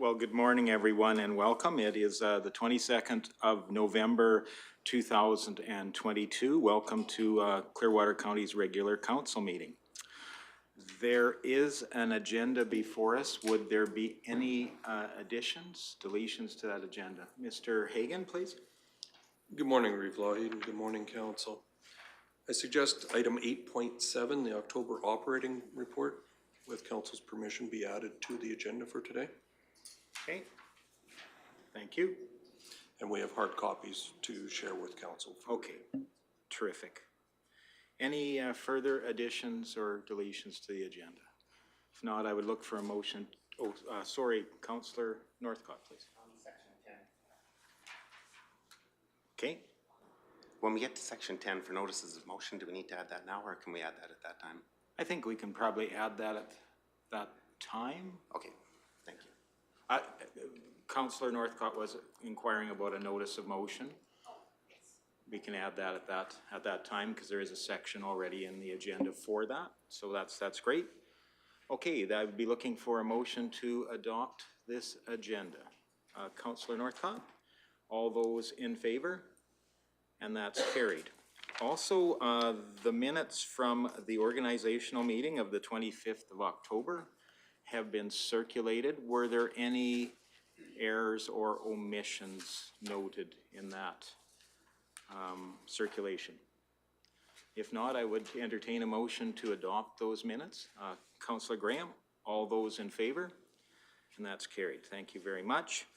Well, good morning, everyone, and welcome. It is the 22nd of November, 2022. Welcome to Clearwater County's regular council meeting. There is an agenda before us. Would there be any additions, deletions to that agenda? Mr. Hagan, please. Good morning, Reeve Lougheed. Good morning, Council. I suggest item 8.7, the October operating report, with Council's permission, be added to the agenda for today. Okay. Thank you. And we have hard copies to share with Council. Okay. Terrific. Any further additions or deletions to the agenda? If not, I would look for a motion. Oh, sorry, Councillor Northcott, please. Section 10. Okay. When we get to section 10 for notices of motion, do we need to add that now, or can we add that at that time? I think we can probably add that at that time. Okay, thank you. Councillor Northcott was inquiring about a notice of motion. We can add that at that time because there is a section already in the agenda for that. So that's great. Okay, I would be looking for a motion to adopt this agenda. Councillor Northcott, all those in favor? And that's carried. Also, the minutes from the organizational meeting of the 25th of October have been circulated. Were there any errors or omissions noted in that circulation? If not, I would entertain a motion to adopt those minutes. Councillor Graham, all those in favor? And that's carried. Thank you very much.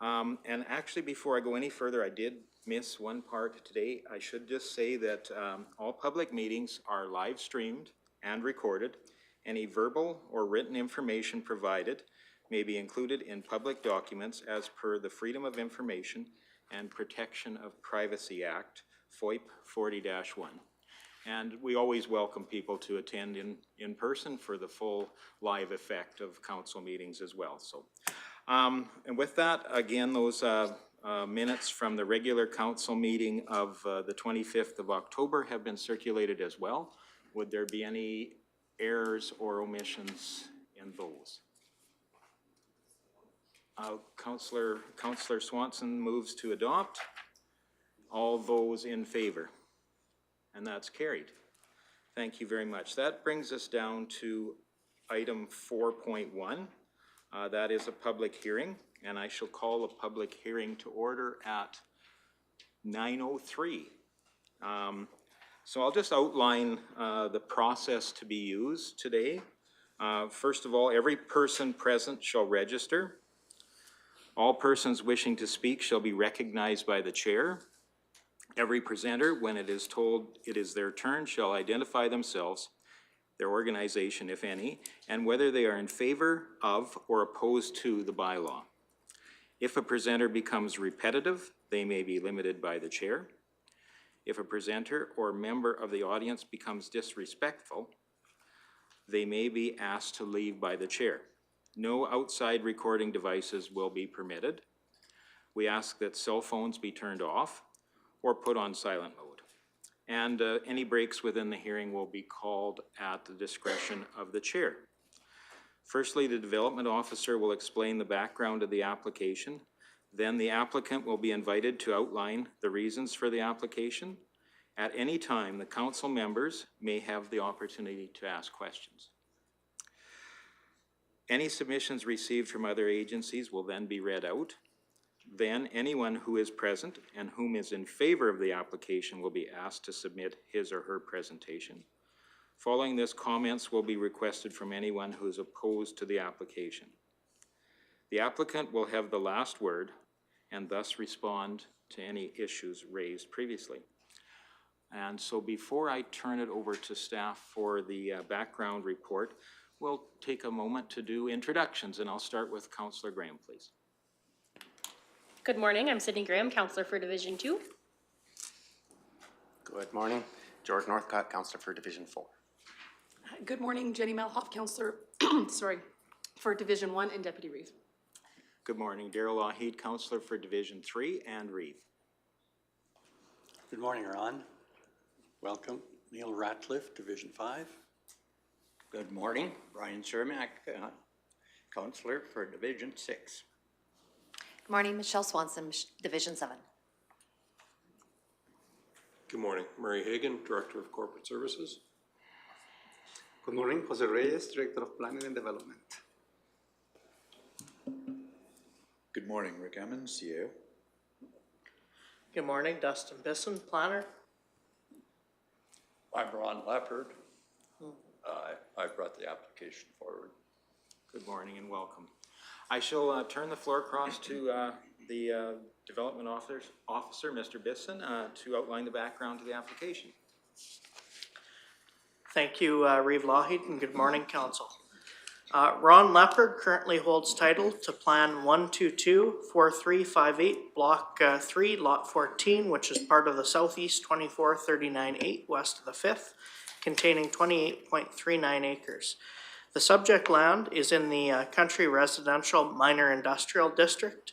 And actually, before I go any further, I did miss one part today. I should just say that all public meetings are live streamed and recorded. Any verbal or written information provided may be included in public documents as per the Freedom of Information and Protection of Privacy Act, FOIP 40-1. And we always welcome people to attend in person for the full live effect of council meetings as well. So, and with that, again, those minutes from the regular council meeting of the 25th of October have been circulated as well. Would there be any errors or omissions in those? Councillor Swanson moves to adopt. All those in favor? And that's carried. Thank you very much. That brings us down to item 4.1. That is a public hearing, and I shall call a public hearing to order at 9:03. So I'll just outline the process to be used today. First of all, every person present shall register. All persons wishing to speak shall be recognized by the chair. Every presenter, when it is told it is their turn, shall identify themselves, their organization, if any, and whether they are in favor of or opposed to the bylaw. If a presenter becomes repetitive, they may be limited by the chair. If a presenter or member of the audience becomes disrespectful, they may be asked to leave by the chair. No outside recording devices will be permitted. We ask that cell phones be turned off or put on silent mode. And any breaks within the hearing will be called at the discretion of the chair. Firstly, the development officer will explain the background of the application. Then the applicant will be invited to outline the reasons for the application. At any time, the council members may have the opportunity to ask questions. Any submissions received from other agencies will then be read out. Then anyone who is present and whom is in favor of the application will be asked to submit his or her presentation. Following this, comments will be requested from anyone who is opposed to the application. The applicant will have the last word and thus respond to any issues raised previously. And so before I turn it over to staff for the background report, we'll take a moment to do introductions, and I'll start with Councillor Graham, please. Good morning, I'm Sydney Graham, Councillor for Division 2. Good morning. George Northcott, Councillor for Division 4. Good morning, Jenny Melhoff, Councillor for Division 1 and Deputy Reeve. Good morning, Darrell Lougheed, Councillor for Division 3 and Reeve. Good morning, Ron. Welcome. Neil Ratcliffe, Division 5. Good morning, Brian Cermak, Counselor for Division 6. Good morning, Michelle Swanson, Division 7. Good morning, Murray Hagan, Director of Corporate Services. Good morning, Jose Reyes, Director of Planning and Development. Good morning, Rick Emmons, CEO. Good morning, Dustin Bisson, Planner. I'm Ron Leopard. I brought the application forward. Good morning and welcome. I shall turn the floor across to the Development Officer, Mr. Bisson, to outline the background to the application. Thank you, Reeve Lougheed, and good morning, Council. Ron Leopard currently holds title to Plan 122-4358, Block 3, Lot 14, which is part of the Southeast 2439-8 west of the 5th, containing 28.39 acres. The subject land is in the Country Residential Minor Industrial District.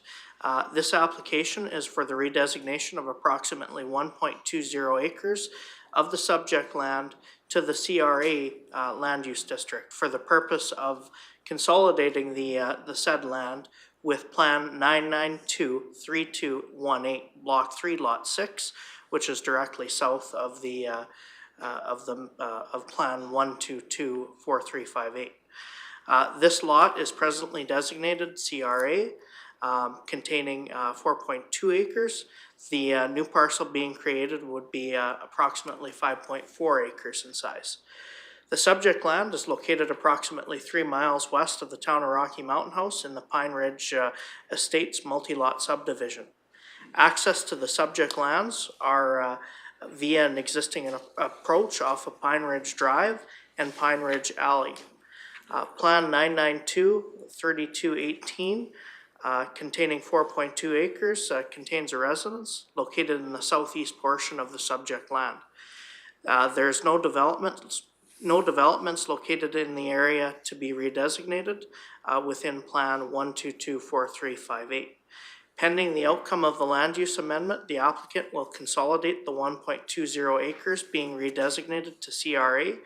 This application is for the redesignation of approximately 1.20 acres of the subject land to the CRA land use district for the purpose of consolidating the said land with Plan 992-3218, Block 3, Lot 6, which is directly south of the of Plan 122-4358. This lot is presently designated CRA, containing 4.2 acres. The new parcel being created would be approximately 5.4 acres in size. The subject land is located approximately 3 miles west of the town of Rocky Mountain House in the Pine Ridge Estates multi-lot subdivision. Access to the subject lands are via an existing approach off of Pine Ridge Drive and Pine Ridge Alley. Plan 992-3218 containing 4.2 acres contains a residence located in the southeast portion of the subject land. There's no developments located in the area to be redesignated within Plan 122-4358. Pending the outcome of the land use amendment, the applicant will consolidate the 1.20 acres being redesignated to CRA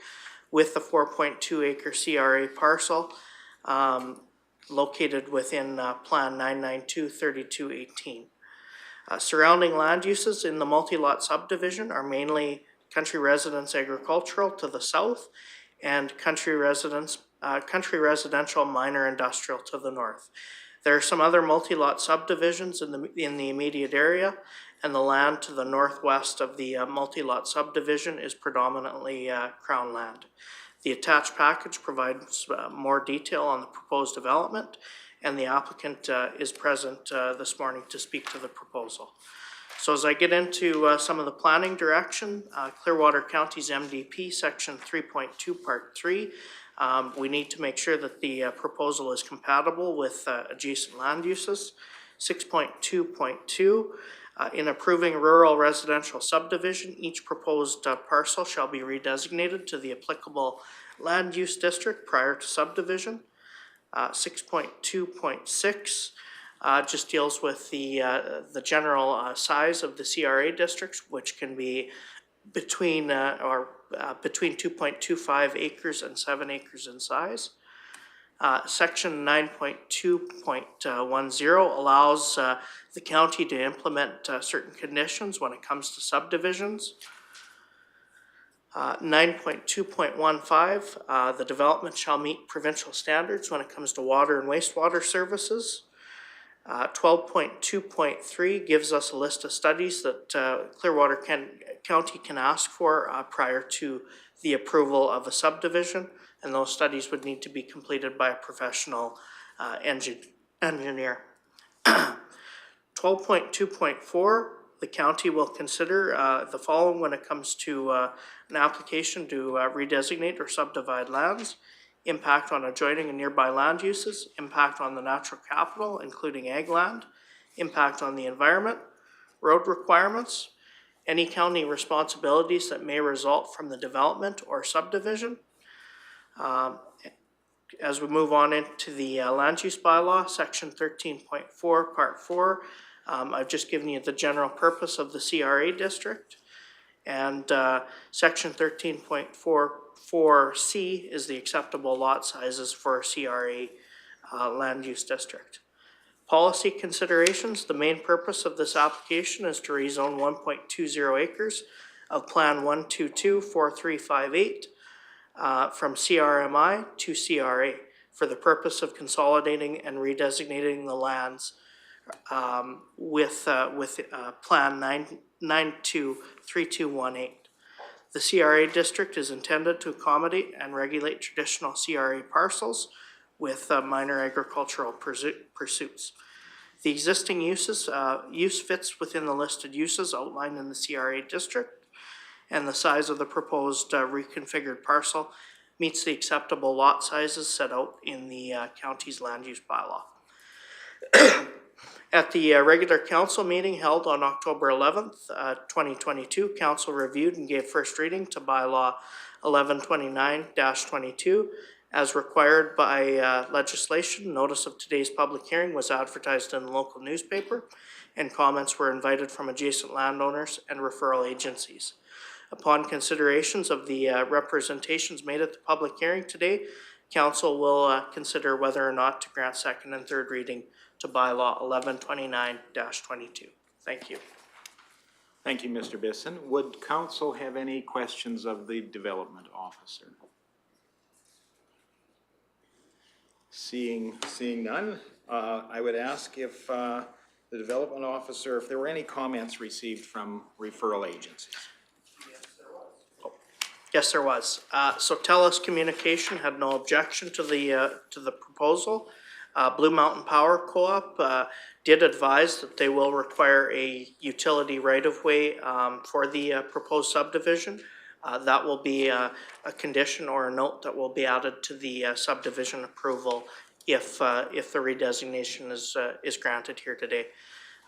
with the 4.2 acre CRA parcel located within Plan 992-3218. Surrounding land uses in the multi-lot subdivision are mainly country residence agricultural to the south and country residential minor industrial to the north. There are some other multi-lot subdivisions in the immediate area, and the land to the northwest of the multi-lot subdivision is predominantly Crown land. The attached package provides more detail on the proposed development, and the applicant is present this morning to speak to the proposal. So as I get into some of the planning direction, Clearwater County's MDP Section 3.2 Part 3, we need to make sure that the proposal is compatible with adjacent land uses. 6.2.2, in approving rural residential subdivision, each proposed parcel shall be redesignated to the applicable land use district prior to subdivision. 6.2.6 just deals with the general size of the CRA districts, which can be between 2.25 acres and 7 acres in size. Section 9.2.10 allows the county to implement certain conditions when it comes to subdivisions. 9.2.15, the development shall meet provincial standards when it comes to water and wastewater services. 12.2.3 gives us a list of studies that Clearwater County can ask for prior to the approval of a subdivision, and those studies would need to be completed by a professional engineer. 12.2.4, the county will consider the following when it comes to an application to redesignate or subdivide lands: impact on adjoining and nearby land uses, impact on the natural capital, including ag land, impact on the environment, road requirements, any county responsibilities that may result from the development or subdivision. As we move on into the land use bylaw, section 13.4, part 4, I've just given you the general purpose of the CRA district. And section 13.44C is the acceptable lot sizes for CRA land use district. Policy considerations. The main purpose of this application is to rezone 1.20 acres of Plan 1224358 from CRMI to CRA for the purpose of consolidating and redesignating the lands with Plan 923218. The CRA district is intended to accommodate and regulate traditional CRA parcels with minor agricultural pursuits. The existing use fits within the listed uses outlined in the CRA district, and the size of the proposed reconfigured parcel meets the acceptable lot sizes set out in the county's land use bylaw. At the regular council meeting held on October 11th, 2022, council reviewed and gave first reading to Bylaw 1129-22. As required by legislation, notice of today's public hearing was advertised in the local newspaper, and comments were invited from adjacent landowners and referral agencies. Upon considerations of the representations made at the public hearing today, council will consider whether or not to grant second and third reading to Bylaw 1129-22. Thank you. Thank you, Mr. Bisson. Would council have any questions of the development officer? Seeing none, I would ask if the development officer, if there were any comments received from referral agencies. Yes, there was. So TELUS Communication had no objection to the proposal. Blue Mountain Power Co-op did advise that they will require a utility right-of-way for the proposed subdivision. That will be a condition or a note that will be added to the subdivision approval if the redesignation is granted here today.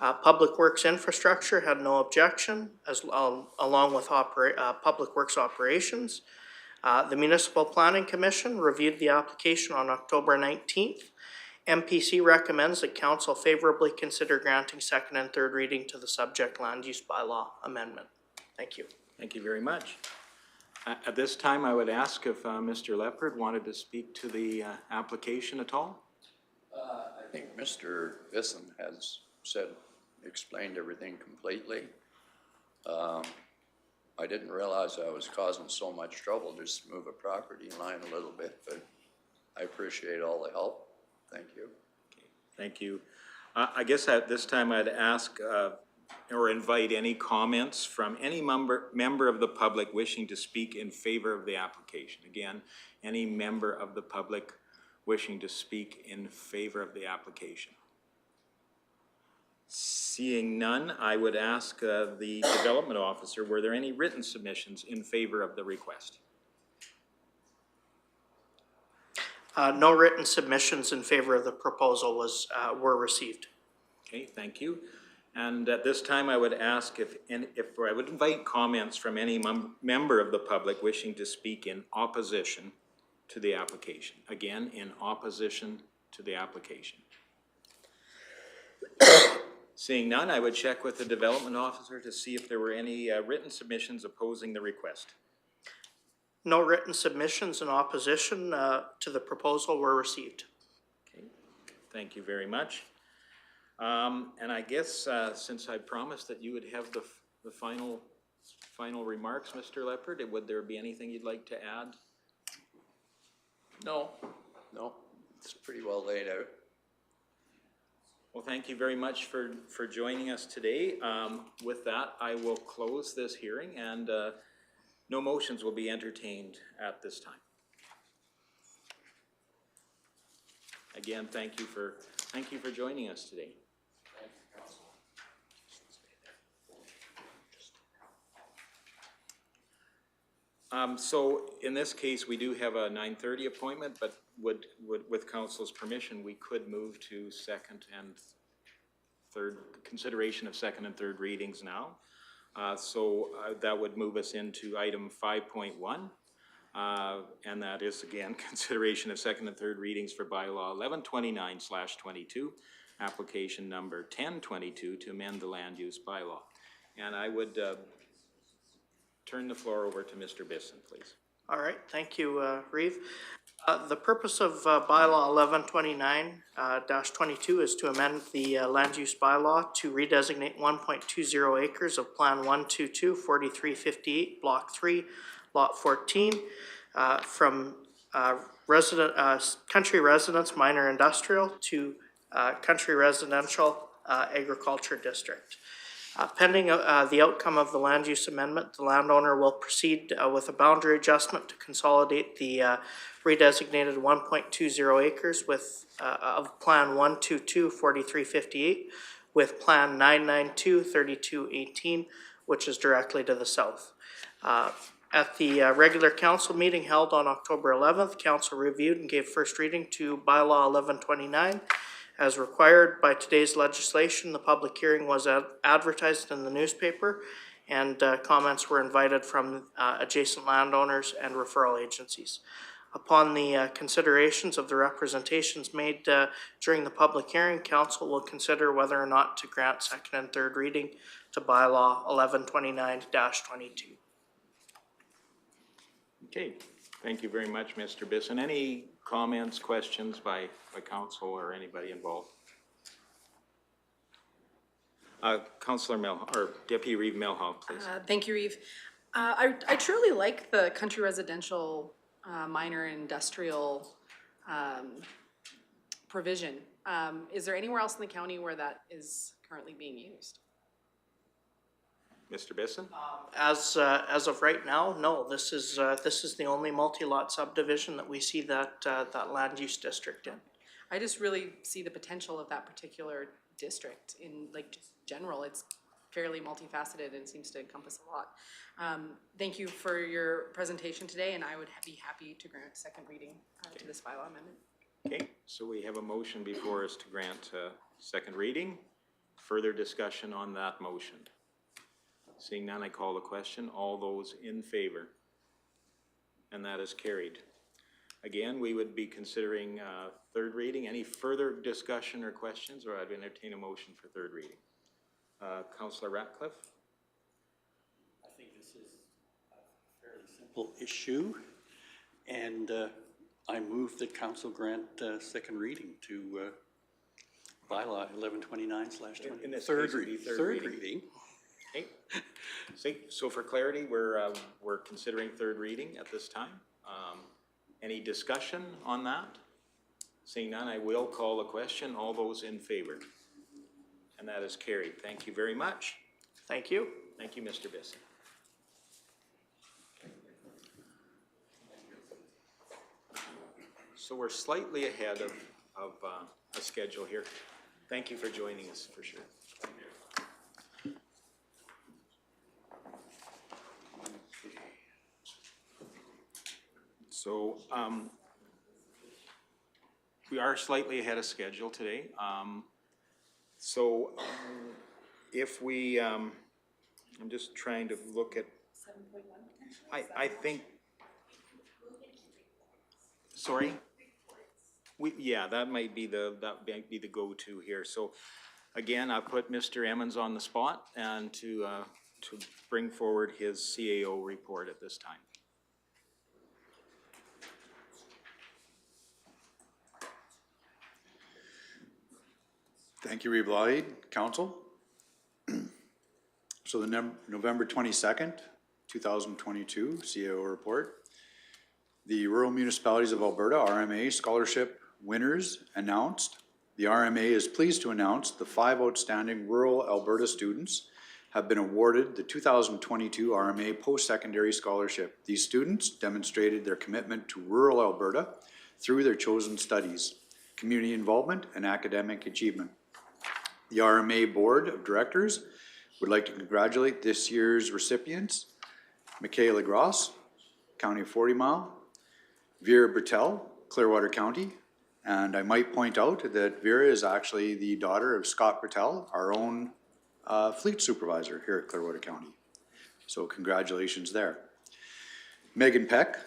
Public Works Infrastructure had no objection, along with Public Works Operations. The Municipal Planning Commission reviewed the application on October 19th. MPC recommends that council favorably consider granting second and third reading to the subject land use bylaw amendment. Thank you. Thank you very much. At this time, I would ask if Mr. Leopard wanted to speak to the application at all. I think Mr. Bisson has explained everything completely. I didn't realize I was causing so much trouble just to move a property line a little bit, but I appreciate all the help. Thank you. Okay, thank you. I guess at this time I'd ask or invite any comments from any member of the public wishing to speak in favor of the application. Again, any member of the public wishing to speak in favor of the application. Seeing none, I would ask the development officer, were there any written submissions in favor of the request? No written submissions in favor of the proposal were received. Okay, thank you. And at this time, I would ask if I would invite comments from any member of the public wishing to speak in opposition to the application. Again, in opposition to the application. Seeing none, I would check with the development officer to see if there were any written submissions opposing the request. No written submissions in opposition to the proposal were received. Okay, thank you very much. And I guess since I promised that you would have the final remarks, Mr. Leopard, would there be anything you'd like to add? No, it's pretty well laid out. Well, thank you very much for joining us today. With that, I will close this hearing, and no motions will be entertained at this time. Again, thank you for joining us today. So in this case, we do have a 9:30 appointment, but with council's permission, we could move to consideration of second and third readings now. So that would move us into item 5.1, and that is again consideration of second and third readings for bylaw 1129/22, application number 1022 to amend the land use bylaw. And I would turn the floor over to Mr. Bisson, please. All right, thank you, Reeve. The purpose of bylaw 1129-22 is to amend the land use bylaw to redesignate 1.20 acres of Plan 122, 4358, Block 3, Lot 14, from country residence minor industrial to country residential agriculture district. Pending the outcome of the land use amendment, the landowner will proceed with a boundary adjustment to consolidate the redesignated 1.20 acres with of Plan 122 4358 with Plan 992 3218, which is directly to the south. At the regular council meeting held on October 11th, council reviewed and gave first reading to bylaw 1129. As required by today's legislation, the public hearing was advertised in the newspaper, and comments were invited from adjacent landowners and referral agencies. Upon the considerations of the representations made during the public hearing, council will consider whether or not to grant second and third reading to bylaw 1129-22. Okay, thank you very much, Mr. Bisson. Any comments, questions by council or anybody involved? Councillor or Deputy Reeve Melhoff, please. Thank you, Reeve. I truly like the country residential minor industrial provision. Is there anywhere else in the county where that is currently being used? Mr. Bisson? As of right now, no. This is the only multi-lot subdivision that we see that land use district in. I just really see the potential of that particular district in like just general. It's fairly multifaceted and seems to encompass a lot. Thank you for your presentation today, and I would be happy to grant second reading to this bylaw amendment. Okay, so we have a motion before us to grant second reading. Further discussion on that motion? Seeing none, I call the question. All those in favor? And that is carried. Again, we would be considering third reading. Any further discussion or questions, or I'd entertain a motion for third reading. Councillor Ratcliffe? I think this is a fairly simple issue, and I move that council grant second reading to bylaw 1129/20. In this Third case, it'd be reading. third Third reading. reading. Okay. So for clarity, we're considering third reading at this time. Any discussion on that? Seeing none, I will call the question. All those in favor? And that is carried. Thank you very much. Thank you. Thank you, Mr. Bisson. So we're slightly ahead of a schedule here. Thank you for joining us, for sure. So we are slightly ahead of schedule today. If we, I'm just trying to look at, 7.1. I think, sorry? Yeah, that might be the go-to here. So again, I put Mr. Emmons on the spot and to bring forward his CAO report at this time. Thank you, Reeve Lloyd, Council. So the November 22nd, 2022 CAO report. The Rural Municipalities of Alberta RMA Scholarship winners announced. The RMA is pleased to announce the 5 outstanding rural Alberta students have been awarded the 2022 RMA Post-Secondary Scholarship. These students demonstrated their commitment to rural Alberta through their chosen studies, community involvement, and academic achievement. The RMA Board of Directors would like to congratulate this year's recipients, Michaela Gross, County of 40 Mile, Vera Bertel, Clearwater County, and I might point out that Vera is actually the daughter of Scott Bertel, our own fleet supervisor here at Clearwater County. So congratulations there. Megan Peck,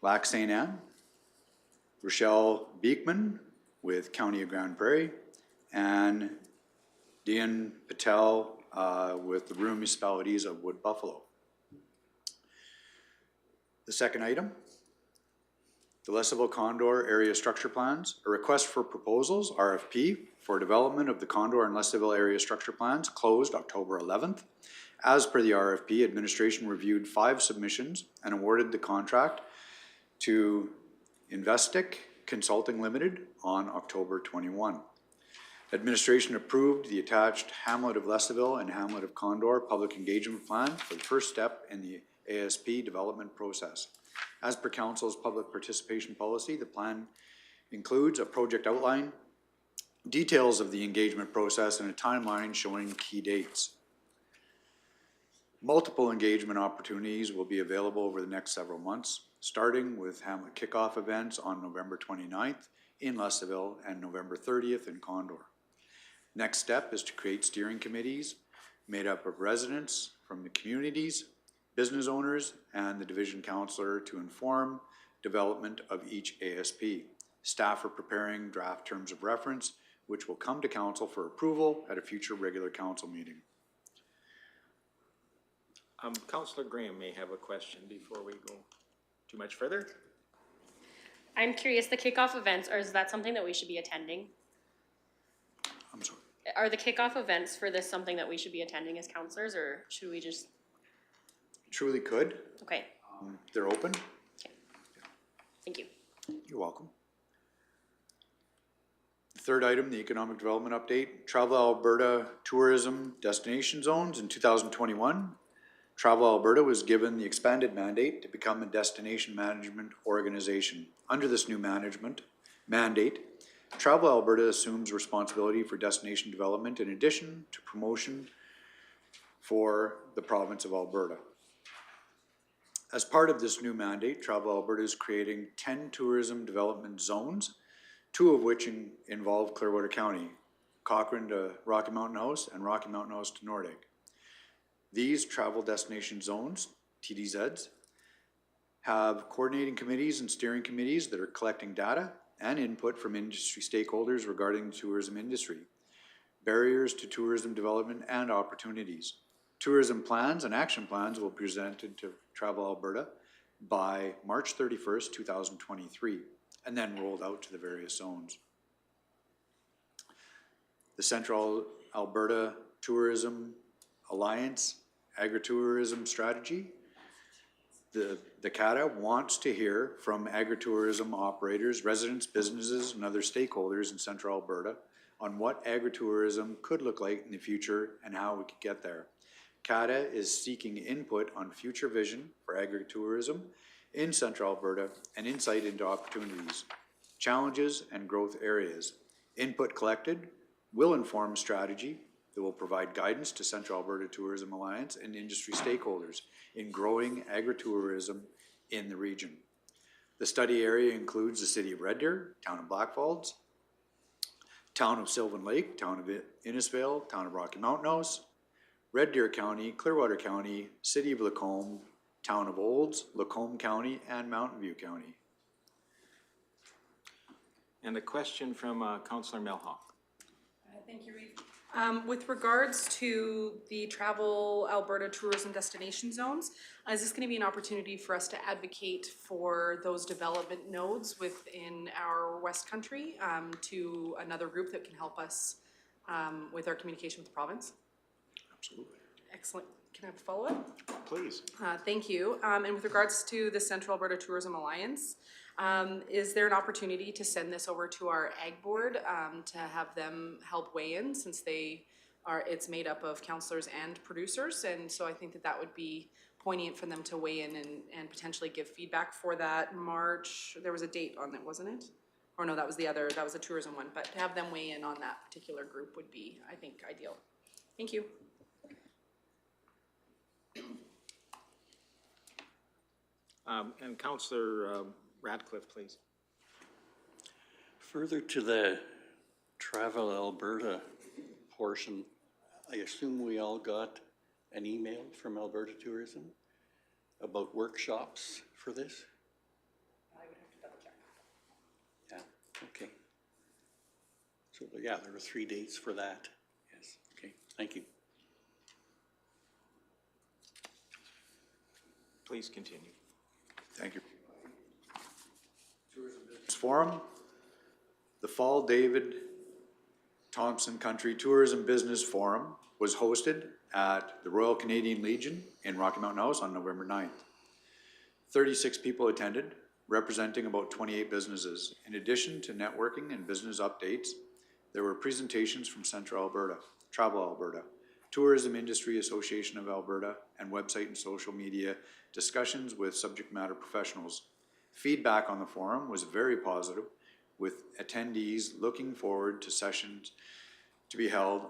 Lac St. Anne, Rochelle Beekman with County of Grand Prairie, and Dian Patel with the Rural Municipalities of Wood Buffalo. The second item, the Lesaville Condor Area Structure Plans, a request for proposals, RFP, for development of the Condor and Lesaville Area Structure Plans closed October 11th. As per the RFP, administration reviewed 5 submissions and awarded the contract to Investic Consulting Limited on October 21. Administration approved the attached Hamlet of Lesaville and Hamlet of Condor Public Engagement Plan for the first step in the ASP development process. As per Council's public participation policy, the plan includes a project outline, details of the engagement process, and a timeline showing key dates. Multiple engagement opportunities will be available over the next several months, starting with Hamlet kickoff events on November 29th in Lesaville and November 30th in Condor. Next step is to create steering committees made up of residents from the communities, business owners, and the division councillor to inform development of each ASP. Staff are preparing draft terms of reference, which will come to council for approval at a future regular council meeting. Councillor Graham may have a question before we go too much further. I'm curious, the kickoff events, or is that something that we should be attending? I'm sorry. Are the kickoff events for this something that we should be attending as councillors, or should we just, Truly could. okay, They're open. thank you. You're welcome. The third item, the economic development update. Travel Alberta tourism destination zones in 2021. Travel Alberta was given the expanded mandate to become a destination management organization. Under this new mandate, Travel Alberta assumes responsibility for destination development in addition to promotion for the province of Alberta. As part of this new mandate, Travel Alberta is creating 10 tourism development zones, 2 of which involve Clearwater County, Cochrane to Rocky Mountain House and Rocky Mountain House to Nordegg. These travel destination zones, TDZs, have coordinating committees and steering committees that are collecting data and input from industry stakeholders regarding the tourism industry, barriers to tourism development and opportunities. Tourism plans and action plans will be presented to Travel Alberta by March 31st, 2023, and then rolled out to the various zones. The Central Alberta Tourism Alliance Agritourism Strategy, the CATA wants to hear from agritourism operators, residents, businesses, and other stakeholders in Central Alberta on what agritourism could look like in the future and how we could get there. CATA is seeking input on future vision for agritourism in Central Alberta and insight into opportunities, challenges, and growth areas. Input collected will inform strategy that will provide guidance to Central Alberta Tourism Alliance and industry stakeholders in growing agritourism in the region. The study area includes the city of Red Deer, town of Blackfalds, town of Sylvan Lake, town of Innisfail, town of Rocky Mountain House, Red Deer County, Clearwater County, city of Lacombe, town of Olds, Lacombe County, and Mountain View County. And a question from Councillor Melhoff. Thank you, Reeve. With regards to the Travel Alberta tourism destination zones, is this going to be an opportunity for us to advocate for those development nodes within our West Country to another group that can help us with our communication with the province? Absolutely. Excellent. Can I have a follow-up? Please. Thank you. And with regards to the Central Alberta Tourism Alliance, is there an opportunity to send this over to our Ag Board to have them help weigh in, since it's made up of councillors and producers, and so I think that would be poignant for them to weigh in and potentially give feedback for that March. There was a date on it, wasn't it? Or no, that was a tourism one, but to have them weigh in on that particular group would be, I think, ideal. Thank you. And Councillor Radcliffe, please. Further to the Travel Alberta portion, I assume we all got an email from Alberta Tourism about workshops for this? I would have to double check. Yeah, okay. So, yeah, there were 3 dates for that. Yes, okay, thank you. Please continue. Thank you. Forum, the Fall David Thompson Country Tourism Business Forum was hosted at the Royal Canadian Legion in Rocky Mountain House on November 9th. 36 people attended, representing about 28 businesses. In addition to networking and business updates, there were presentations from Central Alberta, Travel Alberta, Tourism Industry Association of Alberta, and website and social media discussions with subject matter professionals. Feedback on the forum was very positive, with attendees looking forward to sessions to be held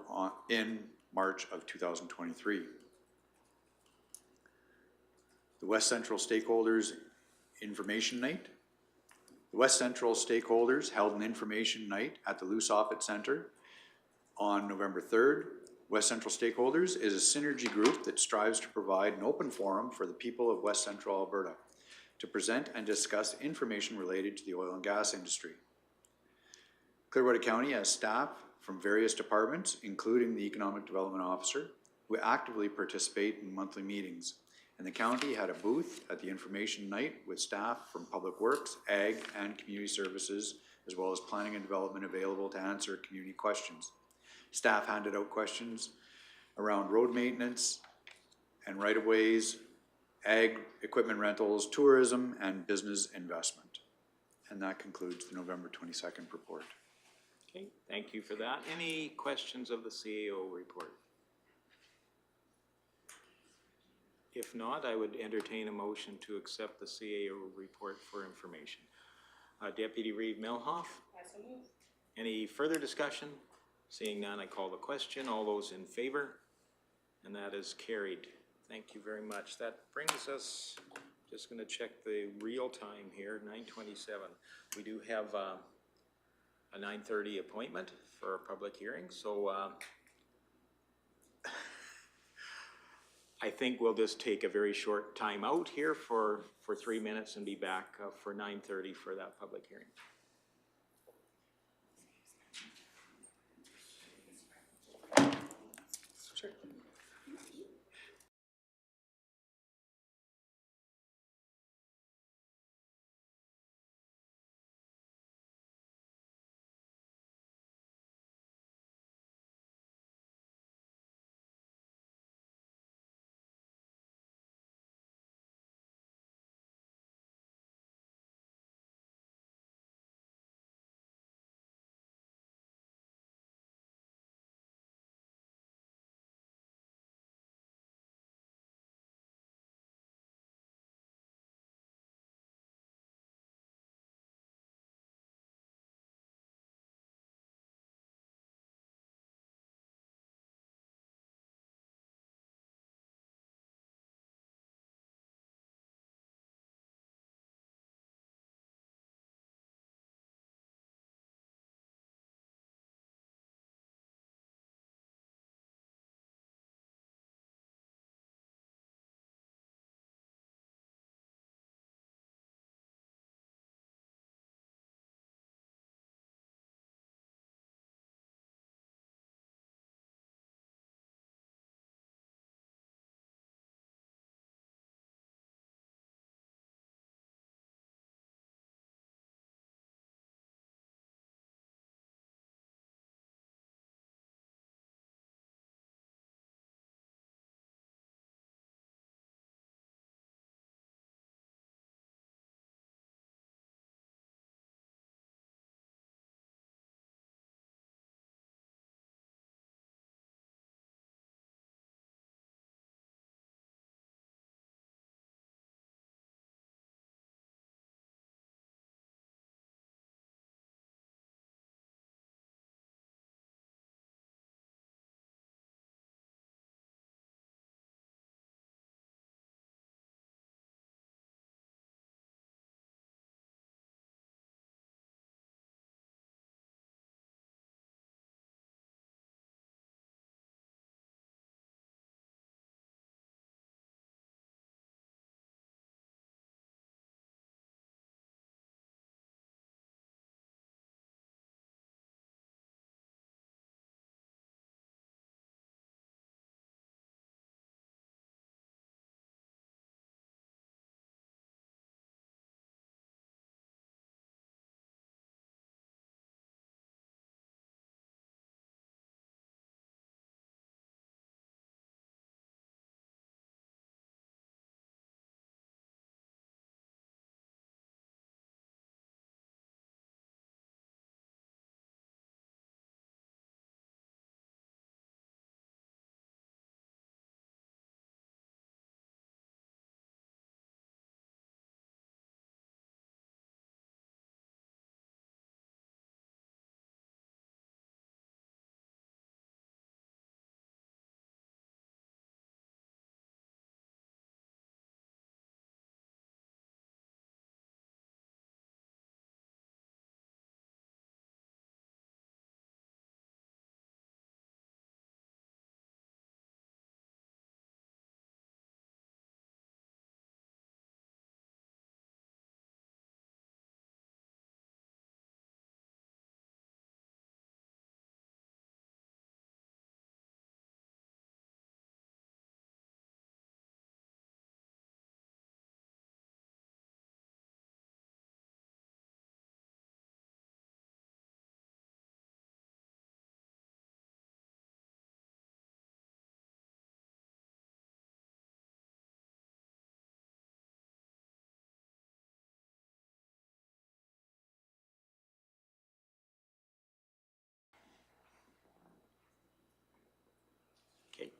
in March of 2023. The West Central Stakeholders Information Night. The West Central stakeholders held an information night at the Lou Soffit Center on November 3rd. West Central Stakeholders is a synergy group that strives to provide an open forum for the people of West Central Alberta to present and discuss information related to the oil and gas industry. Clearwater County has staff from various departments, including the Economic Development Officer, who actively participate in monthly meetings. And the county had a booth at the information night with staff from Public Works, Ag, and Community Services, as well as Planning and Development available to answer community questions. Staff handed out questions around road maintenance and right-of-ways, ag equipment rentals, tourism, and business investment. And that concludes the November 22nd report. Okay, thank you for that. Any questions of the CAO report? If not, I would entertain a motion to accept the CAO report for information. Deputy Reeve Milhoff? Any further discussion? Seeing none, I call the question. All those in favor? And that is carried. Thank you very much. That brings us, just going to check the real time here, 9:27. We do have a 9:30 appointment for a public hearing, so I think we'll just take a very short time out here for 3 minutes and be back for 9:30 for that public hearing.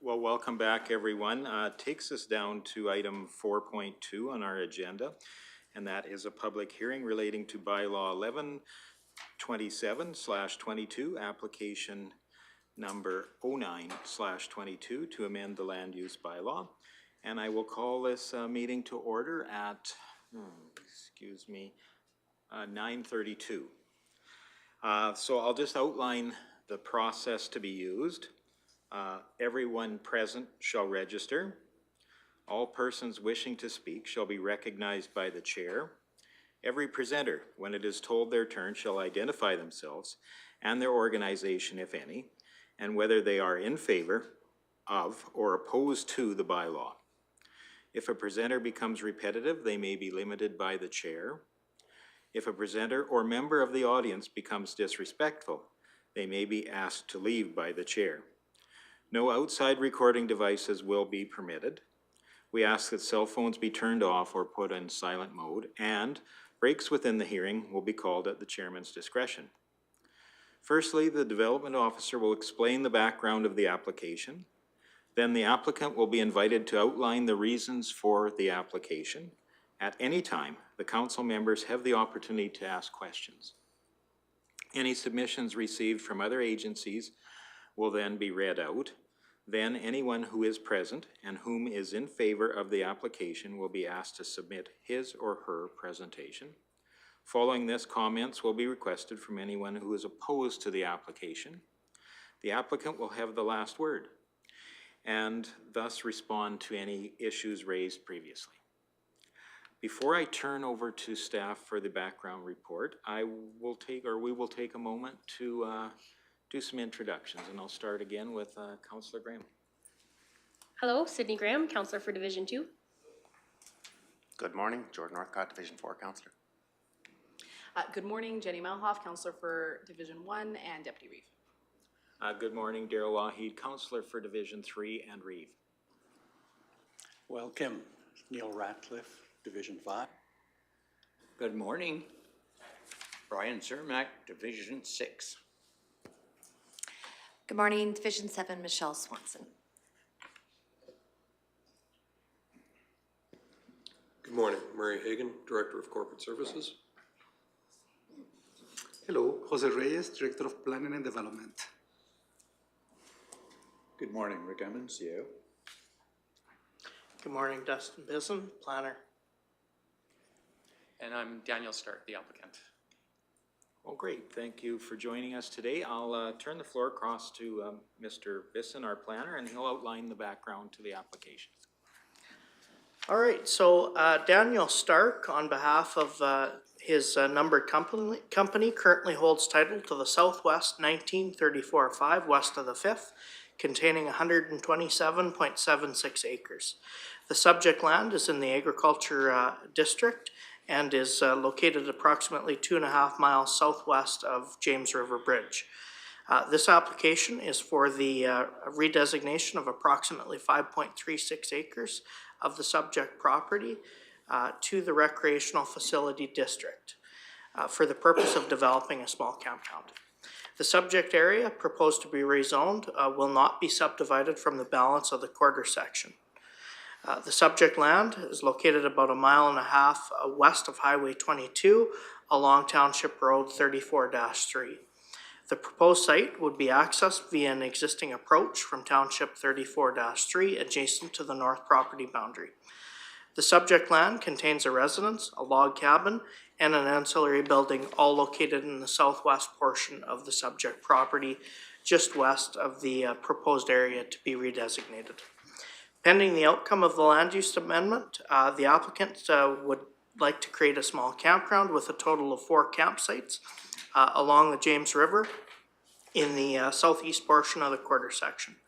Well, welcome back, everyone. Takes us down to item 4.2 on our agenda, and that is a public hearing relating to Bylaw 1127/22, application number 09/22 to amend the land use bylaw. And I will call this meeting to order at, 9:32. So I'll just outline the process to be used. Everyone present shall register. All persons wishing to speak shall be recognized by the chair. Every presenter, when it is told their turn, shall identify themselves and their organization, if any, and whether they are in favor of or opposed to the bylaw. If a presenter becomes repetitive, they may be limited by the chair. If a presenter or member of the audience becomes disrespectful, they may be asked to leave by the chair. No outside recording devices will be permitted. We ask that cell phones be turned off or put in silent mode, and breaks within the hearing will be called at the chairman's discretion. Firstly, the development officer will explain the background of the application. Then the applicant will be invited to outline the reasons for the application. At any time, the council members have the opportunity to ask questions. Any submissions received from other agencies will then be read out. Then anyone who is present and whom is in favor of the application will be asked to submit his or her presentation. Following this, comments will be requested from anyone who is opposed to the application. The applicant will have the last word and thus respond to any issues raised previously. Before I turn over to staff for the background report, we will take a moment to do some introductions, and I'll start again with Councillor Graham. Hello, Sydney Graham, Councillor for Division 2. Good morning, Jordan Northcott, Division 4 Councillor. Good morning, Jenny Malhoff, Councillor for Division 1 and Deputy Reeve. Good morning, Darrell Waheed, Councillor for Division 3 and Reeve. Welcome, Neil Ratcliffe, Division 5. Good morning, Brian Cermak, Division 6. Good morning, Division 7, Michelle Swanson. Good morning, Murray Hagan, Director of Corporate Services. Hello, Jose Reyes, Director of Planning and Development. Good morning, Rick Emmons, CEO. Good morning, Dustin Bisson, Planner. And I'm Daniel Stark, the applicant. Well, great. Thank you for joining us today. I'll turn the floor across to Mr. Bisson, our planner, and he'll outline the background to the application. All right, so Daniel Stark, on behalf of his numbered company, currently holds title to the Southwest 1934-5 west of the 5th, containing 127.76 acres. The subject land is in the agriculture district and is located approximately 2.5 miles southwest of James River Bridge. This application is for the redesignation of approximately 5.36 acres of the subject property to the recreational facility district for the purpose of developing a small campground. The subject area proposed to be rezoned will not be subdivided from the balance of the quarter section. The subject land is located about 1.5 miles west of Highway 22 along Township Road 34-3. The proposed site would be accessed via an existing approach from Township 34-3 adjacent to the north property boundary. The subject land contains a residence, a log cabin, and an ancillary building, all located in the southwest portion of the subject property, just west of the proposed area to be redesignated. Pending the outcome of the land use amendment, the applicant would like to create a small campground with a total of 4 campsites along the James River in the southeast portion of the quarter section.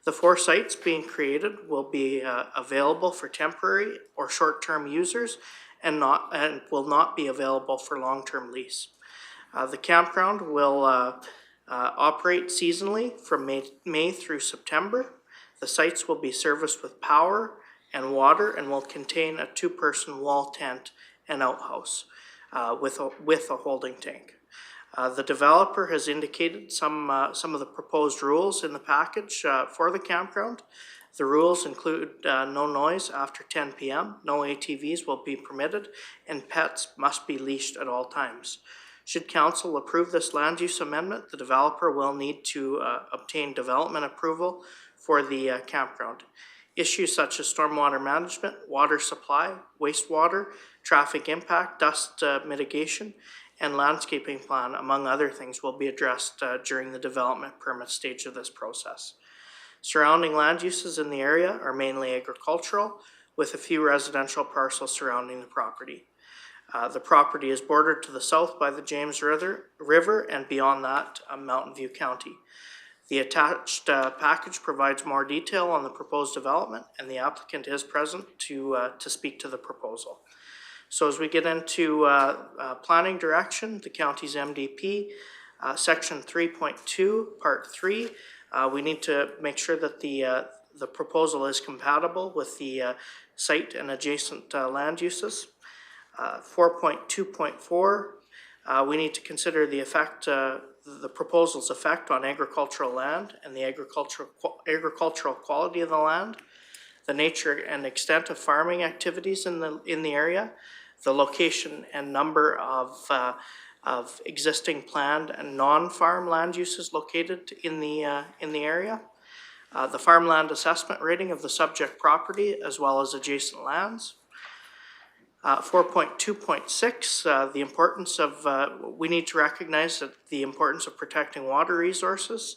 The 4 sites being created will be available for temporary or short-term users and will not be available for long-term lease. The campground will operate seasonally from May through September. The sites will be serviced with power and water and will contain a 2-person wall tent and outhouse with a holding tank. The developer has indicated some of the proposed rules in the package for the campground. The rules include no noise after 10 p.m., no ATVs will be permitted, and pets must be leashed at all times. Should council approve this land use amendment, the developer will need to obtain development approval for the campground. Issues such as stormwater management, water supply, wastewater, traffic impact, dust mitigation, and landscaping plan, among other things, will be addressed during the development permit stage of this process. Surrounding land uses in the area are mainly agricultural, with a few residential parcels surrounding the property. The property is bordered to the south by the James River and beyond that, Mountain View County. The attached package provides more detail on the proposed development, and the applicant is present to speak to the proposal. So as we get into planning direction, the county's MDP, section 3.2, part 3, we need to make sure that the proposal is compatible with the site and adjacent land uses. 4.2.4, we need to consider the effect, the proposal's effect on agricultural land and the agricultural quality of the land, the nature and extent of farming activities in the area, the location and number of existing planned and non-farm land uses located in the area, the farmland assessment rating of the subject property as well as adjacent lands. 4.2.6, the importance of, we need to recognize that the importance of protecting water resources,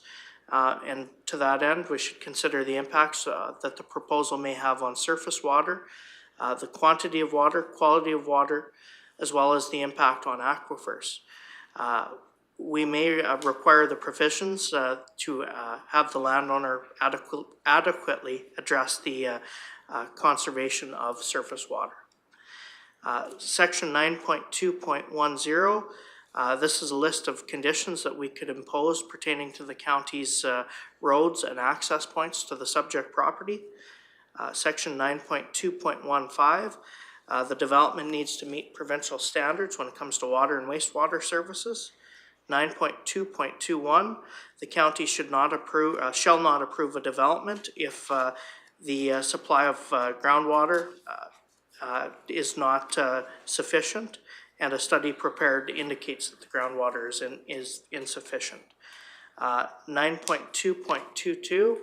and to that end, we should consider the impacts that the proposal may have on surface water, the quantity of water, quality of water, as well as the impact on aquifers. We may require the provisions to have the landowner adequately address the conservation of surface water. Section 9.2.10, this is a list of conditions that we could impose pertaining to the county's roads and access points to the subject property. Section 9.2.15, the development needs to meet provincial standards when it comes to water and wastewater services. 9.2.21, the county shall not approve a development if the supply of groundwater is not sufficient, and a study prepared indicates that the groundwater is insufficient. 9.2.22,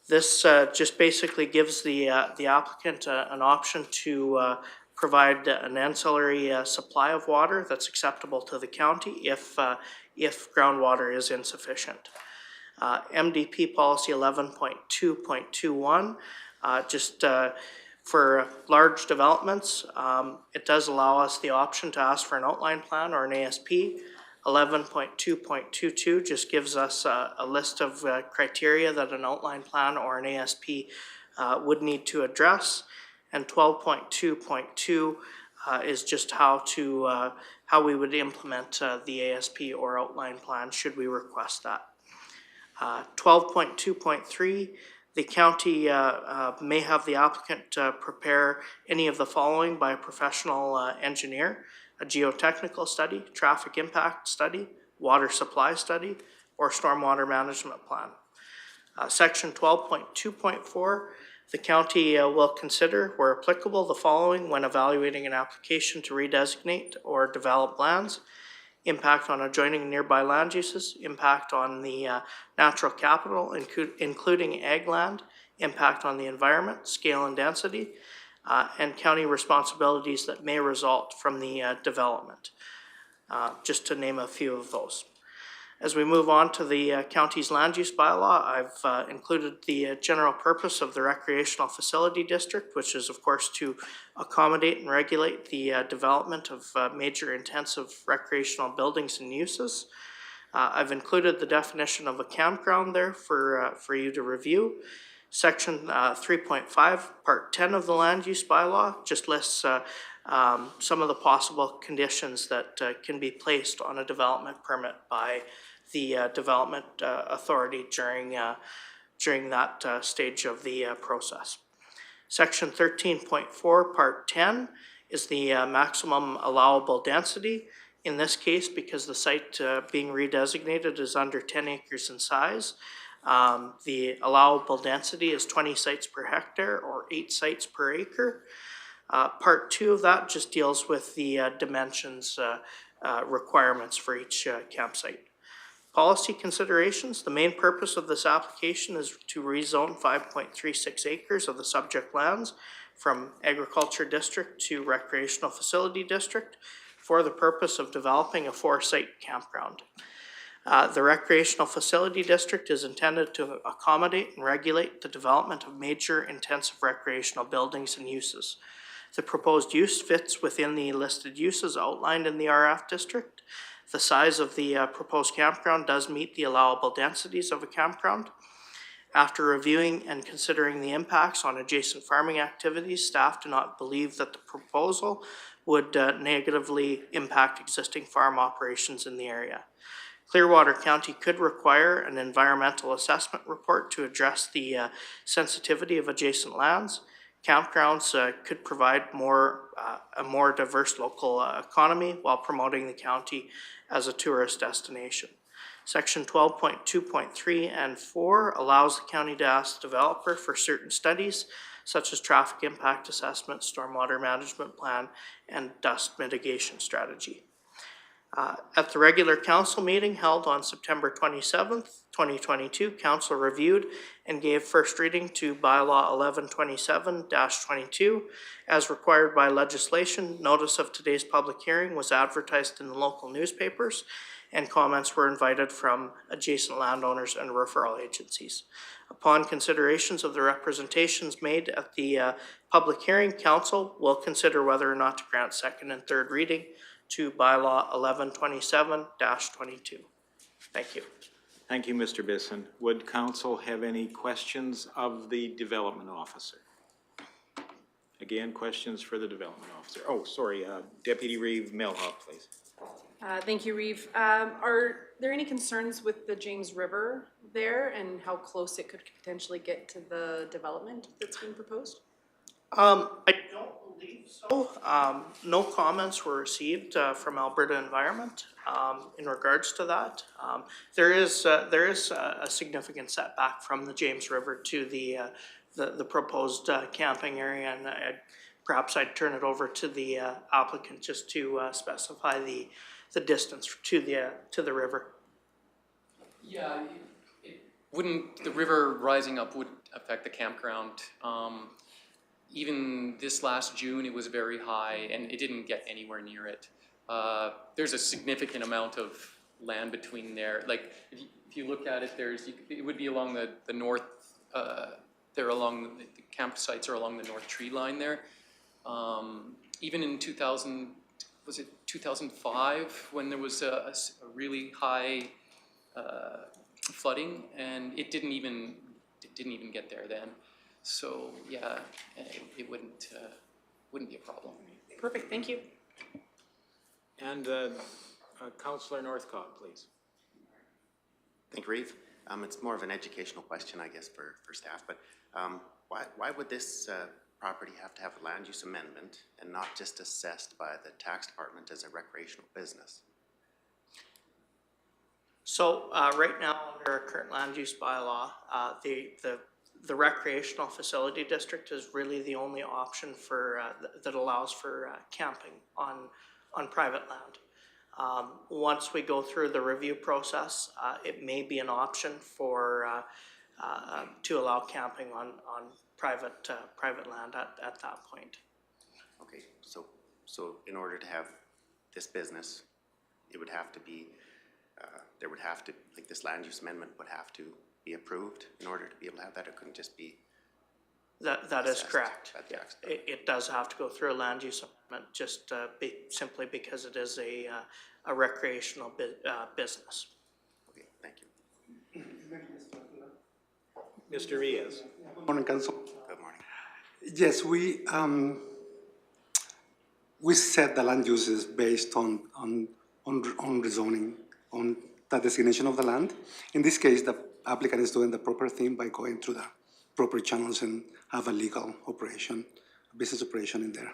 this just basically gives the applicant an option to provide an ancillary supply of water that's acceptable to the county if groundwater is insufficient. MDP policy 11.2.21, just for large developments, it does allow us the option to ask for an outline plan or an ASP. 11.2.22 just gives us a list of criteria that an outline plan or an ASP would need to address. And 12.2.2 is just how we would implement the ASP or outline plan should we request that. 12.2.3, the county may have the applicant prepare any of the following by a professional engineer: a geotechnical study, traffic impact study, water supply study, or stormwater management plan. Section 12.2.4, the county will consider, where applicable, the following when evaluating an application to redesignate or develop lands: impact on adjoining nearby land uses, impact on the natural capital, including ag land, impact on the environment, scale and density, and county responsibilities that may result from the development, just to name a few of those. As we move on to the county's land use bylaw, I've included the general purpose of the recreational facility district, which is of course to accommodate and regulate the development of major intensive recreational buildings and uses. I've included the definition of a campground there for you to review. Section 3.5, part 10 of the land use bylaw just lists some of the possible conditions that can be placed on a development permit by the development authority during that stage of the process. Section 13.4, part 10 is the maximum allowable density. In this case, because the site being redesignated is under 10 acres in size, the allowable density is 20 sites per hectare or 8 sites per acre. Part 2 of that just deals with the dimensions requirements for each campsite. Policy considerations. The main purpose of this application is to rezone 5.36 acres of the subject lands from agriculture district to recreational facility district for the purpose of developing a 4-site campground. The recreational facility district is intended to accommodate and regulate the development of major intensive recreational buildings and uses. The proposed use fits within the listed uses outlined in the RF district. The size of the proposed campground does meet the allowable densities of a campground. After reviewing and considering the impacts on adjacent farming activities, staff do not believe that the proposal would negatively impact existing farm operations in the area. Clearwater County could require an environmental assessment report to address the sensitivity of adjacent lands. Campgrounds could provide a more diverse local economy while promoting the county as a tourist destination. Section 12.2.3 and 4 allows the county to ask the developer for certain studies such as traffic impact assessment, stormwater management plan, and dust mitigation strategy. At the regular council meeting held on September 27th, 2022, council reviewed and gave first reading to Bylaw 1127-22. As required by legislation, notice of today's public hearing was advertised in the local newspapers, and comments were invited from adjacent landowners and referral agencies. Upon considerations of the representations made at the public hearing, council will consider whether or not to grant second and third reading to Bylaw 1127-22. Thank you. Thank you, Mr. Bisson. Would council have any questions of the development officer? Again, questions for the development officer. Oh, sorry, Deputy Reeve Melhoff, please. Thank you, Reeve. Are there any concerns with the James River there and how close it could potentially get to the development that's being proposed? I don't believe so. No comments were received from Alberta Environment in regards to that. There is a significant setback from the James River to the proposed camping area, and perhaps I'd turn it over to the applicant just to specify the distance to the river. Yeah, the river rising up wouldn't affect the campground. Even this last June, it was very high and it didn't get anywhere near it. There's a significant amount of land between there. Like if you look at it, it would be along the north, the campsites are along the north tree line there. Even in 2005 when there was a really high flooding, and it didn't even get there then. So yeah, it wouldn't be a problem. Perfect, thank you. And Councillor Northcott, please. Thank you, Reeve. It's more of an educational question, I guess, for staff, but why would this property have to have a land use amendment and not just assessed by the tax department as a recreational business? So right now, under our current land use bylaw, the recreational facility district is really the only option for that allows for camping on private land. Once we go through the review process, it may be an option for to allow camping on private land at that point. Okay, so in order to have this business, it would have to be like this land use amendment would have to be approved in order to be able to have that. It couldn't just be. That is correct. Yeah. It does have to go through a land use amendment just simply because it is a recreational business. Okay, thank you. Mr. Riaz. Good morning, Council. Good morning. Yes, we set the land uses based on rezoning, on the designation of the land. In this case, the applicant is doing the proper thing by going through the proper channels and have a legal operation, a business operation in there.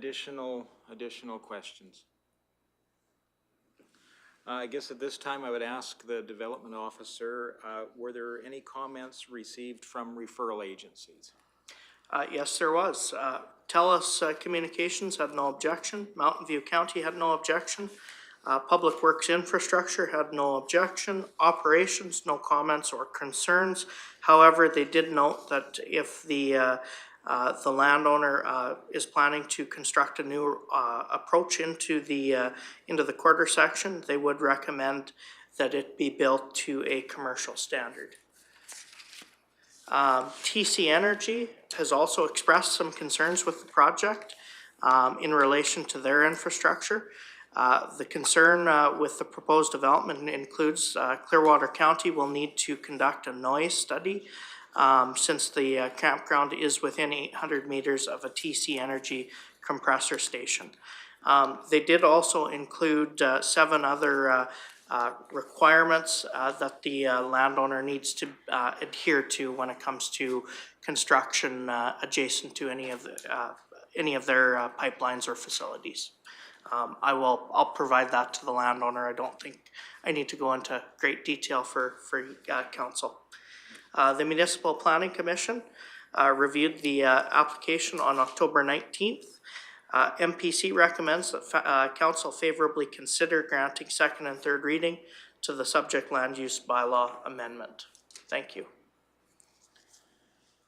additional questions? I guess at this time I would ask the development officer, were there any comments received from referral agencies? Yes, there was. TELUS Communications had no objection. Mountain View County had no objection. Public Works Infrastructure had no objection. Operations, no comments or concerns. However, they did note that if the landowner is planning to construct a new approach into the quarter section, they would recommend that it be built to a commercial standard. TC Energy has also expressed some concerns with the project in relation to their infrastructure. The concern with the proposed development includes Clearwater County will need to conduct a noise study since the campground is within 800 meters of a TC Energy compressor station. They did also include 7 other requirements that the landowner needs to adhere to when it comes to construction adjacent to any of their pipelines or facilities. I'll provide that to the landowner. I don't think I need to go into great detail for council. The Municipal Planning Commission reviewed the application on October 19th. MPC recommends that council favorably consider granting second and third reading to the subject land use bylaw amendment. Thank you.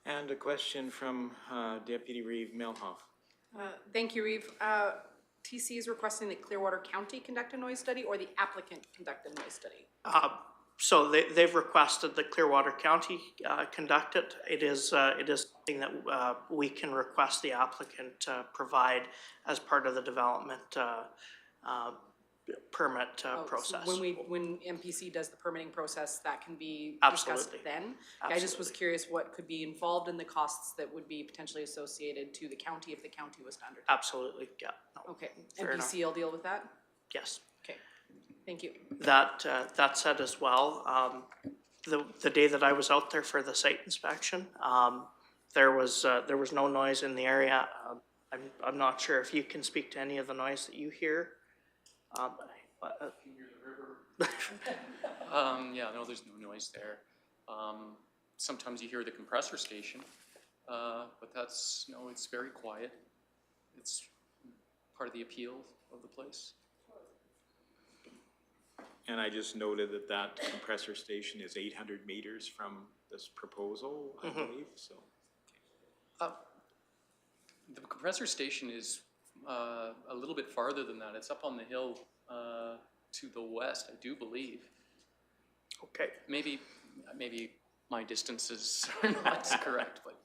And a question from Deputy Reeve Melhoff. Thank you, Reeve. TC is requesting that Clearwater County conduct a noise study or the applicant conduct a noise study? So they've requested that Clearwater County conduct it. It is something that we can request the applicant provide as part of the development permit process. So when MPC does the permitting process, that can be discussed Absolutely. then? Absolutely. I just was curious what could be involved in the costs that would be potentially associated to the county if the county was to undertake. Absolutely, yeah. No, Okay, fair enough. MPC will deal with that? Yes. Okay, thank you. That said as well, the day that I was out there for the site inspection, there was no noise in the area. I'm not sure if you can speak to any of the noise that you hear. Yeah, no, there's no noise there. Sometimes you hear the compressor station, but it's very quiet. It's part of the appeal of the place. And I just noted that compressor station is 800 meters from this proposal, I believe, so. The compressor station is a little bit farther than that. It's up on the hill to the west, I do believe. Okay. Maybe my distances are not correct, but.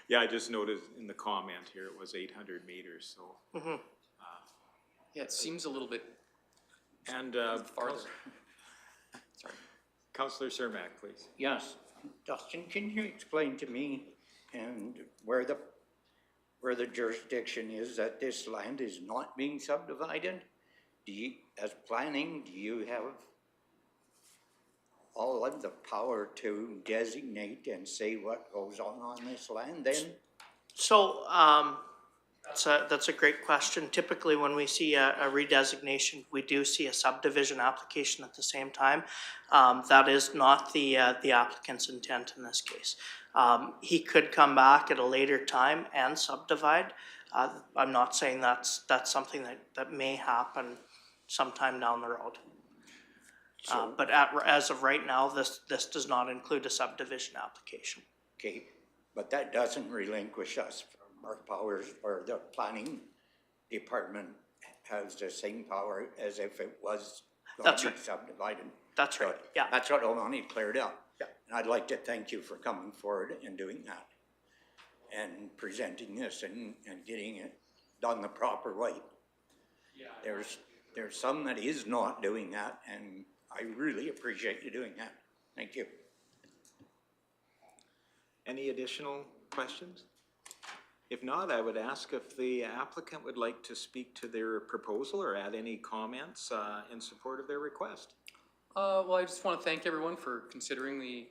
Yeah, I just noted in the comment here it was 800 meters, so. Yeah, it seems a little bit And farther. Sorry. Councillor Cermak, please. Yes, Dustin, can you explain to me and where the jurisdiction is that this land is not being subdivided? As planning, do you have all of the power to designate and say what goes on this land then? So that's a great question. Typically, when we see a redesignation, we do see a subdivision application at the same time. That is not the applicant's intent in this case. He could come back at a later time and subdivide. I'm not saying that's something that may happen sometime down the road. But as of right now, this does not include a subdivision application. Okay, but that doesn't relinquish us from our powers, or the planning department has the same power as if it was going to be subdivided. That's right, yeah. That's what I wanted cleared up. Yeah. And I'd like to thank you for coming forward and doing that and presenting this and getting it done the proper way. Yeah. There's some that is not doing that, and I really appreciate you doing that. Thank you. Any additional questions? If not, I would ask if the applicant would like to speak to their proposal or add any comments in support of their request. Well, I just want to thank everyone for considering the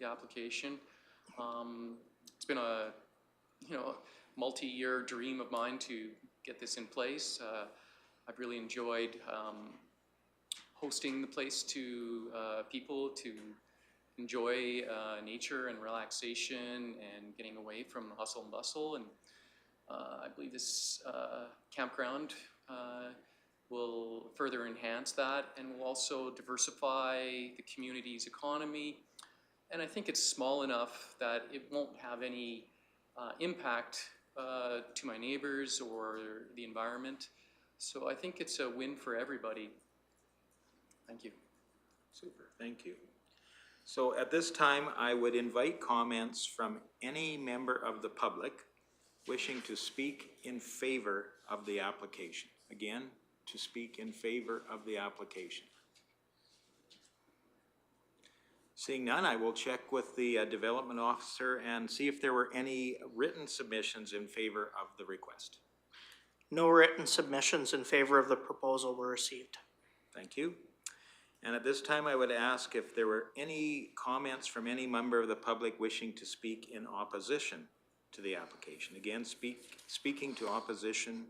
application. It's been a multi-year dream of mine to get this in place. I've really enjoyed hosting the place to people to enjoy nature and relaxation and getting away from the hustle and bustle. And I believe this campground will further enhance that and will also diversify the community's economy. And I think it's small enough that it won't have any impact to my neighbors or the environment. So I think it's a win for everybody. Thank you. Super, thank you. So at this time, I would invite comments from any member of the public wishing to speak in favor of the application. Again, to speak in favor of the application. Seeing none, I will check with the development officer and see if there were any written submissions in favor of the request. No written submissions in favor of the proposal were received. Thank you. And at this time, I would ask if there were any comments from any member of the public wishing to speak in opposition to the application. Again, speaking to opposition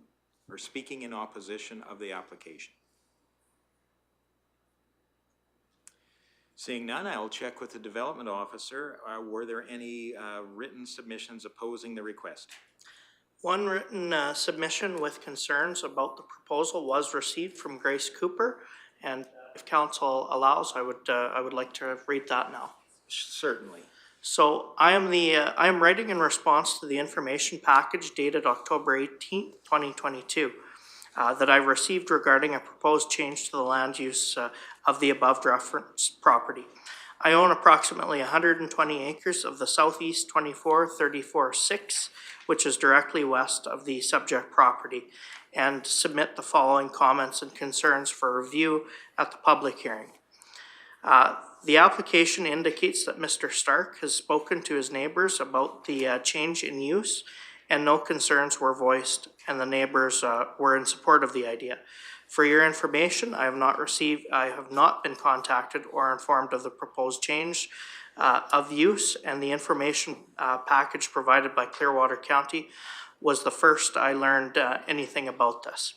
or speaking in opposition of the application. Seeing none, I will check with the development officer. Were there any written submissions opposing the request? One written submission with concerns about the proposal was received from Grace Cooper, and if council allows, I would like to read that now. Certainly. So I am writing in response to the information package dated October 18th, 2022, that I received regarding a proposed change to the land use of the above referenced property. I own approximately 120 acres of the southeast 24-34-6, which is directly west of the subject property, and submit the following comments and concerns for review at the public hearing. The application indicates that Mr. Stark has spoken to his neighbors about the change in use, and no concerns were voiced, and the neighbors were in support of the idea. For your information, I have not been contacted or informed of the proposed change of use, and the information package provided by Clearwater County was the first I learned anything about this.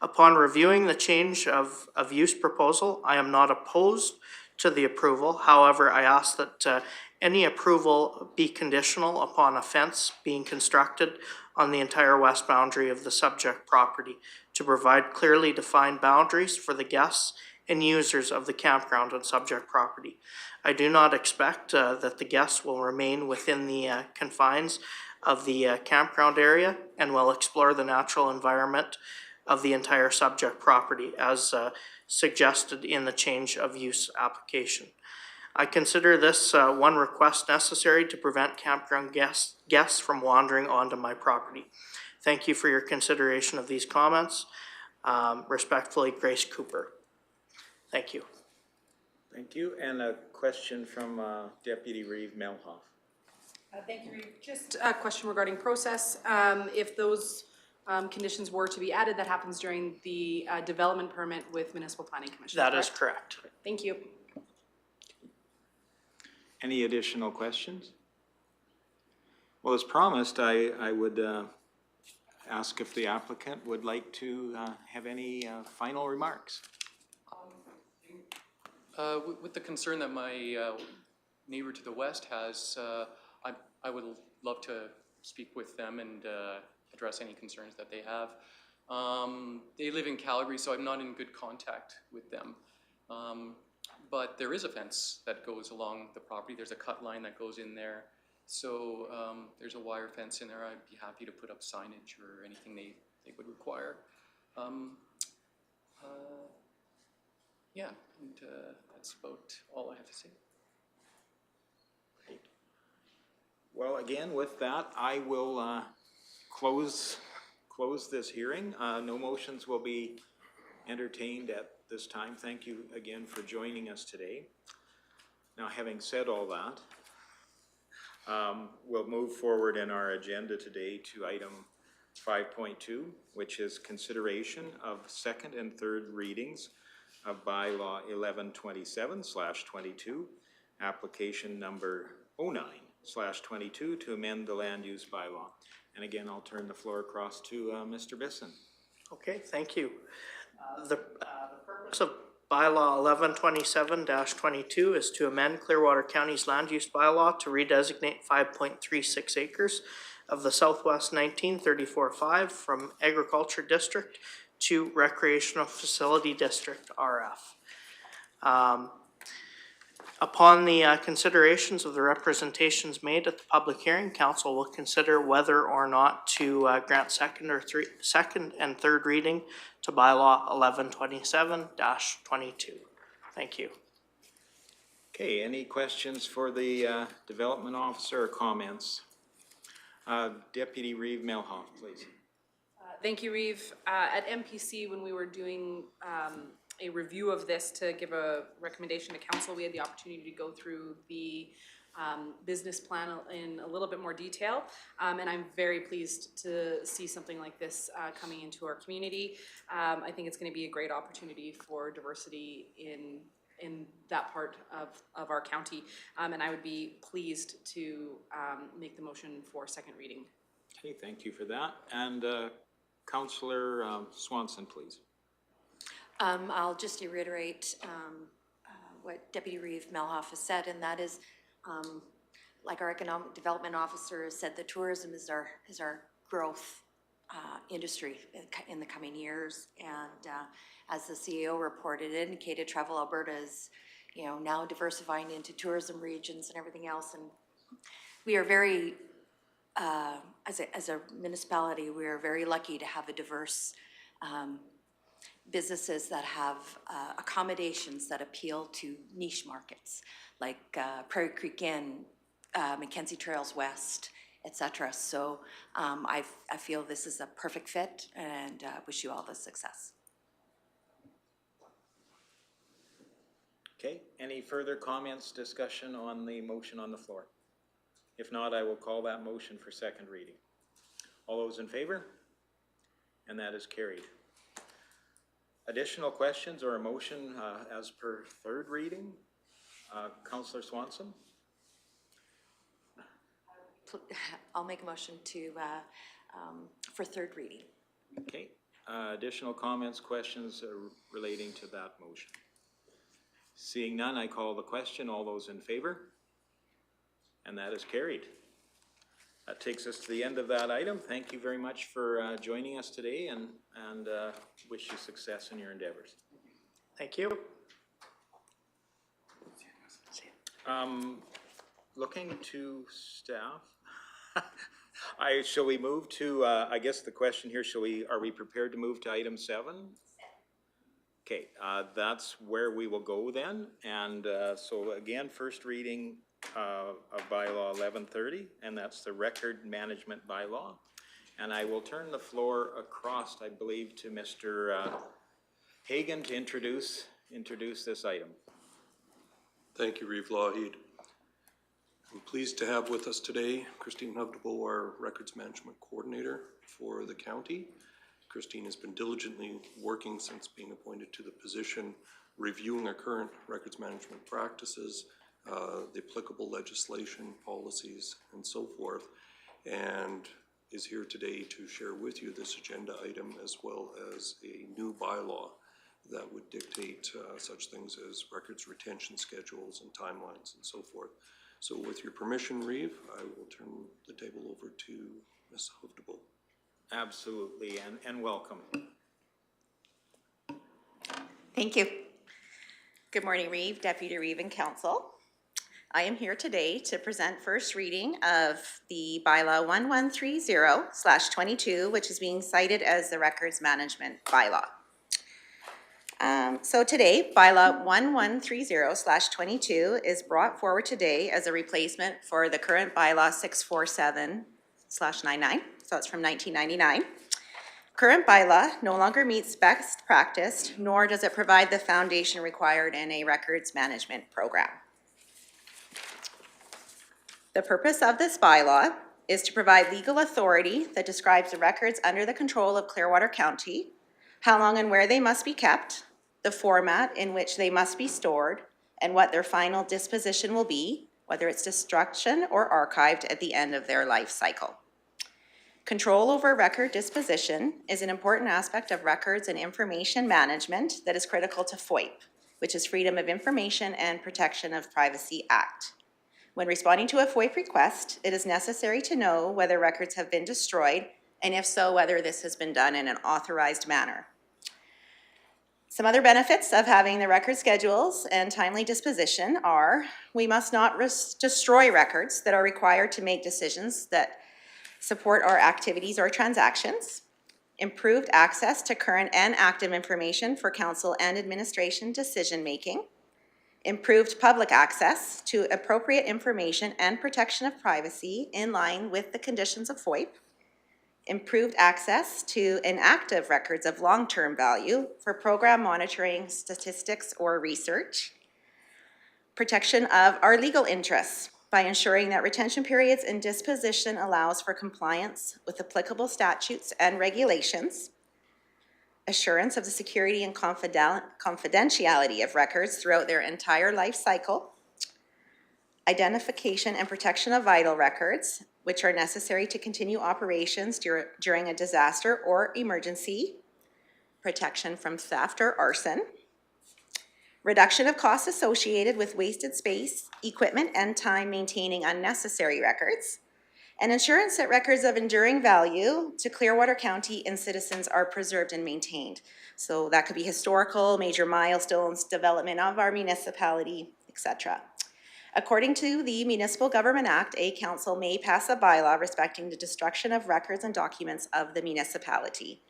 Upon reviewing the change of use proposal, I am not opposed to the approval. However, I ask that any approval be conditional upon a fence being constructed on the entire west boundary of the subject property to provide clearly defined boundaries for the guests and users of the campground on subject property. I do not expect that the guests will remain within the confines of the campground area and will explore the natural environment of the entire subject property as suggested in the change of use application. I consider this one request necessary to prevent campground guests from wandering onto my property. Thank you for your consideration of these comments. Respectfully, Grace Cooper. Thank you. Thank you. And a question from Deputy Reeve Melhoff. Thank you, Reeve. Just a question regarding process. If those conditions were to be added, that happens during the development permit with Municipal Planning Commission. That is correct. Thank you. Any additional questions? Well, as promised, I would ask if the applicant would like to have any final remarks. With the concern that my neighbor to the west has, I would love to speak with them and address any concerns that they have. They live in Calgary, so I'm not in good contact with them. But there is a fence that goes along the property. There's a cut line that goes in there. So there's a wire fence in there. I'd be happy to put up signage or anything they would require. Yeah, and that's about all I have to say. Great. Well, again, with that, I will close this hearing. No motions will be entertained at this time. Thank you again for joining us today. Now, having said all that, we'll move forward in our agenda today to item 5.2, which is consideration of second and third readings of Bylaw 1127/22, application number 2022 to amend the land use bylaw. And again, I'll turn the floor across to Mr. Bisson. Okay, thank you. The purpose of bylaw 1127-22 is to amend Clearwater County's land use bylaw to redesignate 5.36 acres of the Southwest 1934-5 from Agriculture District to Recreational Facility District, RF. Upon the considerations of the representations made at the public hearing, council will consider whether or not to grant second and third reading to bylaw 1127-22. Thank you. Okay, any questions for the development officer or comments? Deputy Reeve Melhoff, please. Thank you, Reeve. At MPC, when we were doing a review of this to give a recommendation to council, we had the opportunity to go through the business plan in a little bit more detail. And I'm very pleased to see something like this coming into our community. I think it's going to be a great opportunity for diversity in that part of our county. And I would be pleased to make the motion for second reading. Okay, thank you for that. And Councillor Swanson, please. I'll just reiterate what Deputy Reeve Melhoff has said, and that is, like our economic development officer has said, the tourism is our growth industry in the coming years. And as the CEO reported, it indicated Travel Alberta is, now diversifying into tourism regions and everything else. And we are very, as a municipality, we are very lucky to have a diverse businesses that have accommodations that appeal to niche markets, like Prairie Creek Inn, Mackenzie Trails West, etc. So I feel this is a perfect fit, and wish you all the success. Okay, any further comments, discussion on the motion on the floor? If not, I will call that motion for second reading. All those in favor? And that is carried. Additional questions or a motion as per third reading? Councillor Swanson? I'll make a motion to for third reading. Okay, additional comments, questions relating to that motion? Seeing none, I call the question. All those in favor? And that is carried. That takes us to the end of that item. Thank you very much for joining us today, and wish you success in your endeavors. Thank you. Looking to staff. Shall we move to, I guess the question here, are we prepared to move to item 7? Okay, that's where we will go then. And so again, first reading of bylaw 1130, and that's the record management bylaw. And I will turn the floor across, I believe, to Mr. Hagan to introduce this item. Thank you, Reeve Lougheed. I'm pleased to have with us today Christine Hubdable, our Records Management Coordinator for the county. Christine has been diligently working since being appointed to the position, reviewing our current records management practices, the applicable legislation, policies, and so forth, and is here today to share with you this agenda item as well as a new bylaw that would dictate such things as records retention schedules and timelines and so forth. So with your permission, Reeve, I will turn the table over to Ms. Hubdable. Absolutely, and welcome. Thank you. Good morning, Reeve, Deputy Reeve, and Council. I am here today to present first reading of the bylaw 1130/22, which is being cited as the records management bylaw. So today, bylaw 1130/22 is brought forward today as a replacement for the current bylaw 647/99, so it's from 1999. Current bylaw no longer meets best practice, nor does it provide the foundation required in a records management program. The purpose of this bylaw is to provide legal authority that describes the records under the control of Clearwater County, how long and where they must be kept, the format in which they must be stored, and what their final disposition will be, whether it's destruction or archived at the end of their life cycle. Control over record disposition is an important aspect of records and information management that is critical to FOIP, which is Freedom of Information and Protection of Privacy Act. When responding to a FOIP request, it is necessary to know whether records have been destroyed, and if so, whether this has been done in an authorized manner. Some other benefits of having the record schedules and timely disposition are: we must not destroy records that are required to make decisions that support our activities or transactions. Improved access to current and active information for council and administration decision-making. Improved public access to appropriate information and protection of privacy in line with the conditions of FOIP. Improved access to inactive records of long-term value for program monitoring, statistics, or research. Protection of our legal interests by ensuring that retention periods and disposition allows for compliance with applicable statutes and regulations. Assurance of the security and confidentiality of records throughout their entire life cycle. Identification and protection of vital records, which are necessary to continue operations during a disaster or emergency. Protection from theft or arson. Reduction of costs associated with wasted space, equipment, and time maintaining unnecessary records. And assurance that records of enduring value to Clearwater County and citizens are preserved and maintained. So that could be historical, major milestones, development of our municipality, etc. According to the Municipal Government Act, a council may pass a bylaw respecting the destruction of records and documents of the municipality.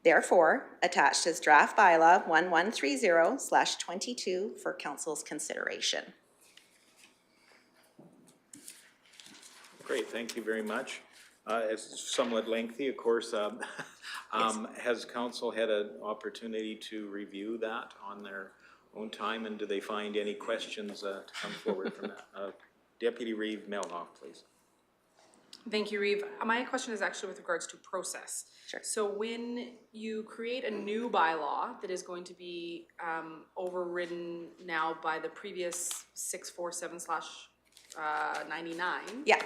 Therefore, attached is draft bylaw 1130/22 for council's consideration. Great, thank you very much. It's somewhat lengthy, of course. Has council had an opportunity to review that on their own time, and do they find any questions to come forward from that? Deputy Reeve Melhoff, please. Thank you, Reeve. My question is actually with regards to process. Sure. So when you create a new bylaw that is going to be overridden now by the previous 647/99. Yeah.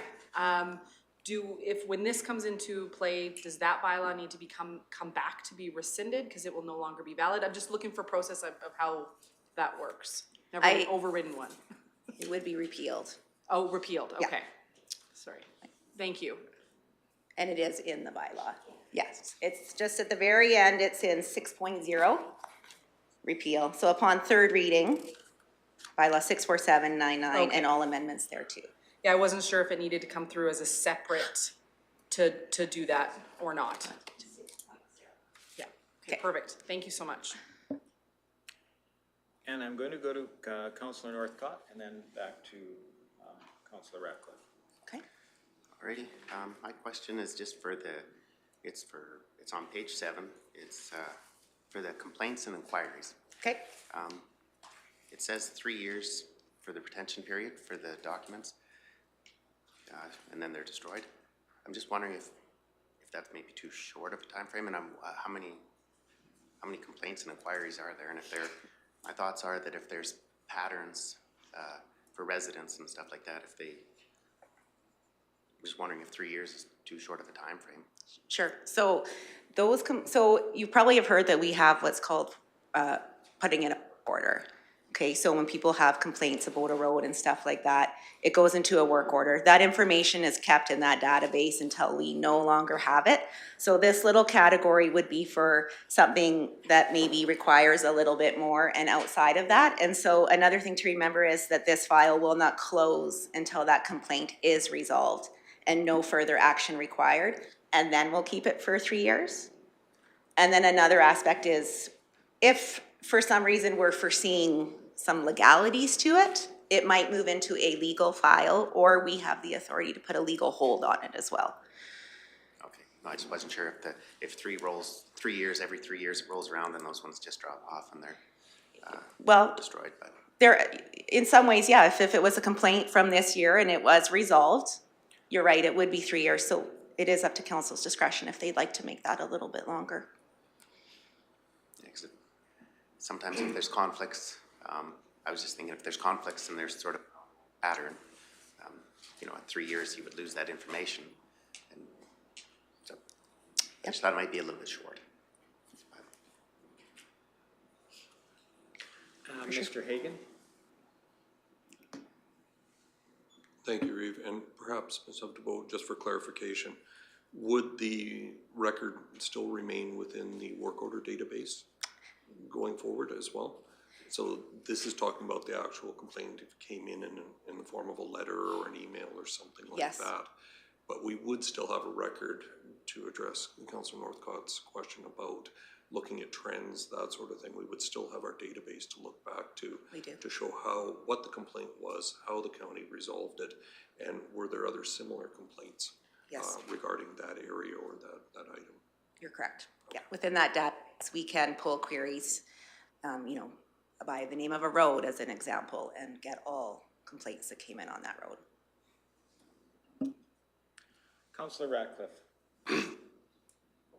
When this comes into play, does that bylaw need to come back to be rescinded because it will no longer be valid? I'm just looking for process of how that works. Never overridden one. It would be repealed. Oh, repealed, okay. Yeah. Sorry. Thank you. And it is in the bylaw. Yes, it's just at the very end, it's in 6.0, repeal. So upon third reading, bylaw 64799 and all amendments there too. Yeah, I wasn't sure if it needed to come through as a separate to do that or not. Yeah, okay, perfect. Thank you so much. And I'm going to go to Councillor Northcott and then back to Councillor Ratcliffe. Okay. Alrighty, my question is just for it's on page 7. It's for the complaints and inquiries. Okay. It says 3 years for the retention period for the documents, and then they're destroyed. I'm just wondering if that's maybe too short of a time frame, and how many complaints and inquiries are there, and if they're, my thoughts are that if there's patterns for residents and stuff like that, I'm just wondering if 3 years is too short of a time frame. Sure. So so you probably have heard that we have what's called putting in a order. Okay, so when people have complaints about a road and stuff like that, it goes into a work order. That information is kept in that database until we no longer have it. So this little category would be for something that maybe requires a little bit more and outside of that. And so another thing to remember is that this file will not close until that complaint is resolved and no further action required. And then we'll keep it for 3 years. And then another aspect is if for some reason we're foreseeing some legalities to it, it might move into a legal file, or we have the authority to put a legal hold on it as well. Okay, no, I just wasn't sure if 3 years, every 3 years it rolls around and those ones just drop off and they're destroyed. But There, in some ways, yeah, if it was a complaint from this year and it was resolved, you're right, it would be 3 years. So it is up to council's discretion if they'd like to make that a little bit longer. yeah, 'cause sometimes if there's conflicts, I was just thinking if there's conflicts and there's sort of a pattern, you know, in 3 years, he would lose that information. And so, I just thought it might be a little bit short. Mr. Hagan? Thank you, Reeve, and perhaps, Ms. Huffdebo, just for clarification, would the record still remain within the work order database going forward as well? So this is talking about the actual complaint if it came in the form of a letter or an email or something like Yes. that. But we would still have a record to address Councillor Northcott's question about looking at trends, that sort of thing. We would still have our database to look back to. We do. To show what the complaint was, how the county resolved it, and were there other similar complaints Yes. regarding that area or that item? You're correct. Yeah, within that data, we can pull queries, you know, by the name of a road as an example, and get all complaints that came in on that road. Councillor Ratcliffe?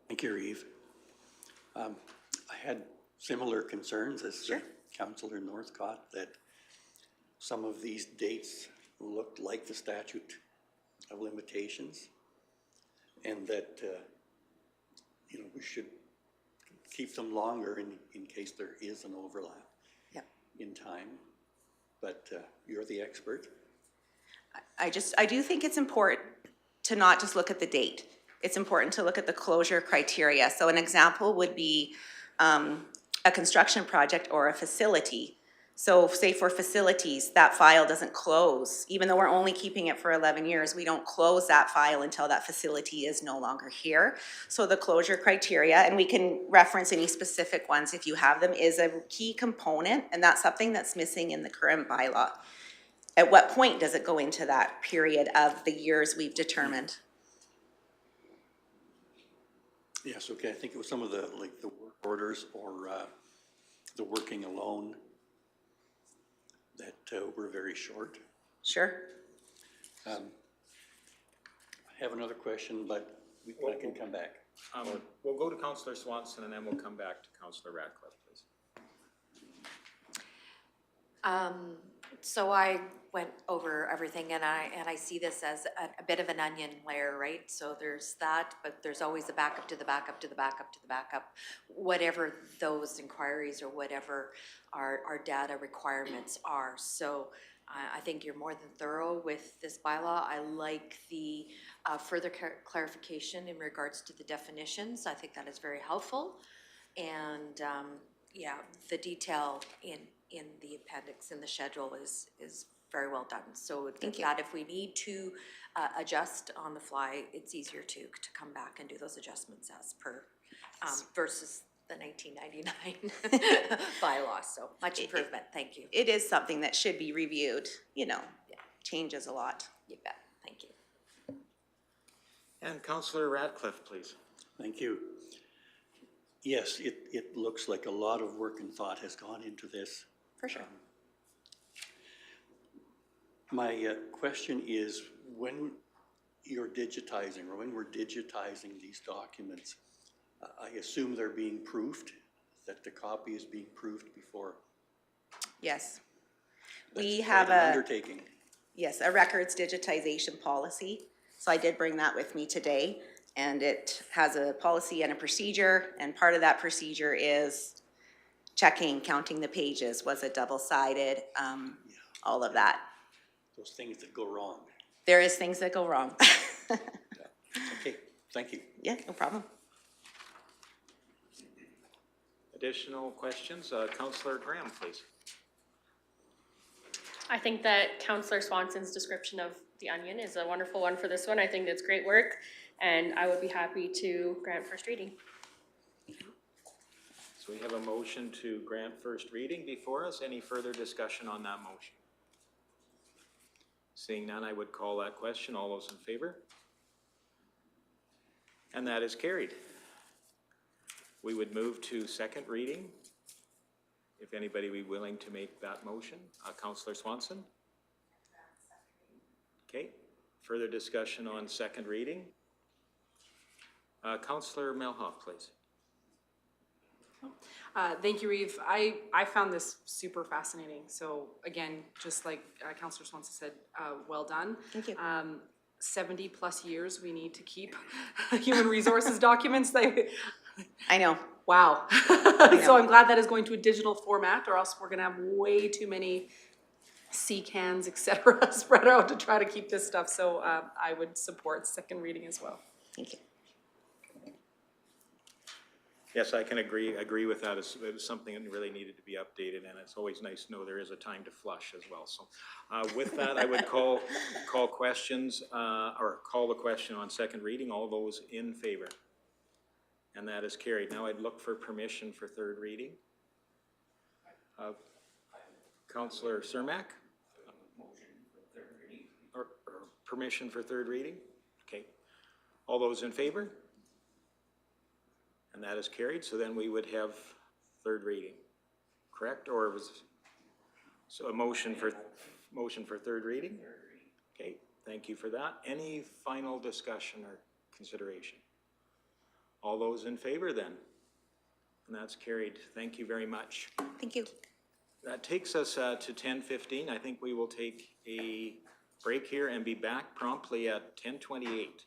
Thank you, Reeve. I had similar concerns as Councillor Northcott, that some of these dates looked like the statute of limitations, and that, you know, we should keep them longer in case there is an overlap in time. But you're the expert. I do think it's important to not just look at the date. It's important to look at the closure criteria. So an example would be a construction project or a facility. So say for facilities, that file doesn't close. Even though we're only keeping it for 11 years, we don't close that file until that facility is no longer here. So the closure criteria, and we can reference any specific ones if you have them, is a key component, and that's something that's missing in the current bylaw. At what point does it go into that period of the years we've determined? Yes, okay, I think it was some of the, like the work orders or the working alone that were very short. Sure. I have another question, but I can come back. We'll go to Councillor Swanson and then we'll come back to Councillor Ratcliffe, please. So I went over everything and I see this as a bit of an onion layer, right? So there's that, but there's always the backup to the backup to the backup to the backup, whatever those inquiries or whatever our data requirements are. So I think you're more than thorough with this bylaw. I like the further clarification in regards to the definitions. I think that is very helpful. And yeah, the detail in the appendix in the schedule is very well done. So that if we need to adjust on the fly, it's easier to come back and do those adjustments as per versus the 1999 bylaw. So much improvement. Thank you. It is something that should be reviewed, you know, changes a lot. You bet. Thank you. And Councillor Ratcliffe, please. Thank you. Yes, it looks like a lot of work and thought has gone into this. For sure. My question is, when you're digitizing, or when we're digitizing these documents, I assume they're being proofed, that the copy is being proofed before? Yes. That's We quite have an undertaking. Yes, a records digitization policy. So I did bring that with me today, and it has a policy and a procedure, and part of that procedure is checking, counting the pages, was it double-sided, all of that. Those things that go wrong. There is things that go wrong. Okay, thank you. Yeah, no problem. Additional questions? Councillor Graham, please. I think that Councillor Swanson's description of the onion is a wonderful one for this one. I think that's great work, and I would be happy to grant first reading. So we have a motion to grant first reading before us. Any further discussion on that motion? Seeing none, I would call that question. All those in favor? And that is carried. We would move to second reading. If anybody would be willing to make that motion. Councillor Swanson? Okay. Further discussion on second reading? Councillor Melhoff, please. Thank you, Reeve. I found this super fascinating. So again, just like Councillor Swanson said, well done. Thank you. 70+ years we need to keep human resources documents. I know. Wow. So I'm glad that is going to a digital format, or else we're gonna have way too many CCANs, et cetera, spread out to try to keep this stuff. So I would support second reading as well. Thank you. Yes, I can agree with that. It was something that really needed to be updated, and it's always nice to know there is a time to flush as well. So with that, I would call questions, or call the question on second reading. All those in favor? And that is carried. Now I'd look for permission for third reading. Councillor Cermak? Or permission for third reading? Okay. All those in favor? And that is carried, so then we would have third reading, correct? Or was, so a motion for third reading? Okay, thank you for that. Any final discussion or consideration? All those in favor then? And that's carried. Thank you very much. Thank you. That takes us to 10:15. I think we will take a break here and be back promptly at 10:28.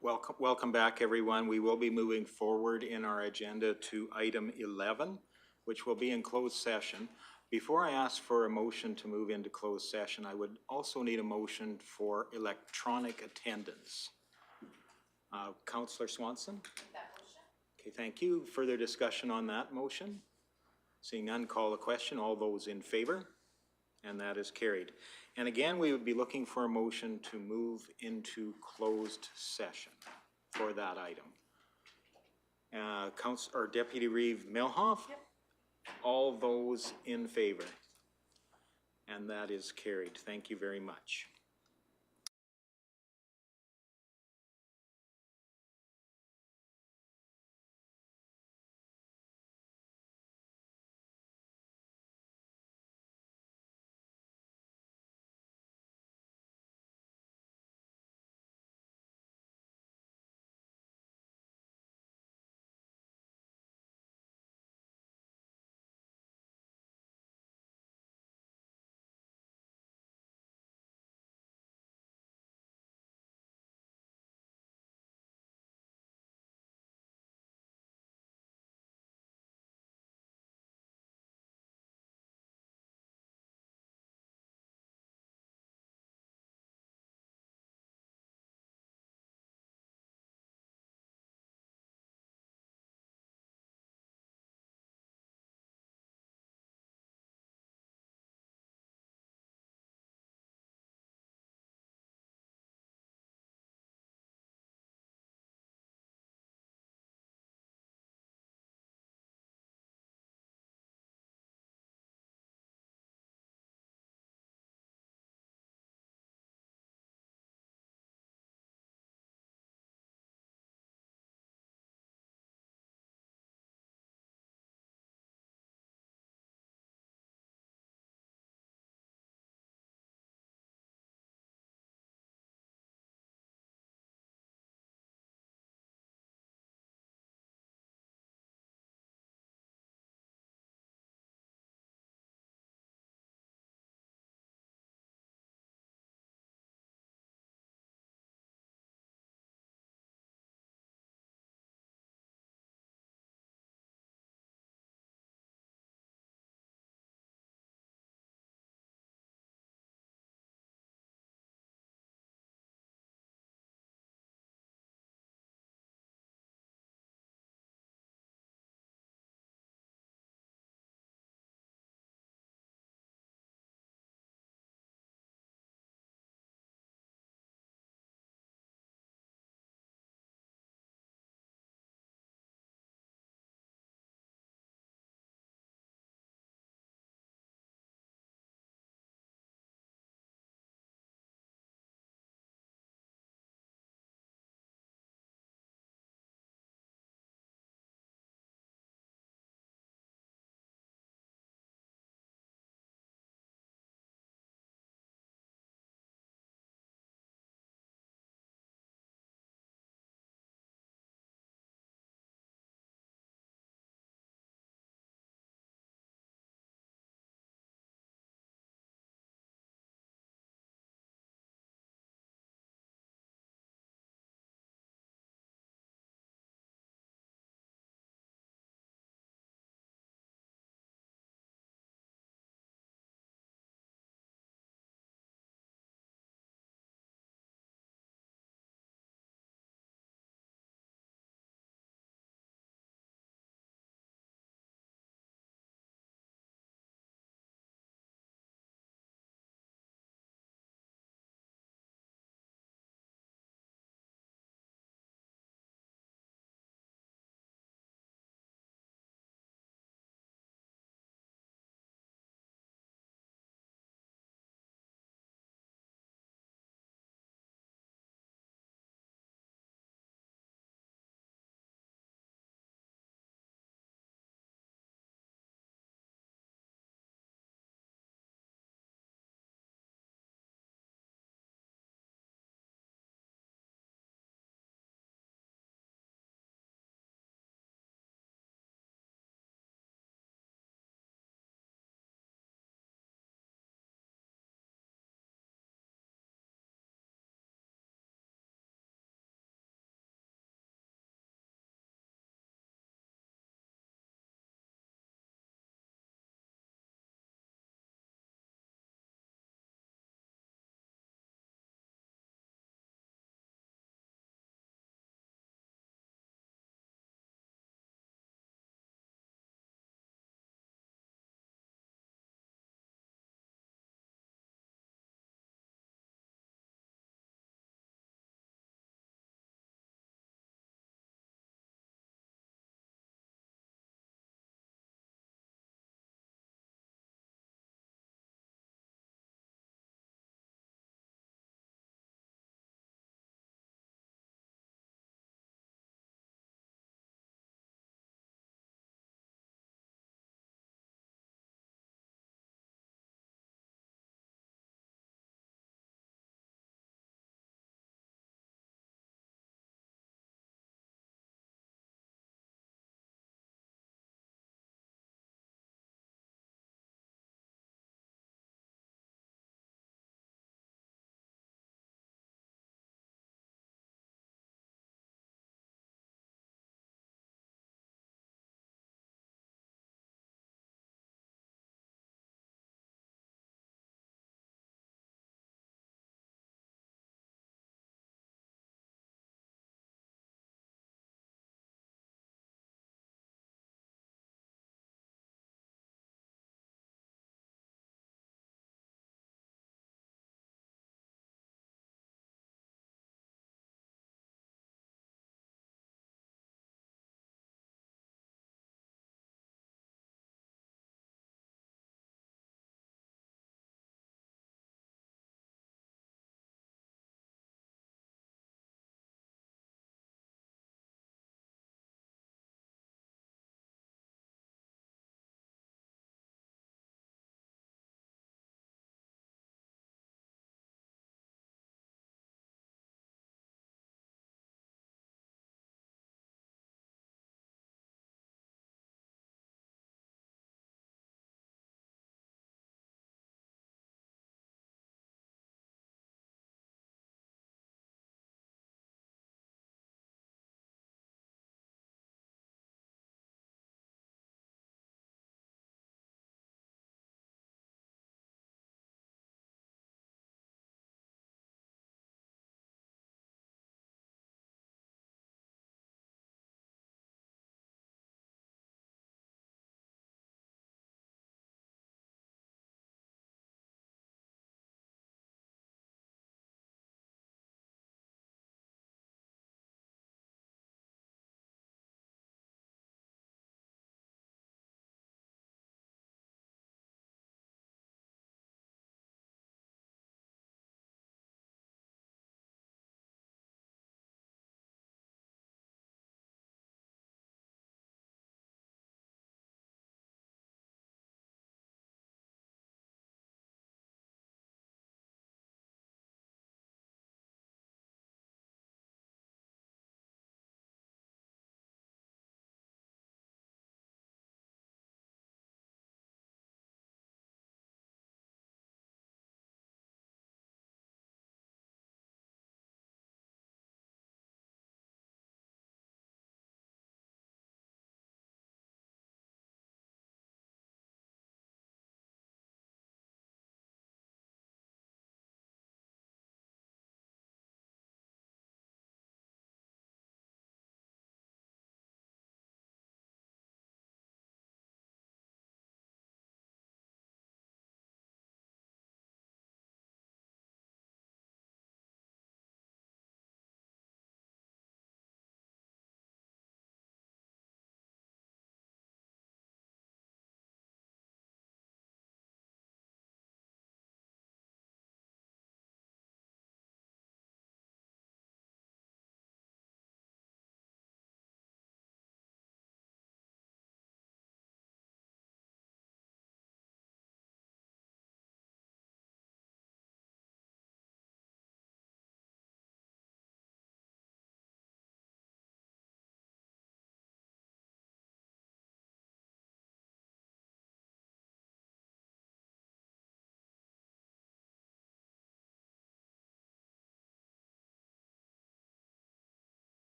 Welcome back, everyone. We will be moving forward in our agenda to item 11, which will be in closed session. Before I ask for a motion to move into closed session, I would also need a motion for electronic attendance. Councillor Swanson? Okay, thank you. Further discussion on that motion? Seeing none, call the question. All those in favor? And that is carried. And again, we would be looking for a motion to move into closed session for that item. Deputy Reeve Milhoff? Yep. All those in favor? And that is carried. Thank you very much.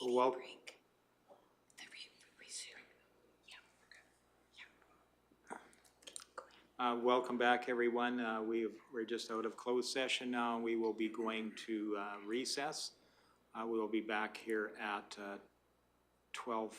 Well, welcome back, everyone. We're just out of closed session now. We will be going to recess. We will be back here at 12:45.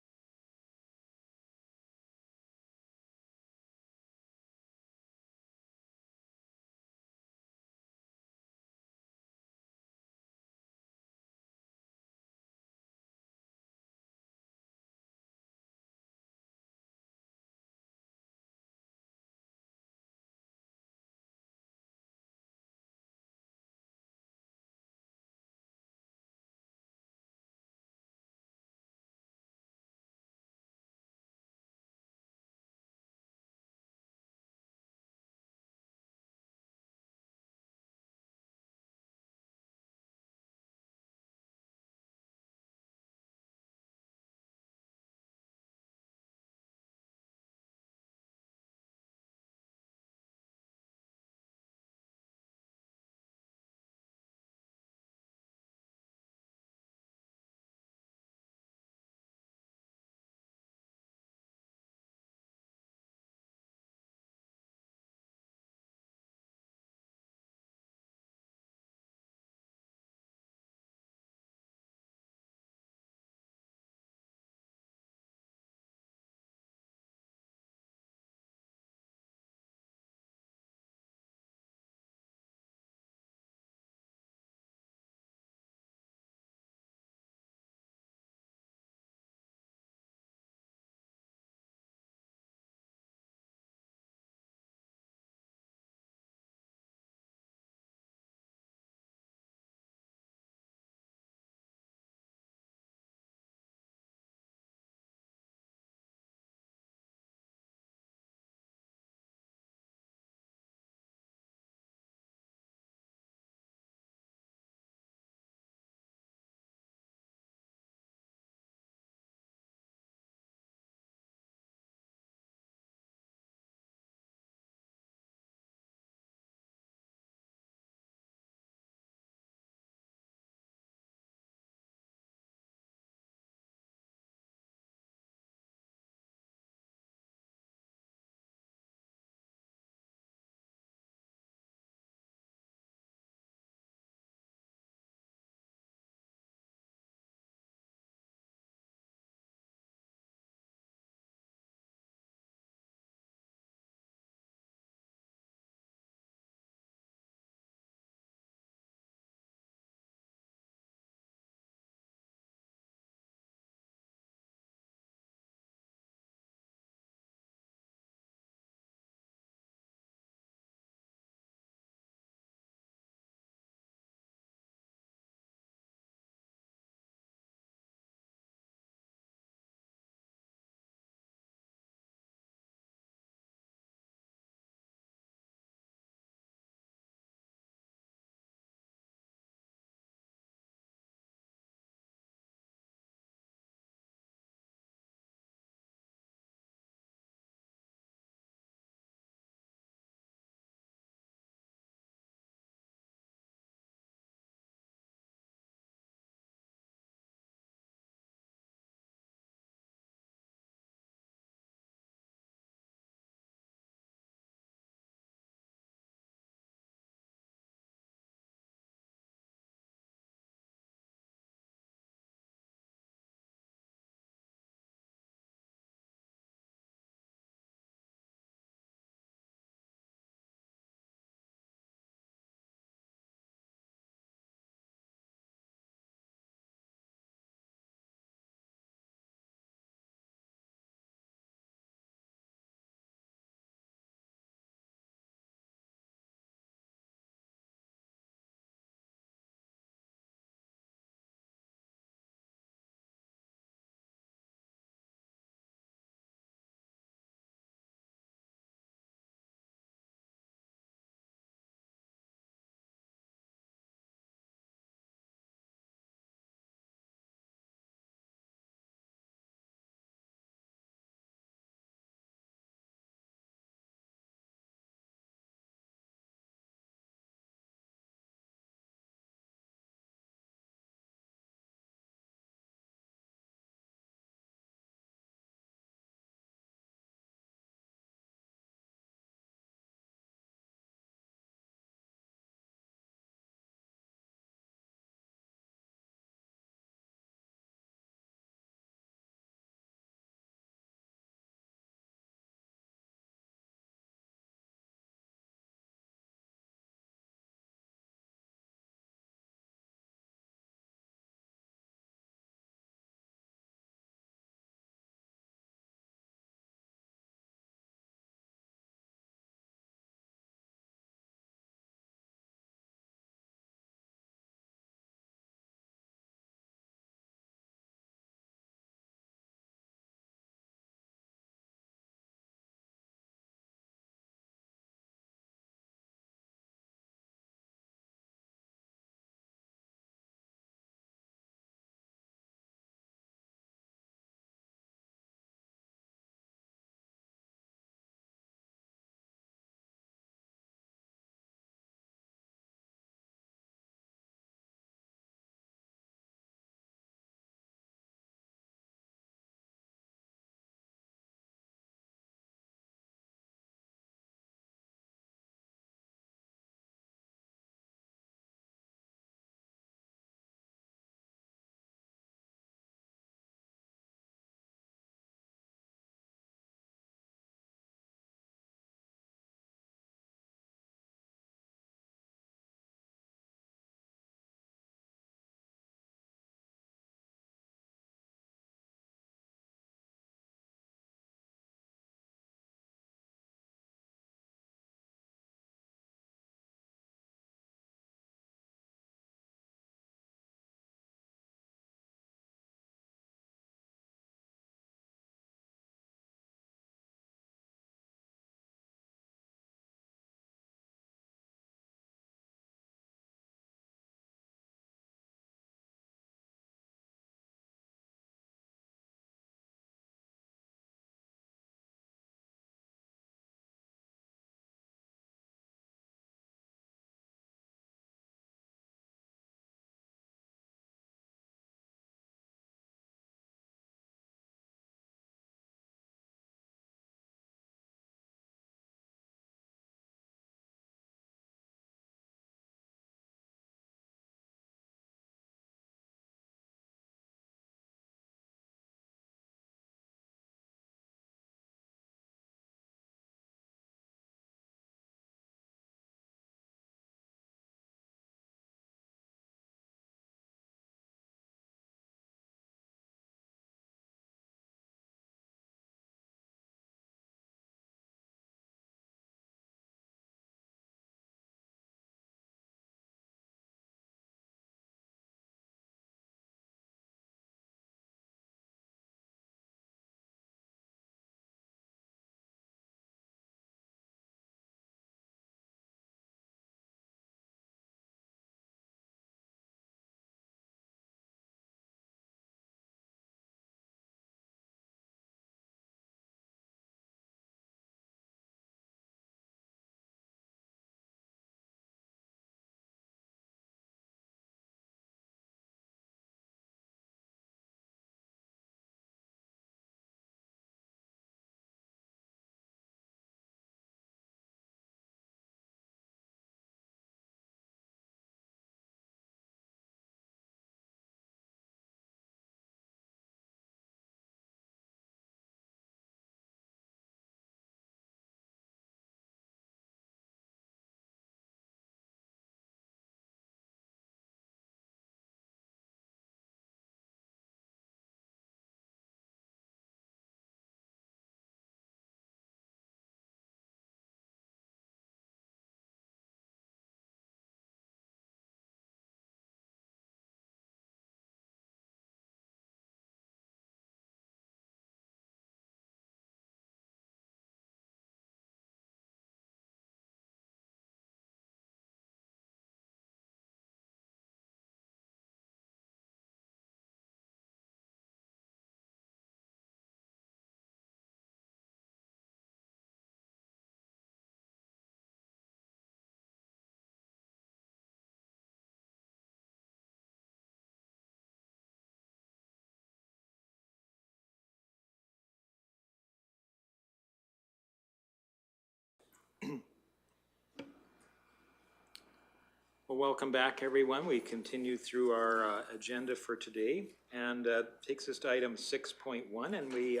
Well, welcome back, everyone. We continue through our agenda for today, and takes us to item 6.1, and we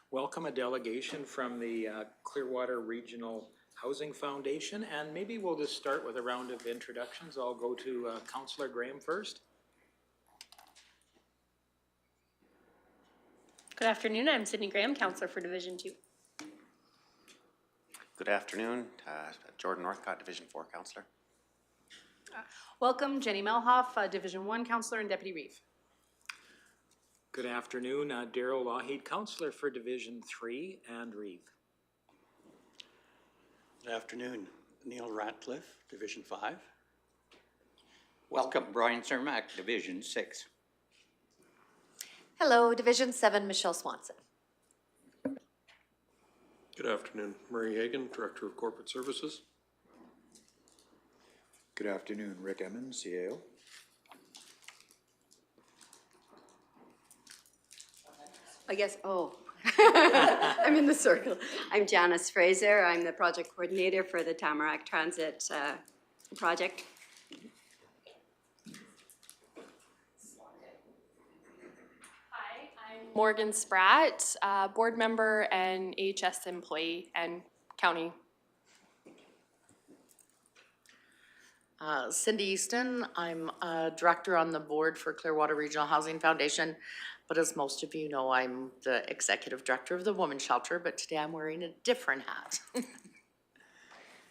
welcome a delegation from the Clearwater Regional Housing Foundation, and maybe we'll just start with a round of introductions. I'll go to Councillor Graham first. Good afternoon, I'm Sydney Graham, Councillor for Division 2. Good afternoon, Jordan Northcott, Division 4 Councillor. Welcome, Jenny Melhoff, Division 1 Counselor and Deputy Reeve. Good afternoon, Daryl Lougheed, Councillor for Division 3 and Reeve. Good afternoon, Neil Ratcliffe, Division 5. Welcome, Brian Cermak, Division 6. Hello, Division 7, Michelle Swanson. Good afternoon, Murray Hagan, Director of Corporate Services. Good afternoon, Rick Emmons, CAO. I guess, I'm in the circle. I'm Janice Fraser. I'm the project coordinator for the Tamarack Transit project. Hi, I'm Morgan Spratt, board member and AHS employee and county. Cindy Easton, I'm a director on the board for Clearwater Regional Housing Foundation, but as most of you know, I'm the executive director of the Women's Shelter, but today I'm wearing a different hat.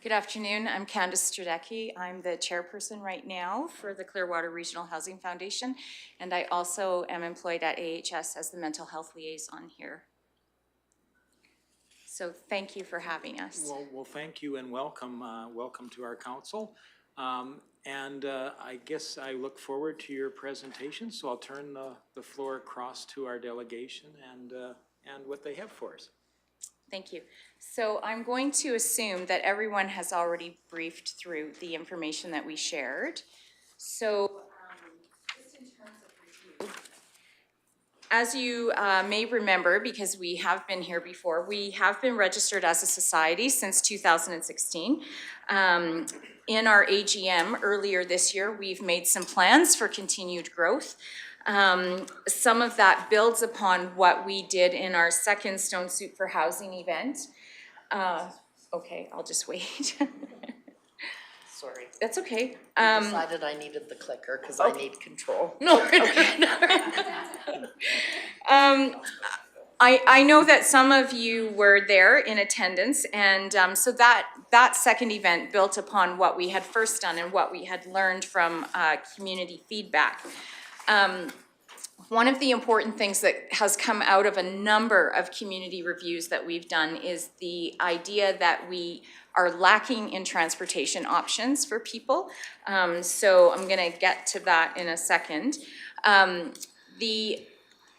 Good afternoon, I'm Candace Strudecki. I'm the chairperson right now for the Clearwater Regional Housing Foundation, and I also am employed at AHS as the mental health liaison here. So thank you for having us. Well, thank you and welcome, welcome to our council. I guess I look forward to your presentation, so I'll turn the floor across to our delegation and what they have for us. Thank you. So I'm going to assume that everyone has already briefed through the information that we shared. So just in terms of review, as you may remember, because we have been here before, we have been registered as a society since 2016. In our AGM earlier this year, we've made some plans for continued growth. Some of that builds upon what we did in our second Stone Soup for Housing event. Okay, I'll just wait. Sorry. That's okay. I decided I needed the clicker because I need control. No. I know that some of you were there in attendance, and so that second event built upon what we had first done and what we had learned from community feedback. One of the important things that has come out of a number of community reviews that we've done is the idea that we are lacking in transportation options for people. So I'm gonna get to that in a second.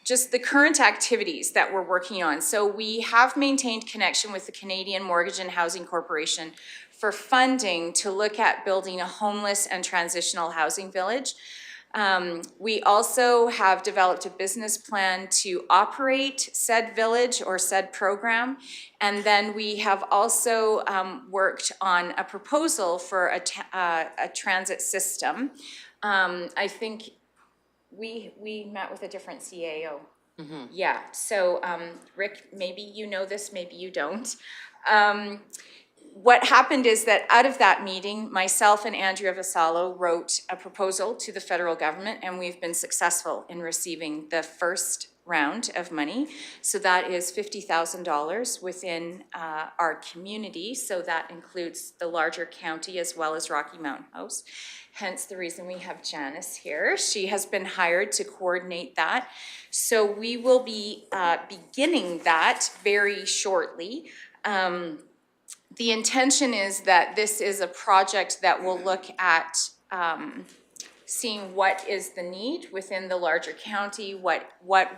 Just the current activities that we're working on. So we have maintained connection with the Canadian Mortgage and Housing Corporation for funding to look at building a homeless and transitional housing village. We also have developed a business plan to operate said village or said program. And then we have also worked on a proposal for a transit system. I think we met with a different CAO. Mm-hmm. Yeah, so Rick, maybe you know this, maybe you don't. What happened is that out of that meeting, myself and Andrea Vassallo wrote a proposal to the federal government, and we've been successful in receiving the first round of money. So that is $50,000 within our community. So that includes the larger county as well as Rocky Mountain House. Hence the reason we have Janice here. She has been hired to coordinate that. So we will be beginning that very shortly. The intention is that this is a project that will look at seeing what is the need within the larger county, what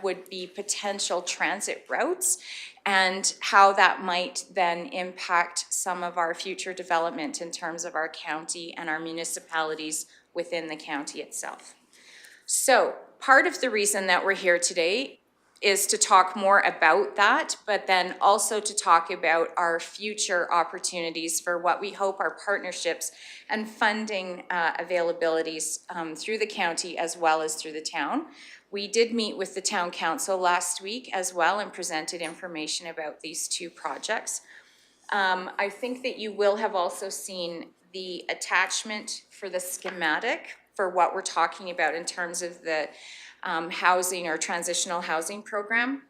would be potential transit routes, and how that might then impact some of our future development in terms of our county and our municipalities within the county itself. So part of the reason that we're here today is to talk more about that, but then also to talk about our future opportunities for what we hope are partnerships and funding availabilities through the county as well as through the town. We did meet with the town council last week as well and presented information about these two projects. I think that you will have also seen the attachment for the schematic for what we're talking about in terms of the housing or transitional housing program.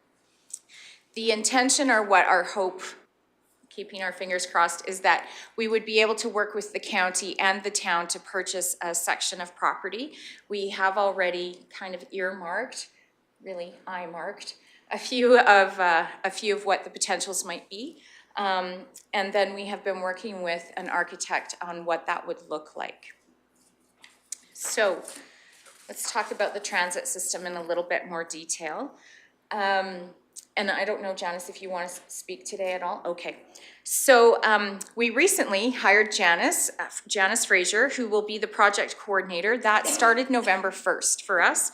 The intention, or what our hope, keeping our fingers crossed, is that we would be able to work with the county and the town to purchase a section of property. We have already kind of earmarked, really eye-marked, a few of what the potentials might be. And then we have been working with an architect on what that would look like. So let's talk about the transit system in a little bit more detail. And I don't know, Janice, if you want to speak today at all? Okay. So we recently hired Janice Fraser, who will be the project coordinator. That started November 1st for us.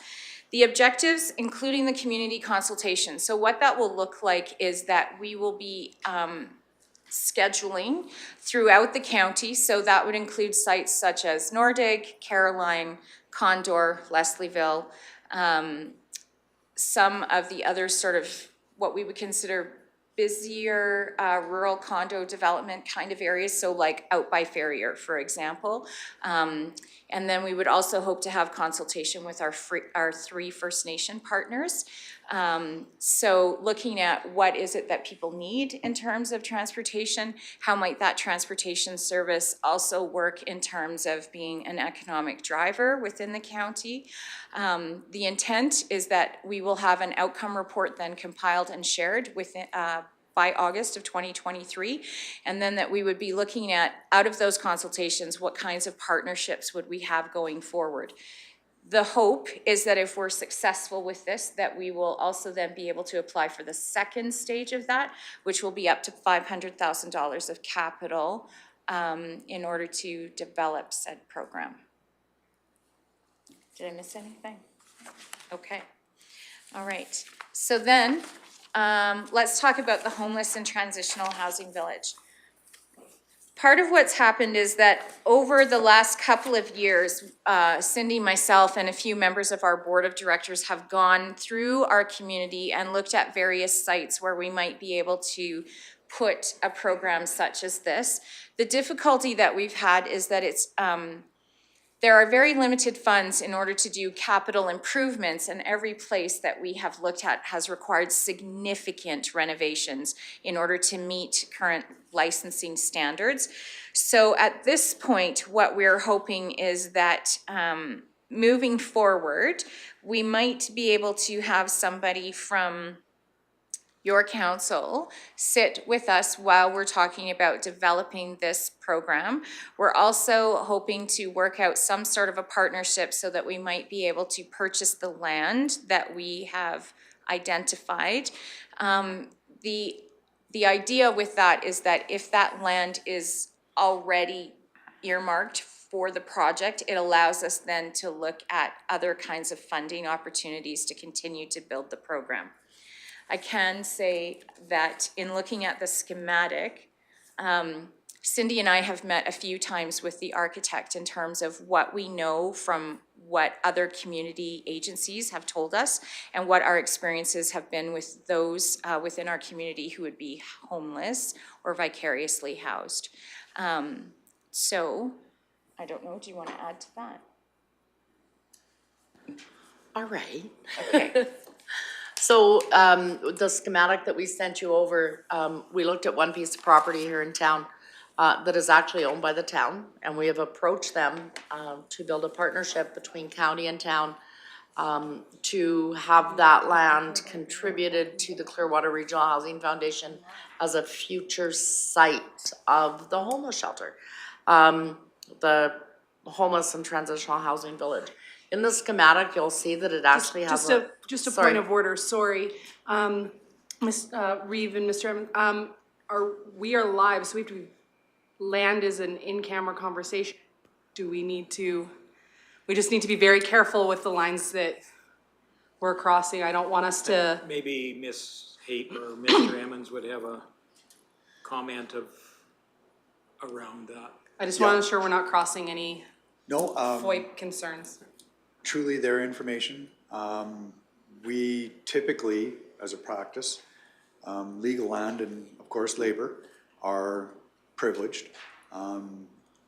The objectives, including the community consultation. So what that will look like is that we will be scheduling throughout the county. So that would include sites such as Nordegg, Caroline, Condor, Leslieville, some of the other sort of what we would consider busier rural condo development kind of areas, so like out by Ferrier, for example. And then we would also hope to have consultation with our 3 First Nation partners. So looking at what is it that people need in terms of transportation, how might that transportation service also work in terms of being an economic driver within the county. The intent is that we will have an outcome report then compiled and shared within, by August of 2023, and then that we would be looking at, out of those consultations, what kinds of partnerships would we have going forward. The hope is that if we're successful with this, that we will also then be able to apply for the second stage of that, which will be up to $500,000 of capital in order to develop said program. Did I miss anything? Okay. All right. So then, let's talk about the homeless and transitional housing village. Part of what's happened is that over the last couple of years, Cindy, myself, and a few members of our board of directors have gone through our community and looked at various sites where we might be able to put a program such as this. The difficulty that we've had is that it's there are very limited funds in order to do capital improvements, and every place that we have looked at has required significant renovations in order to meet current licensing standards. So at this point, what we're hoping is that moving forward, we might be able to have somebody from your council sit with us while we're talking about developing this program. We're also hoping to work out some sort of a partnership so that we might be able to purchase the land that we have identified. The idea with that is that if that land is already earmarked for the project, it allows us then to look at other kinds of funding opportunities to continue to build the program. I can say that in looking at the schematic, Cindy and I have met a few times with the architect in terms of what we know from what other community agencies have told us and what our experiences have been with those within our community who would be homeless or vicariously housed. So, I don't know, do you want to add to that? All right. Okay. So the schematic that we sent you over, we looked at one piece of property here in town that is actually owned by the town, and we have approached them to build a partnership between county and town to have that land contributed to the Clearwater Regional Housing Foundation as a future site of the homeless shelter, the homeless and transitional housing village. In the schematic, you'll see that it actually has just a point of order, sorry. Ms. Reeve and Mr. Evans, we are live, so we have to, land is an in-camera conversation. Do we need to, we just need to be very careful with the lines that we're crossing. I don't want us to, Maybe Ms. Haight or Mr. Emmons would have a comment around that. I just want to ensure we're not crossing any No, FOIP concerns. truly their information. We typically, as a practice, legal land and of course labor are privileged,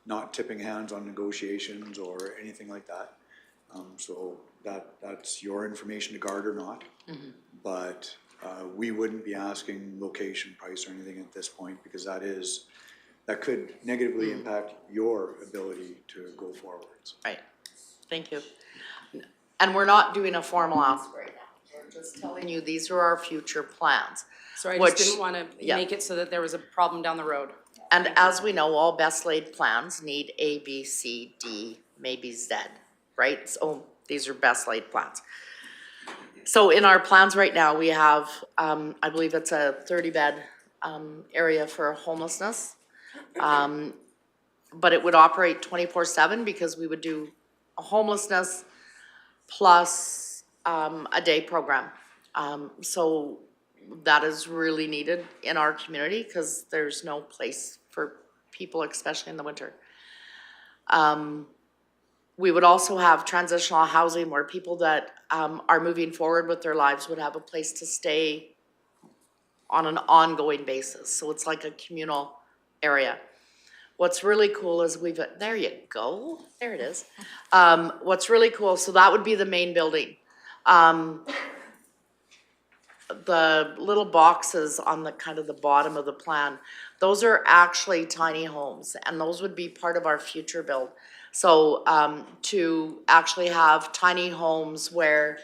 not tipping hands on negotiations or anything like that. So that's your information to guard or not. But we wouldn't be asking location, price, or anything at this point, because that could negatively impact your ability to go forwards. Right, thank you. And we're not doing a formal ask right now. We're just telling you, these are our future plans. So I Which- just didn't want to yeah. make it so that there was a problem down the road. And as we know, all best laid plans need A, B, C, D, maybe Z, right? So these are best laid plans. So in our plans right now, we have, I believe it's a 30-bed area for homelessness. But it would operate 24/7 because we would do a homelessness plus a day program. So that is really needed in our community because there's no place for people, especially in the winter. We would also have transitional housing where people that are moving forward with their lives would have a place to stay on an ongoing basis. So it's like a communal area. What's really cool is there you go, there it is. What's really cool, so that would be the main building. The little boxes on the kind of the bottom of the plan, those are actually tiny homes, and those would be part of our future build. So to actually have tiny homes where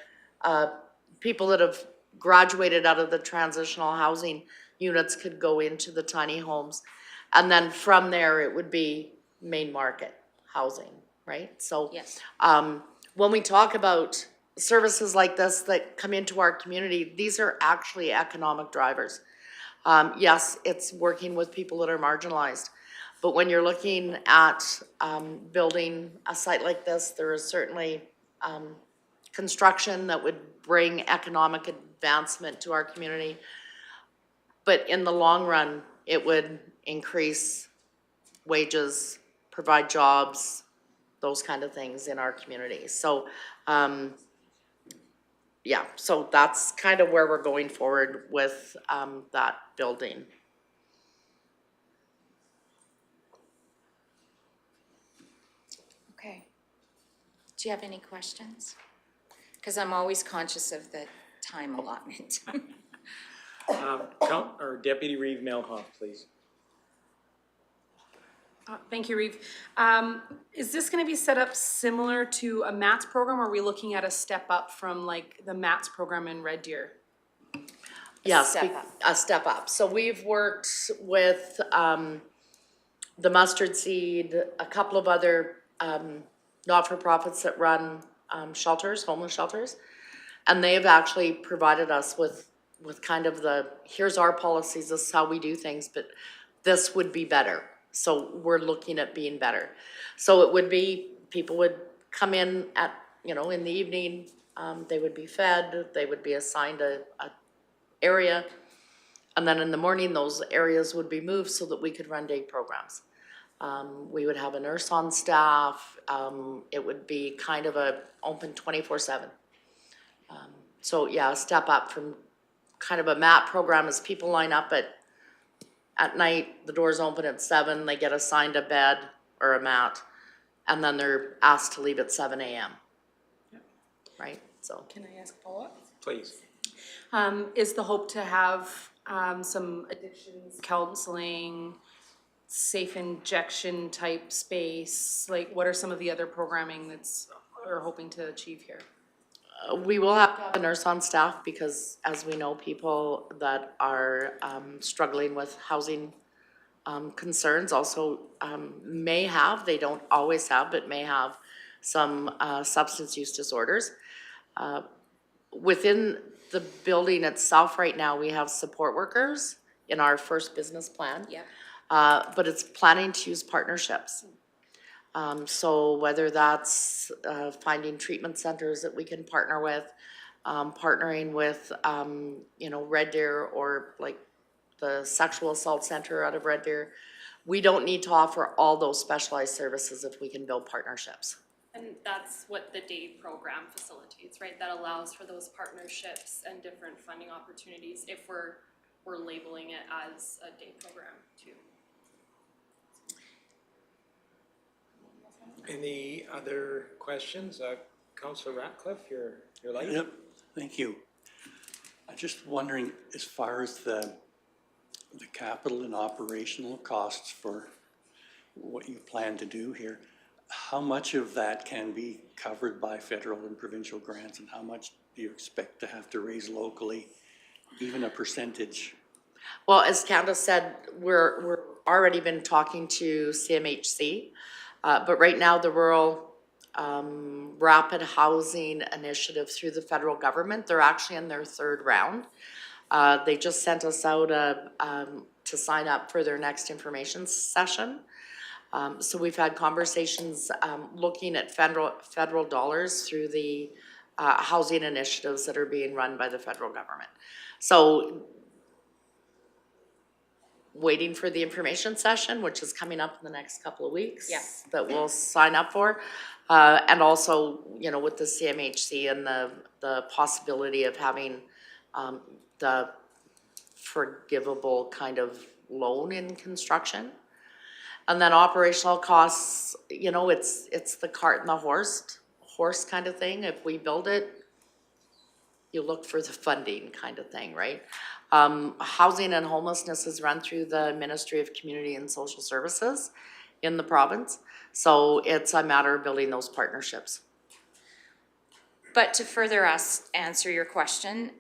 people that have graduated out of the transitional housing units could go into the tiny homes. And then from there, it would be main market housing, right? So Yes. When we talk about services like this that come into our community, these are actually economic drivers. Yes, it's working with people that are marginalized, but when you're looking at building a site like this, there is certainly construction that would bring economic advancement to our community. But in the long run, it would increase wages, provide jobs, those kind of things in our community. So, yeah, so that's kind of where we're going forward with that building. Okay. Do you have any questions? Because I'm always conscious of the time allotment. Deputy Reeve Melhoff, please. Thank you, Reeve. Is this going to be set up similar to a MATS program, or are we looking at a step up from like the MATS program in Red Deer? Yes, step up. a step up. So we've worked with the Mustard Seed, a couple of other not-for-profits that run shelters, homeless shelters, and they have actually provided us with kind of here's our policies, this is how we do things, but this would be better. So we're looking at being better. So it would be, people would come in at, in the evening, they would be fed, they would be assigned a area, and then in the morning, those areas would be moved so that we could run day programs. We would have a nurse on staff. It would be kind of a open 24/7. So yeah, a step up from kind of a MAT program as people line up at night, the doors open at 7, they get assigned a bed or a mat, and then they're asked to leave at 7 a.m. Right, so. Can I ask a follow-up? Please. Is the hope to have some addictions counseling, safe injection type space? Like, what are some of the other programming that's we're hoping to achieve here? We will have to have a nurse on staff because, as we know, people that are struggling with housing concerns also may have, they don't always have, but may have some substance use disorders. Within the building itself right now, we have support workers in our first business plan. Yeah. But it's planning to use partnerships. So whether that's finding treatment centers that we can partner with, partnering with, you know, Red Deer or like the Sexual Assault Center out of Red Deer. We don't need to offer all those specialized services if we can build partnerships. And that's what the day program facilitates, right? That allows for those partnerships and different funding opportunities if we're labeling it as a day program too. Any other questions? Councillor Ratcliffe, your light? Yep, thank you. I'm just wondering, as far as the capital and operational costs for what you plan to do here, how much of that can be covered by federal and provincial grants, and how much do you expect to have to raise locally, even a percentage? Well, as Candace said, we're already been talking to CMHC, but right now the Rural Rapid Housing Initiative through the federal government, they're actually in their third round. They just sent us out to sign up for their next information session. So we've had conversations looking at federal dollars through the housing initiatives that are being run by the federal government. So waiting for the information session, which is coming up in the next couple of weeks. Yes. That we'll sign up for. And also, you know, with the CMHC and the possibility of having the forgivable kind of loan in construction. And then operational costs, you know, it's the cart and the horse kind of thing. If we build it, you look for the funding kind of thing, right? Housing and homelessness is run through the Ministry of Community and Social Services in the province. So it's a matter of building those partnerships. But to further answer your question,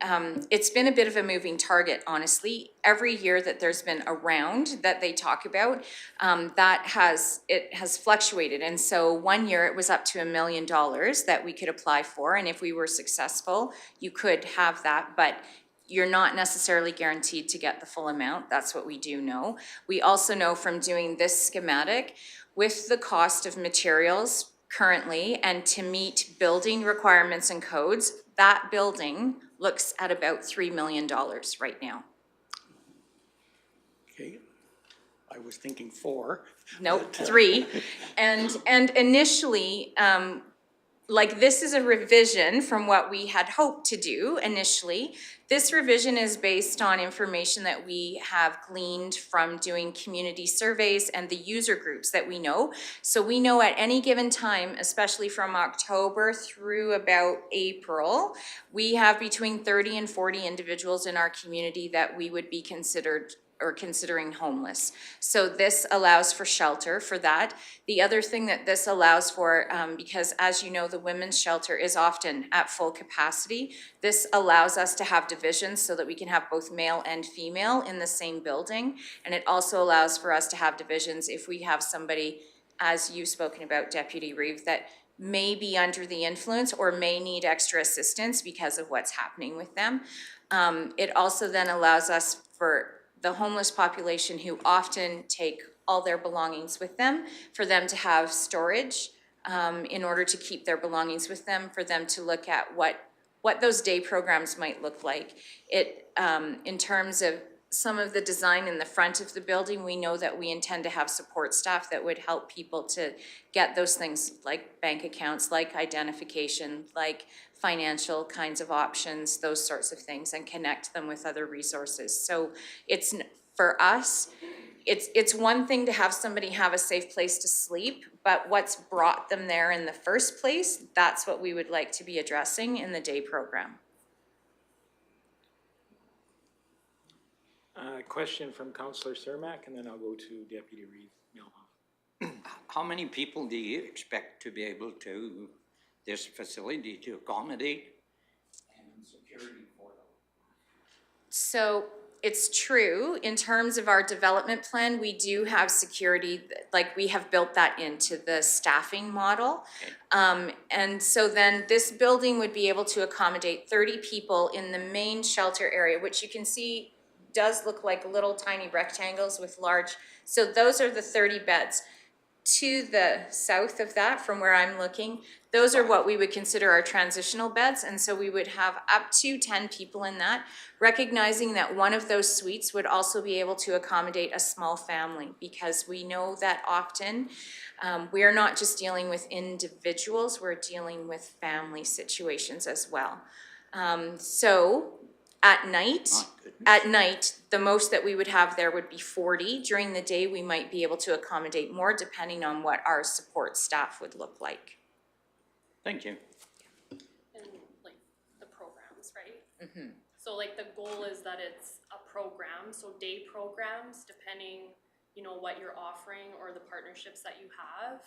it's been a bit of a moving target, honestly. Every year that there's been a round that they talk about, it has fluctuated. And so one year it was up to $1 million that we could apply for. And if we were successful, you could have that. But you're not necessarily guaranteed to get the full amount. That's what we do know. We also know from doing this schematic, with the cost of materials currently and to meet building requirements and codes, that building looks at about $3 million right now. Okay, I was thinking 4. Nope, 3. And initially, like this is a revision from what we had hoped to do initially. This revision is based on information that we have gleaned from doing community surveys and the user groups that we know. So we know at any given time, especially from October through about April, we have between 30 and 40 individuals in our community that we would be considered or considering homeless. So this allows for shelter for that. The other thing that this allows for, because as you know, the women's shelter is often at full capacity, this allows us to have divisions so that we can have both male and female in the same building. And it also allows for us to have divisions if we have somebody, as you've spoken about, Deputy Reeve, that may be under the influence or may need extra assistance because of what's happening with them. It also then allows us for the homeless population who often take all their belongings with them, for them to have storage in order to keep their belongings with them, for them to look at what those day programs might look like. In terms of some of the design in the front of the building, we know that we intend to have support staff that would help people to get those things like bank accounts, like identification, like financial kinds of options, those sorts of things, and connect them with other resources. So it's, for us, it's one thing to have somebody have a safe place to sleep, but what's brought them there in the first place, that's what we would like to be addressing in the day program. Question from Councillor Cermak, and then I'll go to Deputy Reeve Milhoff. How many people do you expect to be able to, this facility to accommodate and security for them? So it's true, in terms of our development plan, we do have security, like we have built that into the staffing model. Okay. And so then this building would be able to accommodate 30 people in the main shelter area, which you can see does look like little tiny rectangles with large, so those are the 30 beds. to the south of that, from where I'm looking, those are what we would consider our transitional beds, and so we would have up to 10 people in that, recognizing that one of those suites would also be able to accommodate a small family, because we know that often we are not just dealing with individuals, we're dealing with family situations as well. So at night, the most that we would have there would be 40. During the day, we might be able to accommodate more depending on what our support staff would look like. Thank you. And like the programs, right? So like the goal is that it's a program, so day programs, depending, you know, what you're offering or the partnerships that you have,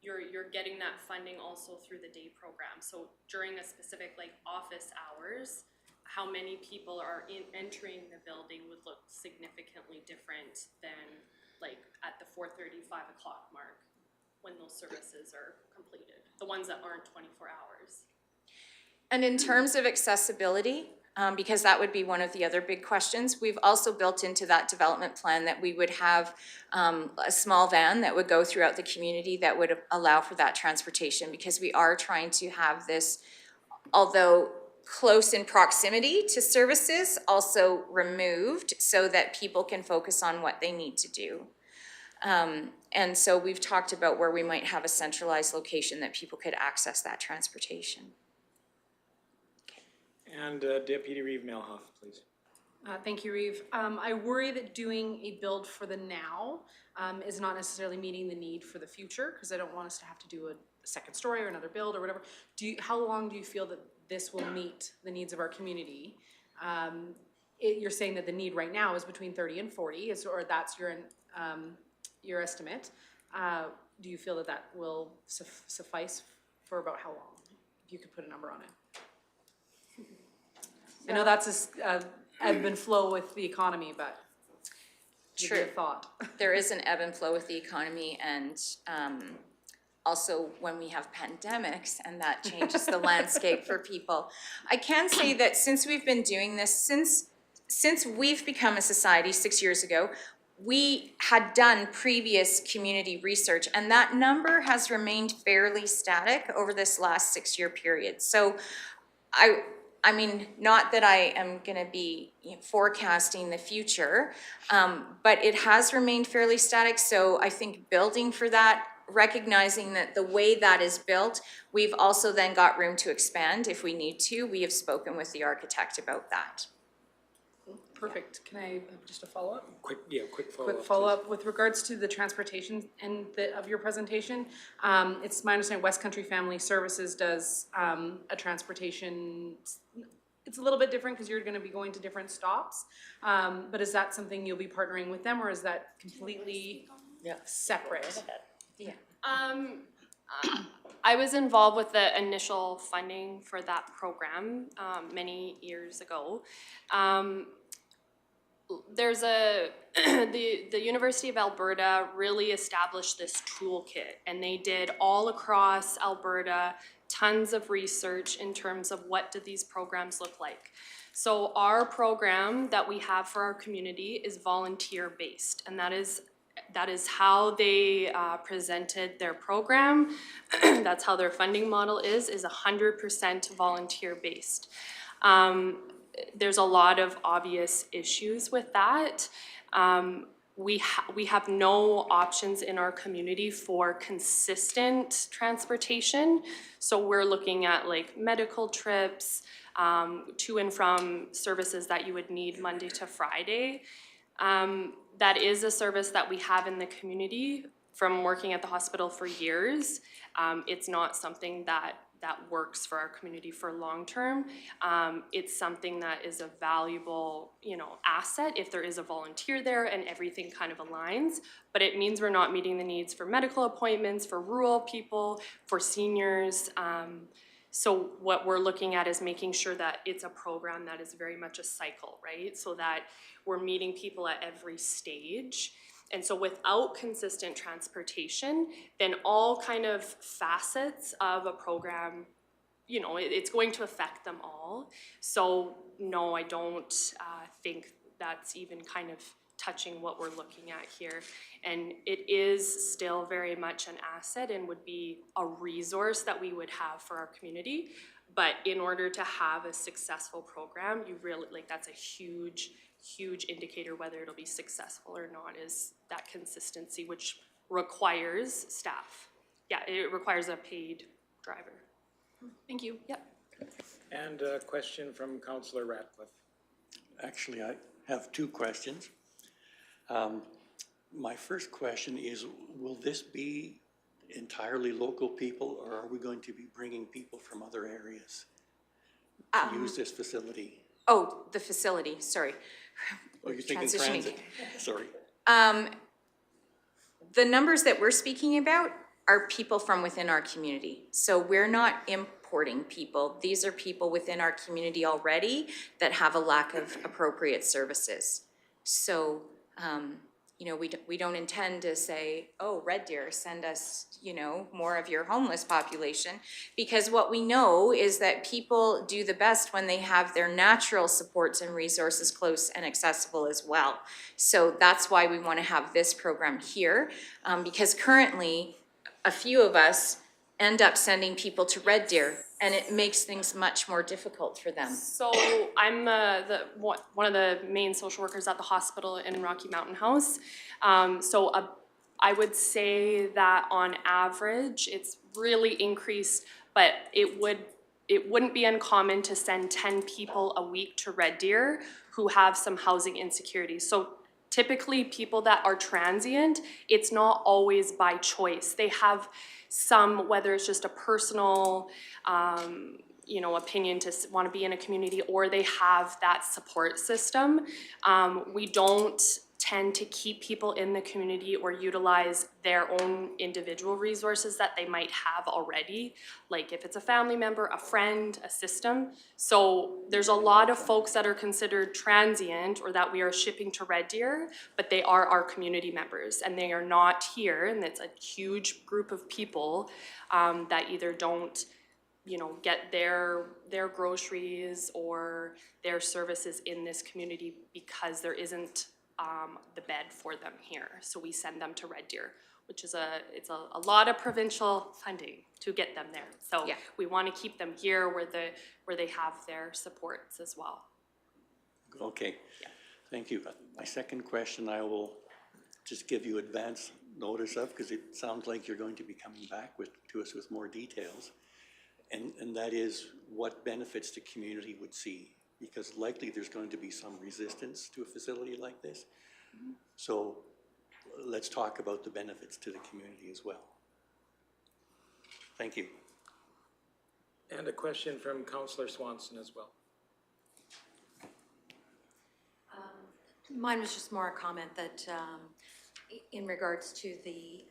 you're getting that funding also through the day program. So during a specific like office hours, how many people are entering the building would look significantly different than like at the 4:30, 5 o'clock mark when those services are completed, the ones that aren't 24 hours. And in terms of accessibility, because that would be one of the other big questions, we've also built into that development plan that we would have a small van that would go throughout the community that would allow for that transportation, because we are trying to have this, although close in proximity to services, also removed so that people can focus on what they need to do. And so we've talked about where we might have a centralized location that people could access that transportation. And Deputy Reeve Melhoff, please. Thank you, Reeve. I worry that doing a build for the now is not necessarily meeting the need for the future, because I don't want us to have to do a second story or another build or whatever. How long do you feel that this will meet the needs of our community? You're saying that the need right now is between 30 and 40, or that's your estimate. Do you feel that that will suffice for about how long? If you could put a number on it. I know that's a ebb and flow with the economy, but give me a thought. There is an ebb and flow with the economy, and also when we have pandemics, and that changes the landscape for people. I can say that since we've been doing this, since we've become a society 6 years ago, we had done previous community research, and that number has remained fairly static over this last 6-year period. So I mean, not that I am going to be forecasting the future, but it has remained fairly static. So I think building for that, recognizing that the way that is built, we've also then got room to expand if we need to. We have spoken with the architect about that. Perfect. Can I have just a follow-up? Quick follow-up. Quick follow-up with regards to the transportation end of your presentation. It's my understanding West Country Family Services does a transportation. It's a little bit different because you're going to be going to different stops. But is that something you'll be partnering with them, or is that completely separate? Yeah. I was involved with the initial funding for that program many years ago. There's the University of Alberta really established this toolkit, and they did all across Alberta tons of research in terms of what do these programs look like. So our program that we have for our community is volunteer based, and that is how they presented their program. That's how their funding model is 100% volunteer based. There's a lot of obvious issues with that. We have no options in our community for consistent transportation. So we're looking at like medical trips, to and from services that you would need Monday to Friday. That is a service that we have in the community from working at the hospital for years. It's not something that works for our community for long term. It's something that is a valuable, asset if there is a volunteer there and everything kind of aligns, but it means we're not meeting the needs for medical appointments, for rural people, for seniors. So what we're looking at is making sure that it's a program that is very much a cycle, right? So that we're meeting people at every stage. And so without consistent transportation, then all kind of facets of a program, it's going to affect them all. So no, I don't think that's even kind of touching what we're looking at here. And it is still very much an asset and would be a resource that we would have for our community. But in order to have a successful program, you really, like, that's a huge indicator whether it'll be successful or not, is that consistency, which requires staff. Yeah, it requires a paid driver. Thank you. Yep. And a question from Councillor Ratcliffe. Actually, I have two questions. My first question is, will this be entirely local people, or are we going to be bringing people from other areas to use this facility? Oh, the facility, sorry. Oh, you're thinking Transitioning. transit? Sorry. The numbers that we're speaking about are people from within our community. So we're not importing people. These are people within our community already that have a lack of appropriate services. So, you know, we don't intend to say, oh, Red Deer, send us, you know, more of your homeless population, because what we know is that people do the best when they have their natural supports and resources close and accessible as well. So that's why we want to have this program here, because currently a few of us end up sending people to Red Deer, and it makes things much more difficult for them. So I'm one of the main social workers at the hospital in Rocky Mountain House. I would say that on average, it's really increased, but it wouldn't be uncommon to send 10 people a week to Red Deer who have some housing insecurities. So typically people that are transient, it's not always by choice. They have some, whether it's just a personal, you know, opinion to want to be in a community, or they have that support system. We don't tend to keep people in the community or utilize their own individual resources that they might have already, like if it's a family member, a friend, a system. So there's a lot of folks that are considered transient or that we are shipping to Red Deer, but they are our community members and they are not here, and it's a huge group of people that either don't, you know, get their groceries or their services in this community because there isn't the bed for them here. So we send them to Red Deer, which is it's a lot of provincial funding to get them there. So Yeah. we want to keep them here where they have their supports as well. Okay, thank you. My second question, I will just give you advance notice of, because it sounds like you're going to be coming back to us with more details. And that is what benefits the community would see, because likely there's going to be some resistance to a facility like this. Mm-hmm. So let's talk about the benefits to the community as well. Thank you. And a question from Councillor Swanson as well. Mine was just more a comment that in regards to the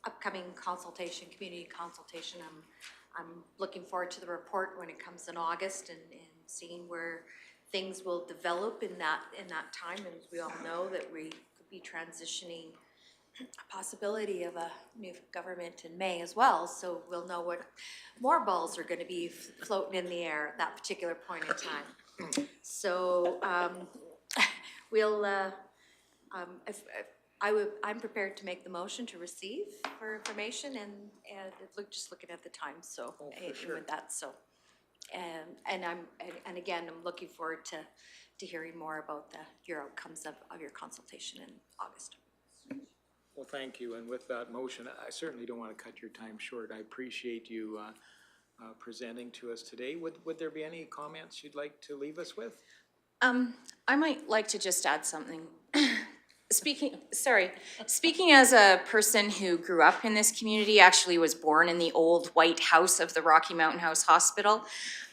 upcoming consultation, community consultation, I'm looking forward to the report when it comes in August and seeing where things will develop in that time. And as we all know that we could be transitioning a possibility of a new government in May as well. So we'll know what more balls are going to be floating in the air at that particular point in time. So I'm prepared to make the motion to receive for information and just looking at the time. So with that, so and again, I'm looking forward to hearing more about your outcomes of your consultation in August. Well, thank you. And with that motion, I certainly don't want to cut your time short. I appreciate you presenting to us today. Would there be any comments you'd like to leave us with? I might like to just add something. Speaking as a person who grew up in this community, actually was born in the old white house of the Rocky Mountain House Hospital,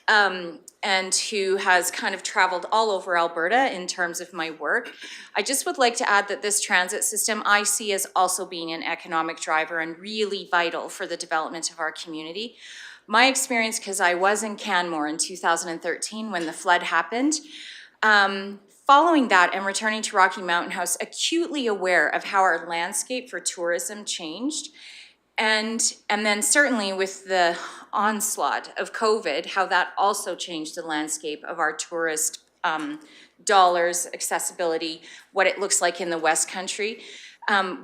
and who has kind of traveled all over Alberta in terms of my work, I just would like to add that this transit system I see as also being an economic driver and really vital for the development of our community. My experience, because I was in Canmore in 2013 when the flood happened, following that and returning to Rocky Mountain House, acutely aware of how our landscape for tourism changed. And then certainly with the onslaught of COVID, how that also changed the landscape of our tourist dollars, accessibility, what it looks like in the West Country.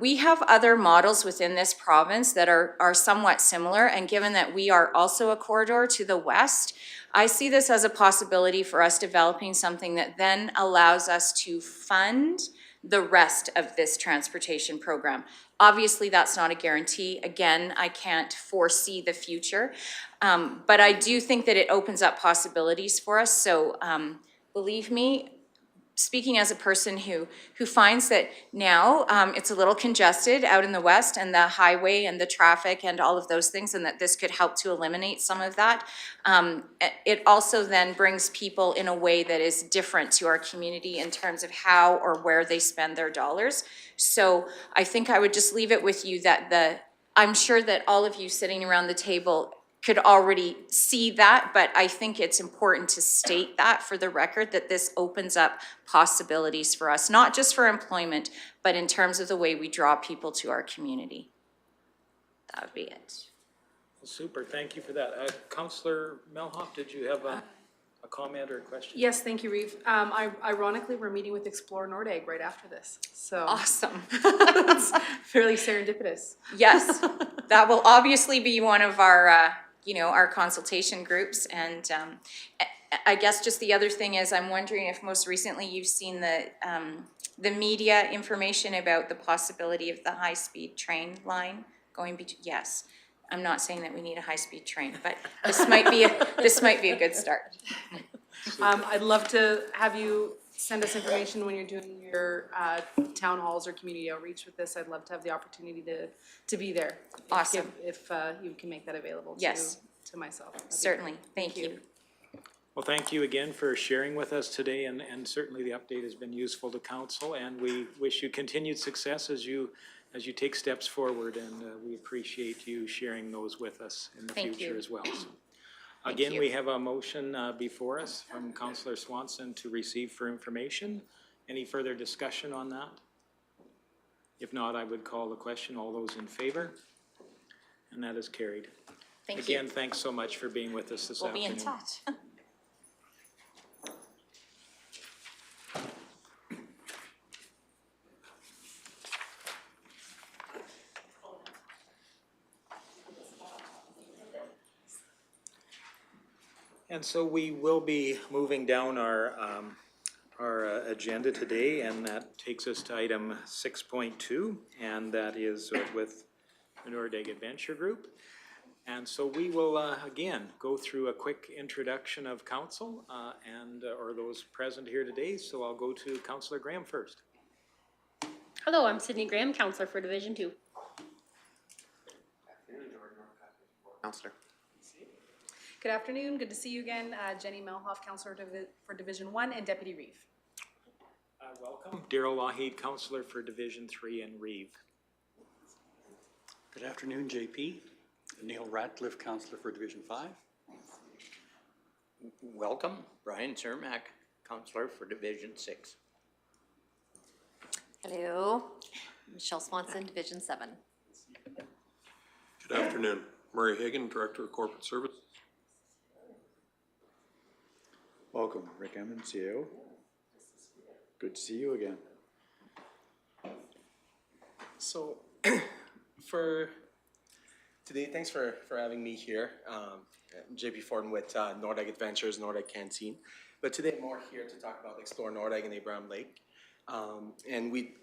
We have other models within this province that are somewhat similar, and given that we are also a corridor to the west, I see this as a possibility for us developing something that then allows us to fund the rest of this transportation program. Obviously, that's not a guarantee. Again, I can't foresee the future, but I do think that it opens up possibilities for us. So believe me, speaking as a person who finds that now it's a little congested out in the west, and the highway and the traffic and all of those things, and that this could help to eliminate some of that. It also then brings people in a way that is different to our community in terms of how or where they spend their dollars. So I think I would just leave it with you that I'm sure that all of you sitting around the table could already see that, but I think it's important to state that for the record, that this opens up possibilities for us, not just for employment, but in terms of the way we draw people to our community. That would be it. Well, super, thank you for that. Councillor Melhoff, did you have a comment or a question? Yes, thank you, Reeve. Ironically, we're meeting with Explore Nordegg right after this, so. Awesome. It's fairly serendipitous. Yes, that will obviously be one of our, our consultation groups. And I guess just the other thing is, I'm wondering if most recently you've seen the media information about the possibility of the high-speed train line going between. Yes, I'm not saying that we need a high-speed train, but this might be a good start. I'd love to have you send us information when you're doing your town halls or community outreach with this. I'd love to have the opportunity to be there. Awesome. If you can make that available to myself. Certainly, thank you. Well, thank you again for sharing with us today, and certainly the update has been useful to council, and we wish you continued success as you take steps forward, and we appreciate you sharing those with us in the future as well. So, again, we have a motion before us from Councillor Swanson to receive for information. Any further discussion on that? If not, I would call the question. All those in favor? And that is carried. Thank you. Again, thanks so much for being with us this afternoon. We'll be in touch. And so we will be moving down our agenda today, and that takes us to item 6.2, and that is with the Nordegg Adventure Group. And so we will again go through a quick introduction of council or those present here today. So I'll go to Councillor Graham first. Hello, I'm Sydney Graham, Councillor for Division 2. Councillor. Good afternoon, good to see you again. Jenny Melhoff, Councillor for Division 1 and Deputy Reeve. Welcome. Daryl Lougheed, Councillor for Division 3 and Reeve. Good afternoon, JP. Neil Ratcliffe, Councillor for Division 5. Welcome, Brian Cermak, Councillor for Division 6. Hello, Michelle Swanson, Division 7. Good afternoon, Murray Hagan, Director of Corporate Services. Welcome, Rick Emmons, CAO. Good to see you again. So, for today, thanks for having me here. JP Forden with Nordegg Adventures, Nordegg Canteen. But today I'm more here to talk about Explore Nordegg and Abraham Lake. And we've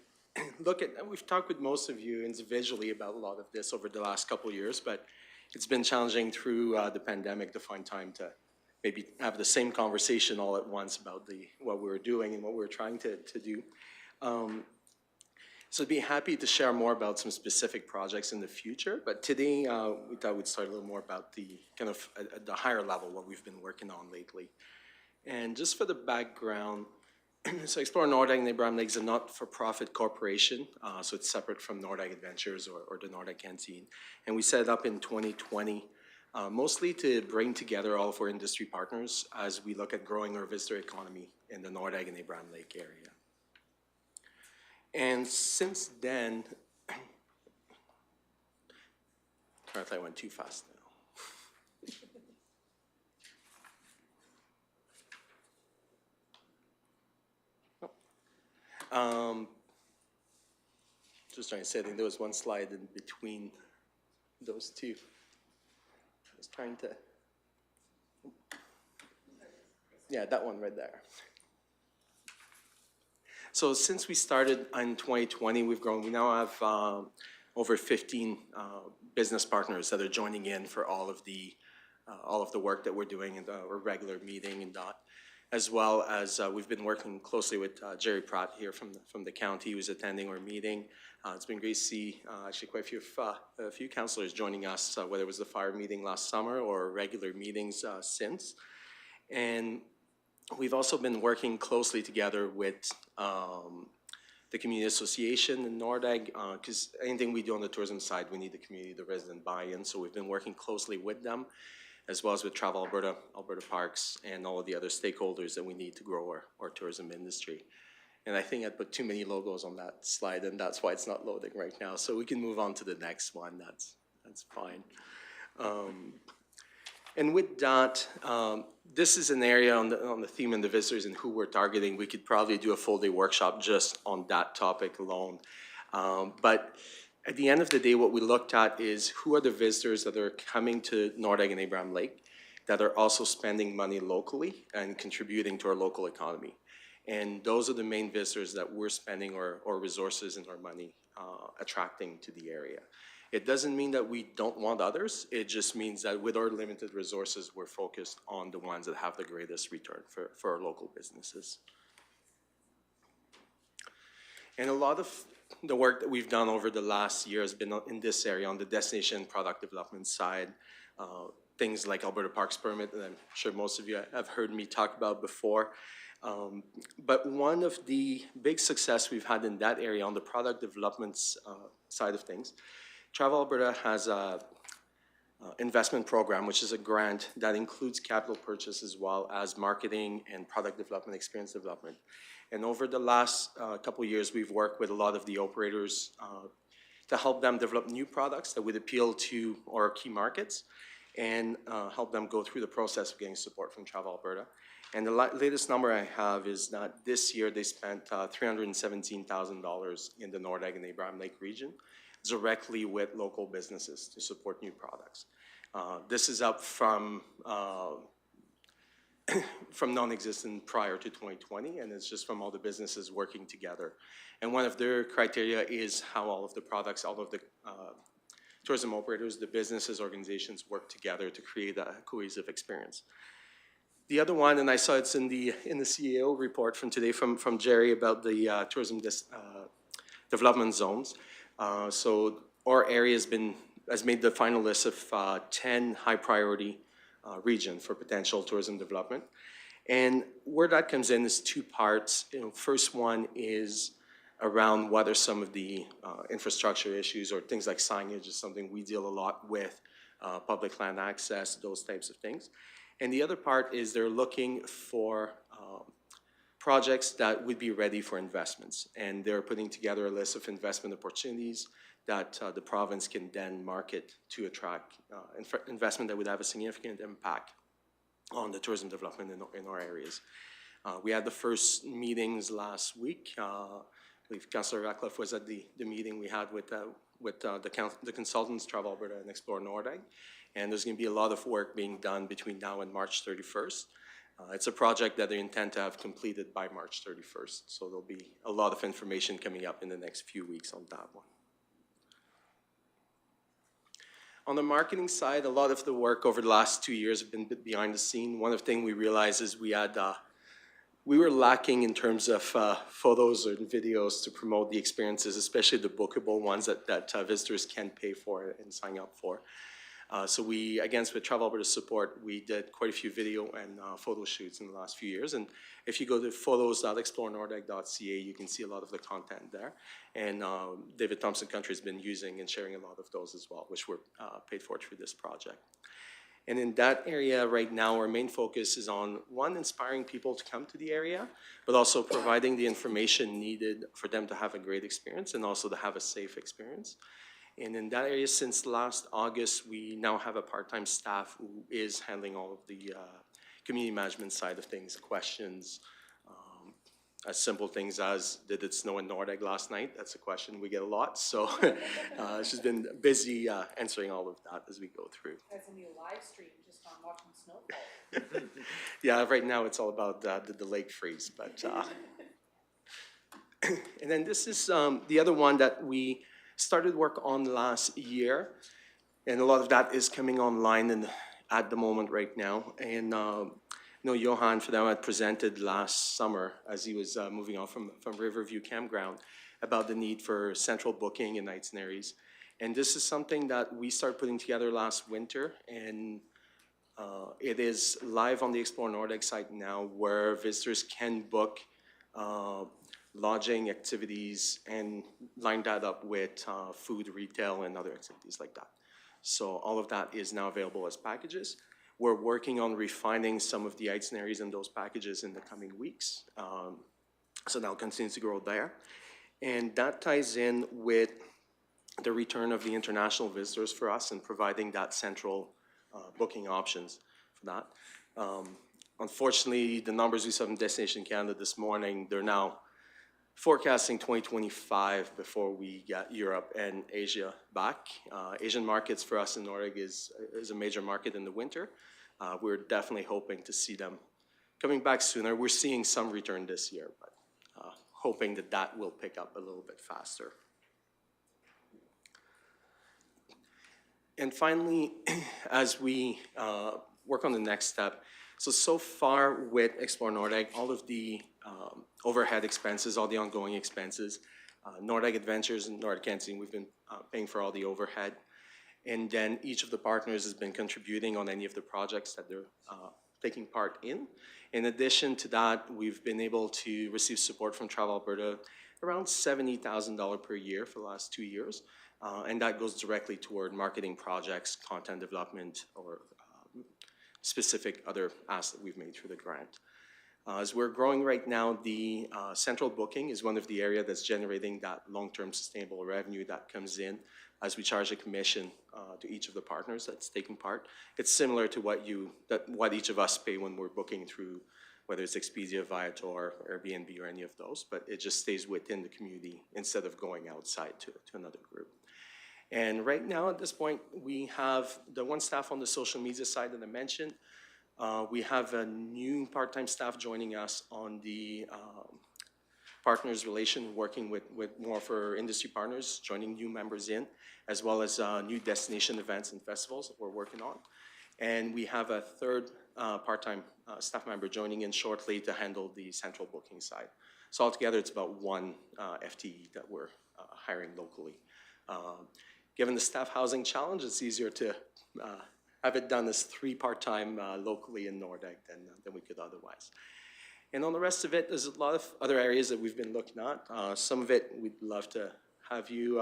talked with most of you individually about a lot of this over the last couple of years, but it's been challenging through the pandemic to find time to maybe have the same conversation all at once about what we were doing and what we were trying to do. So I'd be happy to share more about some specific projects in the future, but today we thought we'd start a little more about the kind of at the higher level, what we've been working on lately. And just for the background, so Explore Nordegg and Abraham Lake is a not-for-profit corporation, so it's separate from Nordegg Adventures or the Nordegg Canteen. And we set it up in 2020, mostly to bring together all of our industry partners as we look at growing our visitor economy in the Nordegg and Abraham Lake area. And since then, apparently I went too fast now. Just trying to say, I think there was one slide in between those two. I was trying to, yeah, that one right there. So since we started in 2020, we've grown. We now have over 15 business partners that are joining in for all of the work that we're doing in our regular meeting and that, as well as we've been working closely with Jerry Pratt here from the county, who's attending our meeting. It's been great to see actually quite a few councillors joining us, whether it was the fire meeting last summer or regular meetings since. And we've also been working closely together with the community association in Nordegg, because anything we do on the tourism side, we need the community, the resident buy-in. So we've been working closely with them, as well as with Travel Alberta, Alberta Parks, and all of the other stakeholders that we need to grow our tourism industry. And I think I put too many logos on that slide, and that's why it's not loading right now. So we can move on to the next one. That's fine. And with that, this is an area on the theme and the visitors and who we're targeting. We could probably do a full day workshop just on that topic alone. But at the end of the day, what we looked at is who are the visitors that are coming to Nordegg and Abraham Lake that are also spending money locally and contributing to our local economy. And those are the main visitors that we're spending our resources and our money attracting to the area. It doesn't mean that we don't want others. It just means that with our limited resources, we're focused on the ones that have the greatest return for our local businesses. And a lot of the work that we've done over the last year has been in this area, on the destination product development side. Things like Alberta Parks Permit, that I'm sure most of you have heard me talk about before. But one of the big success we've had in that area on the product development side of things, Travel Alberta has a investment program, which is a grant that includes capital purchase as well as marketing and product development, experience development. And over the last couple of years, we've worked with a lot of the operators to help them develop new products that would appeal to our key markets and help them go through the process of getting support from Travel Alberta. And the latest number I have is that this year they spent $317,000 in the Nordegg and Abraham Lake region directly with local businesses to support new products. This is up from non-existent prior to 2020, and it's just from all the businesses working together. And one of their criteria is how all of the products, all of the tourism operators, the businesses, organizations work together to create a cohesive experience. The other one, and I saw it's in the CEO report from today from Jerry about the tourism development zones. So our area has made the final list of 10 high priority region for potential tourism development. And where that comes in is two parts. First one is around what are some of the infrastructure issues, or things like signage is something we deal a lot with, public land access, those types of things. And the other part is they're looking for projects that would be ready for investments. And they're putting together a list of investment opportunities that the province can then market to attract investment that would have a significant impact on the tourism development in our areas. We had the first meetings last week. I believe Councillor Ratcliffe was at the meeting we had with the consultants, Travel Alberta and Explore Nordegg. And there's going to be a lot of work being done between now and March 31st. It's a project that they intend to have completed by March 31st. So there'll be a lot of information coming up in the next few weeks on that one. On the marketing side, a lot of the work over the last 2 years have been behind the scene. One of the things we realized is we were lacking in terms of photos and videos to promote the experiences, especially the bookable ones that visitors can pay for and sign up for. So we, again, with Travel Alberta support, we did quite a few video and photo shoots in the last few years. And if you go to photos.explorenordegg.ca, you can see a lot of the content there. And David Thompson Country has been using and sharing a lot of those as well, which were paid for through this project. And in that area right now, our main focus is on, one, inspiring people to come to the area, but also providing the information needed for them to have a great experience and also to have a safe experience. And in that area, since last August, we now have a part-time staff who is handling all of the community management side of things, questions, as simple things as, did it snow in Nordegg last night? That's a question we get a lot, so she's been busy answering all of that as we go through. That's a new live stream just on watching snowfall. Yeah, right now it's all about did the lake freeze, but and then this is the other one that we started work on last year, and a lot of that is coming online at the moment right now. And Johan for them had presented last summer as he was moving on from Riverview Campground about the need for central booking and itineraries. And this is something that we started putting together last winter, and it is live on the Explore Nordegg site now, where visitors can book lodging, activities, and line that up with food, retail, and other activities like that. So all of that is now available as packages. We're working on refining some of the itineraries in those packages in the coming weeks. So that'll continue to grow there. And that ties in with the return of the international visitors for us and providing that central booking options for that. Unfortunately, the numbers we saw from Destination Canada this morning, they're now forecasting 2025 before we get Europe and Asia back. Asian markets for us in Nordegg is a major market in the winter. We're definitely hoping to see them coming back sooner. We're seeing some return this year, but hoping that that will pick up a little bit faster. And finally, as we work on the next step, so far with Explore Nordegg, all of the overhead expenses, all the ongoing expenses, Nordegg Adventures and Nordegg Canteen, we've been paying for all the overhead. And then each of the partners has been contributing on any of the projects that they're taking part in. In addition to that, we've been able to receive support from Travel Alberta, around $70,000 per year for the last 2 years. And that goes directly toward marketing projects, content development, or specific other asks that we've made through the grant. As we're growing right now, the central booking is one of the areas that's generating that long-term sustainable revenue that comes in as we charge a commission to each of the partners that's taking part. It's similar to what each of us pay when we're booking through, whether it's Expedia, Viator, Airbnb, or any of those, but it just stays within the community instead of going outside to another group. And right now, at this point, we have the one staff on the social media side that I mentioned. We have a new part-time staff joining us on the partners relation, working with more for industry partners, joining new members in, as well as new destination events and festivals that we're working on. And we have a third part-time staff member joining in shortly to handle the central booking side. So altogether, it's about one FTE that we're hiring locally. Given the staff housing challenge, it's easier to have it done as 3 part-time locally in Nordegg than we could otherwise. And on the rest of it, there's a lot of other areas that we've been looking at. Some of it we'd love to have you,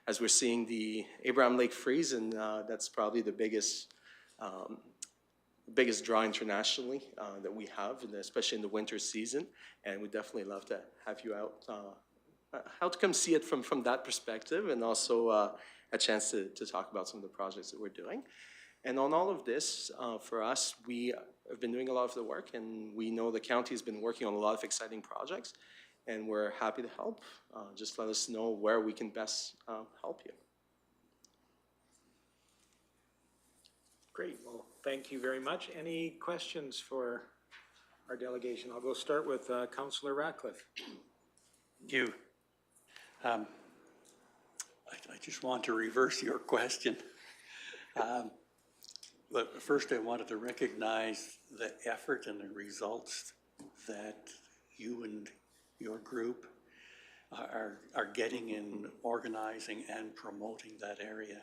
as we're seeing the Abraham Lake freeze, and that's probably the biggest draw internationally that we have, and especially in the winter season. And we'd definitely love to have you out, how to come see it from that perspective, and also a chance to talk about some of the projects that we're doing. And on all of this, for us, we have been doing a lot of the work, and we know the county has been working on a lot of exciting projects, and we're happy to help. Just let us know where we can best help you. Great, well, thank you very much. Any questions for our delegation? I'll go start with Councillor Ratcliffe. Thank you. I just want to reverse your question. But first I wanted to recognize the effort and the results that you and your group are getting in organizing and promoting that area.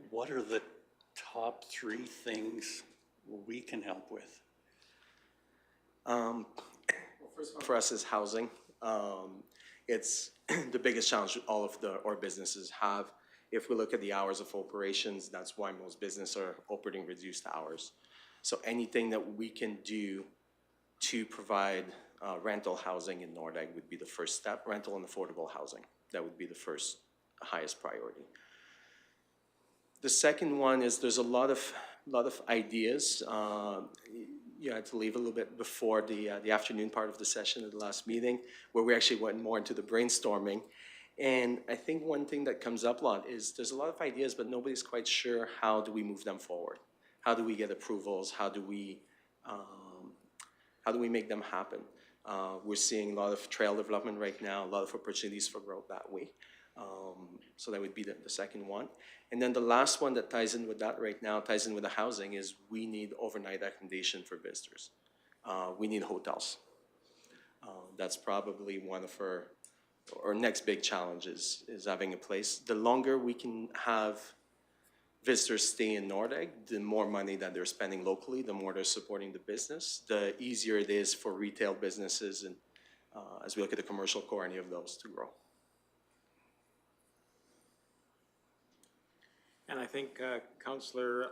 What are the top 3 things we can help with? Well, first one for us is housing. It's the biggest challenge all of our businesses have. If we look at the hours of operations, that's why most businesses are operating reduced hours. So anything that we can do to provide rental housing in Nordegg would be the first step. Rental and affordable housing, that would be the first, highest priority. The second one is there's a lot of ideas. you had to leave a little bit before the afternoon part of the session at the last meeting, where we actually went more into the brainstorming. And I think one thing that comes up a lot is there's a lot of ideas, but nobody's quite sure how do we move them forward? How do we get approvals? How do we make them happen? We're seeing a lot of trail development right now, a lot of opportunities for growth that way. So that would be the second one. And then the last one that ties in with that right now, ties in with the housing, is we need overnight accommodation for visitors. We need hotels. That's probably one of our next big challenges is having a place. The longer we can have visitors stay in Nordegg, the more money that they're spending locally, the more they're supporting the business, the easier it is for retail businesses and as we look at the commercial core, any of those to grow. And I think Councillor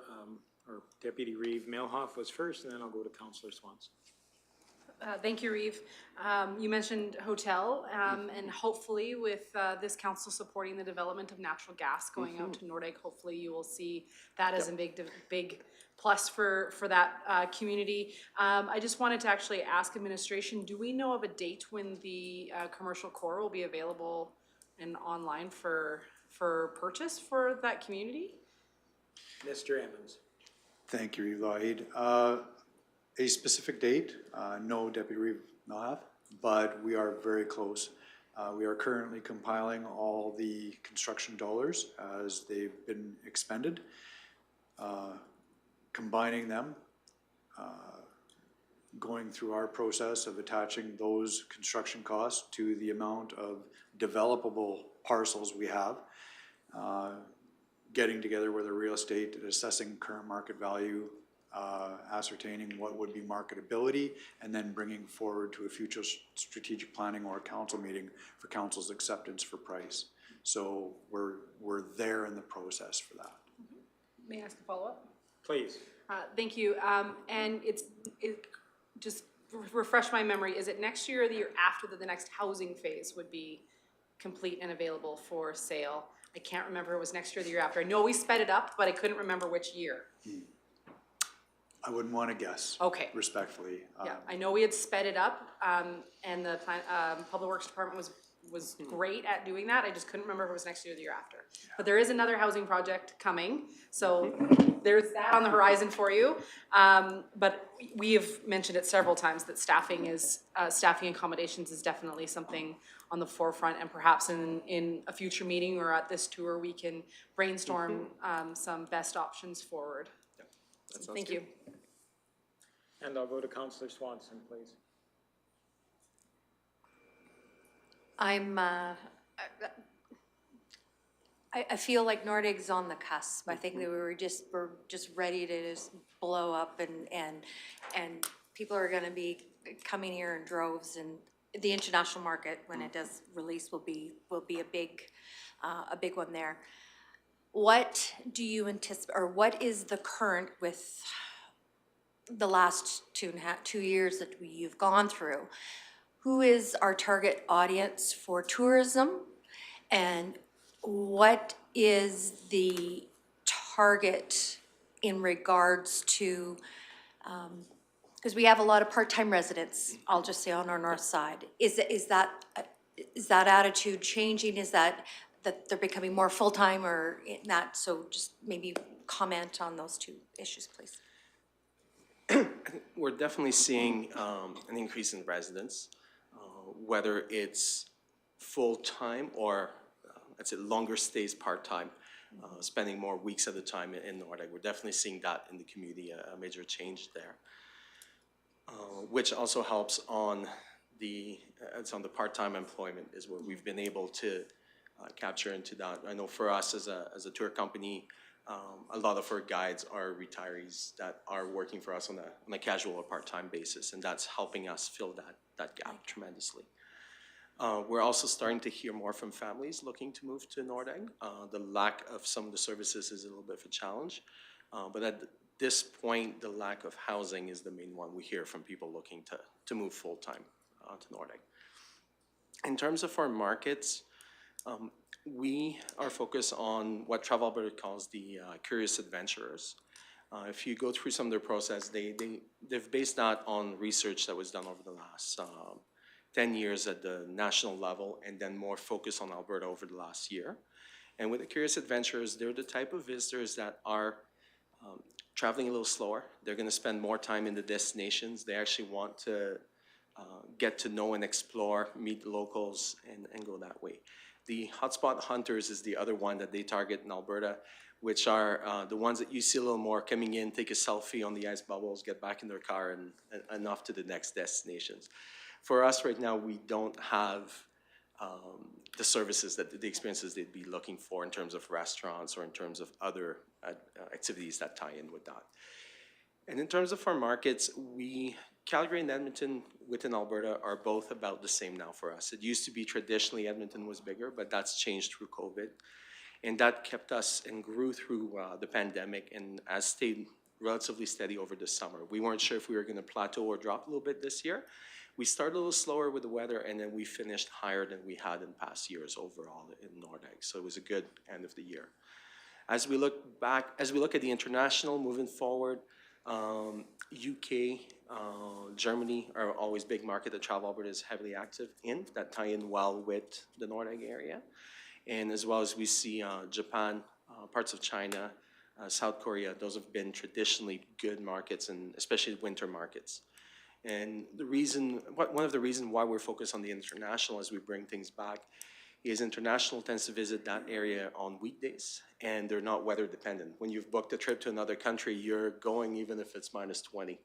or Deputy Reeve Melhoff was first, and then I'll go to Councillor Swanson. Thank you, Reeve. You mentioned hotel, and hopefully with this council supporting the development of natural gas going out to Nordegg, hopefully you will see that as a big plus for that community. I just wanted to actually ask administration, do we know of a date when the commercial core will be available and online for purchase for that community? Mr. Emmons. Thank you, Reeve Lahid. A specific date, no, Deputy Reeve Melhoff, but we are very close. We are currently compiling all the construction dollars as they've been expended, combining them, going through our process of attaching those construction costs to the amount of developable parcels we have, getting together with a real estate, assessing current market value, ascertaining what would be marketability, and then bringing forward to a future strategic planning or a council meeting for council's acceptance for price. So we're there in the process for that. May I ask a follow-up? Please. Thank you. And just refresh my memory, is it next year or the year after that the next housing phase would be complete and available for sale? I can't remember if it was next year or the year after. I know we sped it up, but I couldn't remember which year. I wouldn't want to guess. Okay. Respectfully. Yeah, I know we had sped it up, and the Public Works Department was great at doing that. I just couldn't remember if it was next year or the year after. Yeah. But there is another housing project coming, so there's that on the horizon for you. But we have mentioned it several times that staffing accommodations is definitely something on the forefront, and perhaps in a future meeting or at this tour, we can brainstorm some best options forward. Yeah, thank you. And I'll go to Councillor Swanson, please. I feel like Nordegg's on the cusp. I think that we're just ready to just blow up, and people are gonna be coming here in droves, and the international market, when it does release, will be a big one there. What do you anticipate, or what is the current with the last 2 years that you've gone through? Who is our target audience for tourism, and what is the target in regards to, because we have a lot of part-time residents, I'll just say on our north side. Is that attitude changing? Is that they're becoming more full-time, or in that? So just maybe comment on those two issues, please. We're definitely seeing an increase in residents, whether it's full-time or I'd say longer stays part-time, spending more weeks at a time in Nordegg. We're definitely seeing that in the community, a major change there, which also helps on the part-time employment is what we've been able to capture into that. I know for us as a tour company, a lot of our guides are retirees that are working for us on a casual or part-time basis, and that's helping us fill that gap tremendously. We're also starting to hear more from families looking to move to Nordegg. The lack of some of the services is a little bit of a challenge, but at this point, the lack of housing is the main one we hear from people looking to move full-time to Nordegg. In terms of our markets, we are focused on what Travel Alberta calls the curious adventurers. If you go through some of their process, they've based that on research that was done over the last 10 years at the national level, and then more focus on Alberta over the last year. And with the Curious Adventurers, they're the type of visitors that are traveling a little slower. They're going to spend more time in the destinations. They actually want to get to know and explore, meet the locals, and go that way. The hotspot hunters is the other one that they target in Alberta, which are the ones that you see a little more coming in, take a selfie on the ice bubbles, get back in their car, and off to the next destinations. For us right now, we don't have the services, the experiences they'd be looking for in terms of restaurants or in terms of other activities that tie in with that. And in terms of our markets, Calgary and Edmonton within Alberta are both about the same now for us. It used to be traditionally Edmonton was bigger, but that's changed through COVID. And that kept us and grew through the pandemic and has stayed relatively steady over the summer. We weren't sure if we were going to plateau or drop a little bit this year. We started a little slower with the weather, and then we finished higher than we had in past years overall in Nordegg. So it was a good end of the year. As we look at the international moving forward, UK, Germany are always big market that Travel Alberta is heavily active in, that tie in well with the Nordegg area. And as well as we see Japan, parts of China, South Korea, those have been traditionally good markets, and especially winter markets. And one of the reasons why we're focused on the international as we bring things back is international tends to visit that area on weekdays, and they're not weather dependent. When you've booked a trip to another country, you're going even if it's minus 20.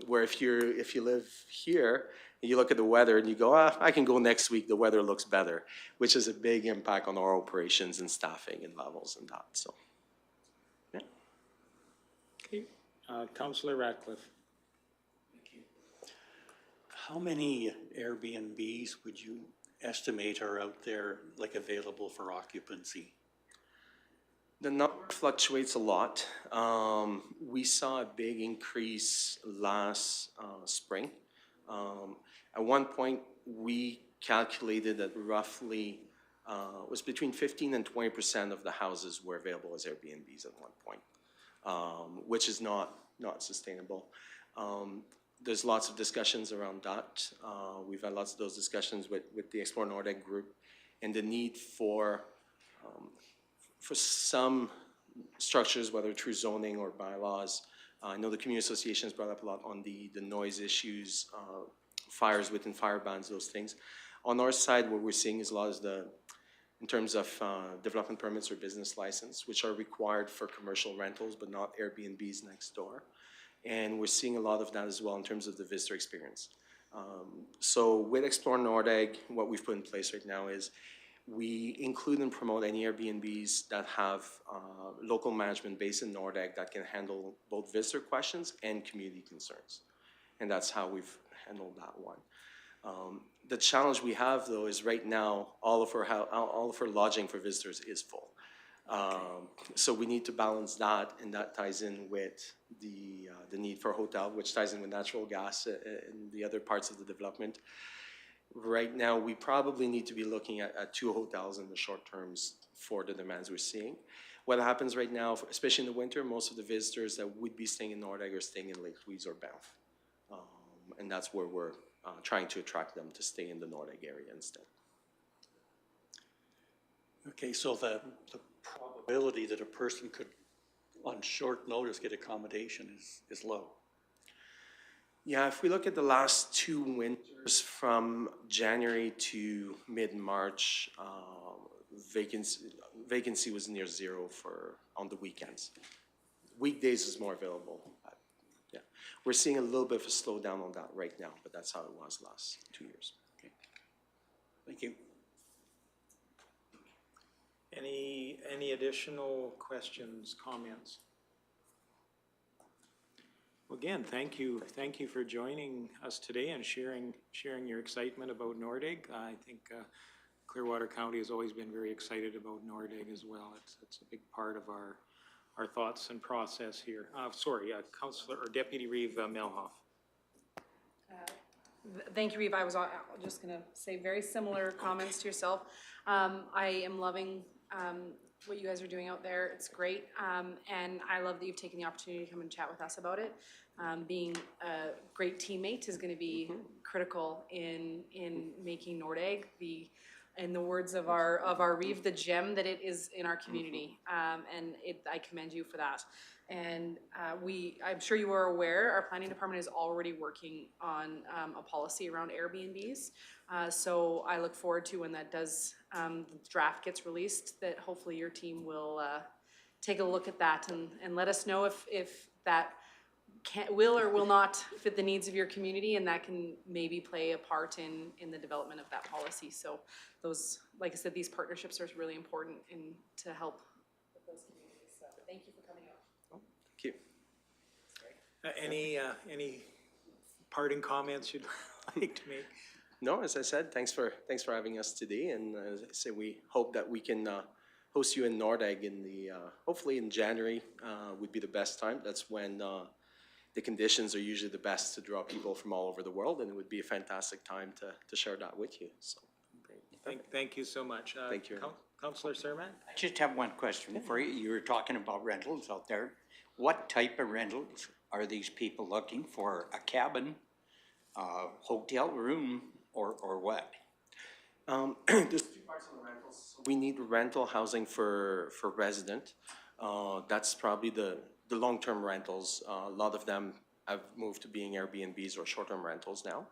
Where if you live here, and you look at the weather and you go, I can go next week, the weather looks better, which is a big impact on our operations and staffing and levels and that, so. Yeah. Okay, Councillor Ratcliffe. How many Airbnbs would you estimate are out there, like, available for occupancy? The number fluctuates a lot. We saw a big increase last spring. At one point, we calculated that roughly it was between 15 and 20% of the houses were available as Airbnbs at one point, which is not sustainable. There's lots of discussions around that. We've had lots of those discussions with the Explore Nordegg group, and the need for some structures, whether through zoning or bylaws. I know the community associations brought up a lot on the noise issues, fires within fire bans, those things. On our side, what we're seeing is a lot of in terms of development permits or business license, which are required for commercial rentals, but not Airbnbs next door. And we're seeing a lot of that as well in terms of the visitor experience. So with Explore Nordegg, what we've put in place right now is we include and promote any Airbnbs that have local management based in Nordegg that can handle both visitor questions and community concerns. And that's how we've handled that one. The challenge we have, though, is right now all of our lodging for visitors is full. So we need to balance that, and that ties in with the need for a hotel, which ties in with natural gas and the other parts of the development. Right now, we probably need to be looking at 2 hotels in the short terms for the demands we're seeing. What happens right now, especially in the winter, most of the visitors that would be staying in Nordegg are staying in Lake Louise or Banff. And that's where we're trying to attract them to stay in the Nordegg area instead. Okay, so the probability that a person could, on short notice, get accommodation is low. Yeah, if we look at the last 2 winters from January to mid-March, vacancy was near 0 on the weekends. Weekdays is more available. Yeah, we're seeing a little bit of a slowdown on that right now, but that's how it was last 2 years. Okay, thank you. Any additional questions, comments? Well, again, thank you for joining us today and sharing your excitement about Nordegg. I think Clearwater County has always been very excited about Nordegg as well. It's a big part of our thoughts and process here. Councillor or Deputy Reeve Melhoff. Thank you, Eve. I was just gonna say very similar comments to yourself. I am loving what you guys are doing out there. It's great. And I love that you've taken the opportunity to come and chat with us about it. Being a great teammate is gonna be critical in making Nordegg in the words of our Reeve, the gem that it is in our community. And I commend you for that. And I'm sure you are aware, our planning department is already working on a policy around Airbnbs. So I look forward to when that does, the draft gets released, that hopefully your team will take a look at that and let us know if that will or will not fit the needs of your community, and that can maybe play a part in the development of that policy. So those, like I said, these partnerships are really important to help with those communities. So thank you for coming out. Thank you. Any parting comments you'd like to make? No, as I said, thanks for having us today, and as I say, we hope that we can host you in Nordegg hopefully in January would be the best time. That's when the conditions are usually the best to draw people from all over the world, and it would be a fantastic time to share that with you. So, Thank you so much. Thank you. Councillor Surmat? I just have one question for you. You were talking about rentals out there. What type of rentals are these people looking for? A cabin, hotel room, or what? There's two parts of the rentals. We need rental housing for resident. That's probably the long-term rentals. A lot of them have moved to being Airbnbs or short-term rentals now.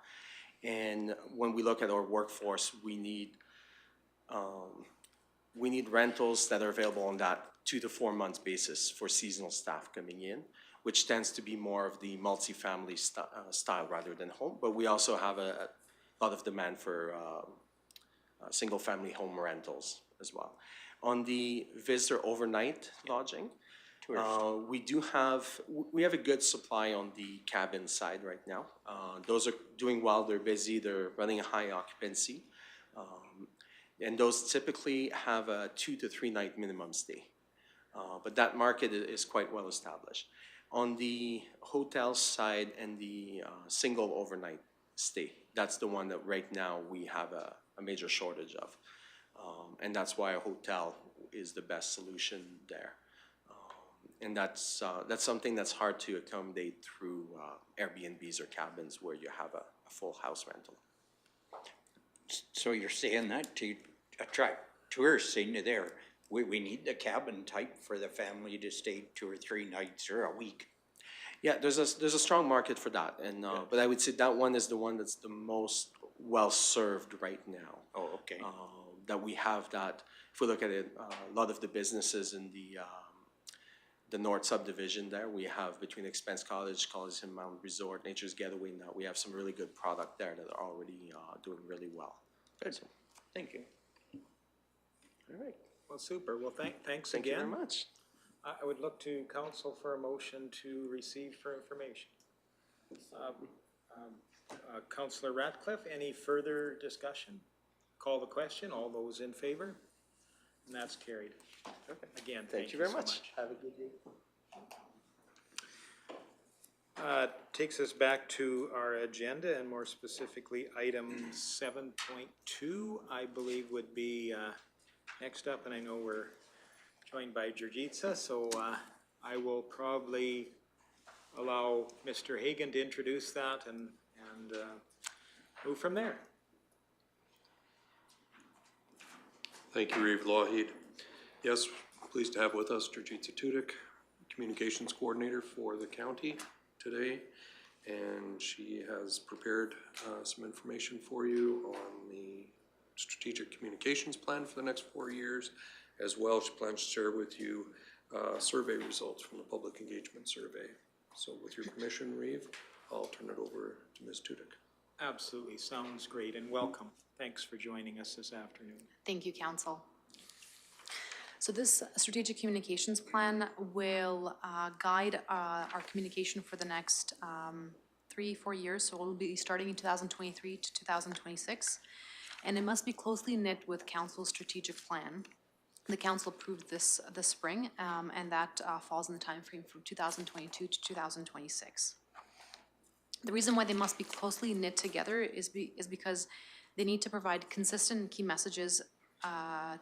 And when we look at our workforce, we need rentals that are available on that 2 to 4 months basis for seasonal staff coming in, which tends to be more of the multifamily style rather than home. But we also have a lot of demand for single-family home rentals as well. On the visitor overnight lodging, we have a good supply on the cabin side right now. Those are doing well. They're busy. They're running a high occupancy. And those typically have a 2 to 3 night minimum stay. But that market is quite well established. On the hotel side and the single overnight stay, that's the one that right now we have a major shortage of. And that's why a hotel is the best solution there. And that's something that's hard to accommodate through Airbnbs or cabins where you have a full house rental. So you're saying that to attract tourists into there, we need the cabin type for the family to stay 2 or 3 nights or a week. Yeah, there's a strong market for that, and but I would say that one is the one that's the most well served right now. Oh, okay. That we have that. If we look at it, a lot of the businesses in the North subdivision there, we have between Expense Cottage, Coliseum Mountain Resort, Nature's Getaway. Now we have some really good product there that are already doing really well. Good. Thank you. All right. Well, super. Well, thanks Thank again. you very much. I would look to council for a motion to receive for information. Councillor Ratcliffe, any further discussion? Call the question. All those in favor? And that's carried. Again, thank you very much. Have a good day. Takes us back to our agenda, and more specifically, item 7.2, I believe would be next up, and I know we're joined by Georgitsa, so I will probably allow Mr. Hagan to introduce that and move from there. Thank you, Reeve Lougheed. Yes, pleased to have with us Georgitsa Tudik, Communications Coordinator for the county today. And she has prepared some information for you on the strategic communications plan for the next 4 years. As well, she plans to share with you survey results from the public engagement survey. So with your permission, Reeve, I'll turn it over to Ms. Tudik. Absolutely, sounds great, and welcome. Thanks for joining us this afternoon. Thank you, Council. So this strategic communications plan will guide our communication for the next 3-4 years. So we'll be starting in 2023 to 2026. And it must be closely knit with Council's strategic plan. The Council approved this spring, and that falls in the time frame from 2022 to 2026. The reason why they must be closely knit together is because they need to provide consistent key messages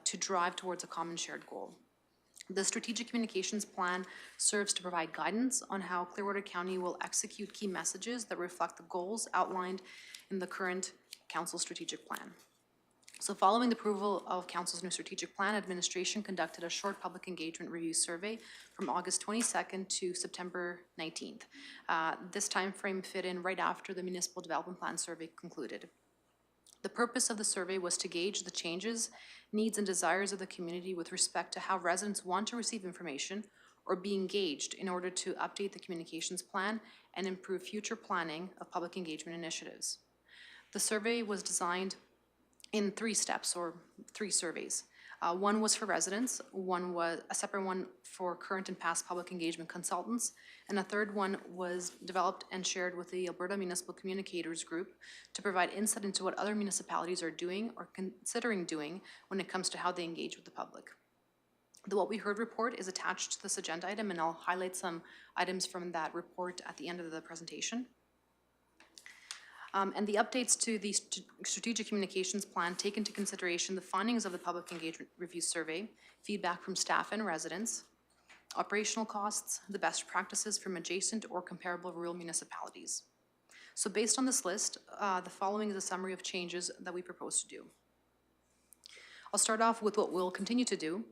to drive towards a common shared goal. The Strategic Communications Plan serves to provide guidance on how Clearwater County will execute key messages that reflect the goals outlined in the current Council Strategic Plan. So following the approval of Council's new strategic plan, administration conducted a short public engagement review survey from August 22nd to September 19th. This timeframe fit in right after the Municipal Development Plan survey concluded. The purpose of the survey was to gauge the changes, needs, and desires of the community with respect to how residents want to receive information or be engaged in order to update the communications plan and improve future planning of public engagement initiatives. The survey was designed in 3 steps or 3 surveys. One was for residents, one was a separate one for current and past public engagement consultants, and a third one was developed and shared with the Alberta Municipal Communicators Group to provide insight into what other municipalities are doing or considering doing when it comes to how they engage with the public. The What We Heard report is attached to this agenda item, and I'll highlight some items from that report at the end of the presentation. And the updates to the Strategic Communications Plan take into consideration the findings of the Public Engagement Review Survey, feedback from staff and residents, operational costs, the best practices from adjacent or comparable rural municipalities. So based on this list, the following is a summary of changes that we propose to do. I'll start off with what we'll continue to do.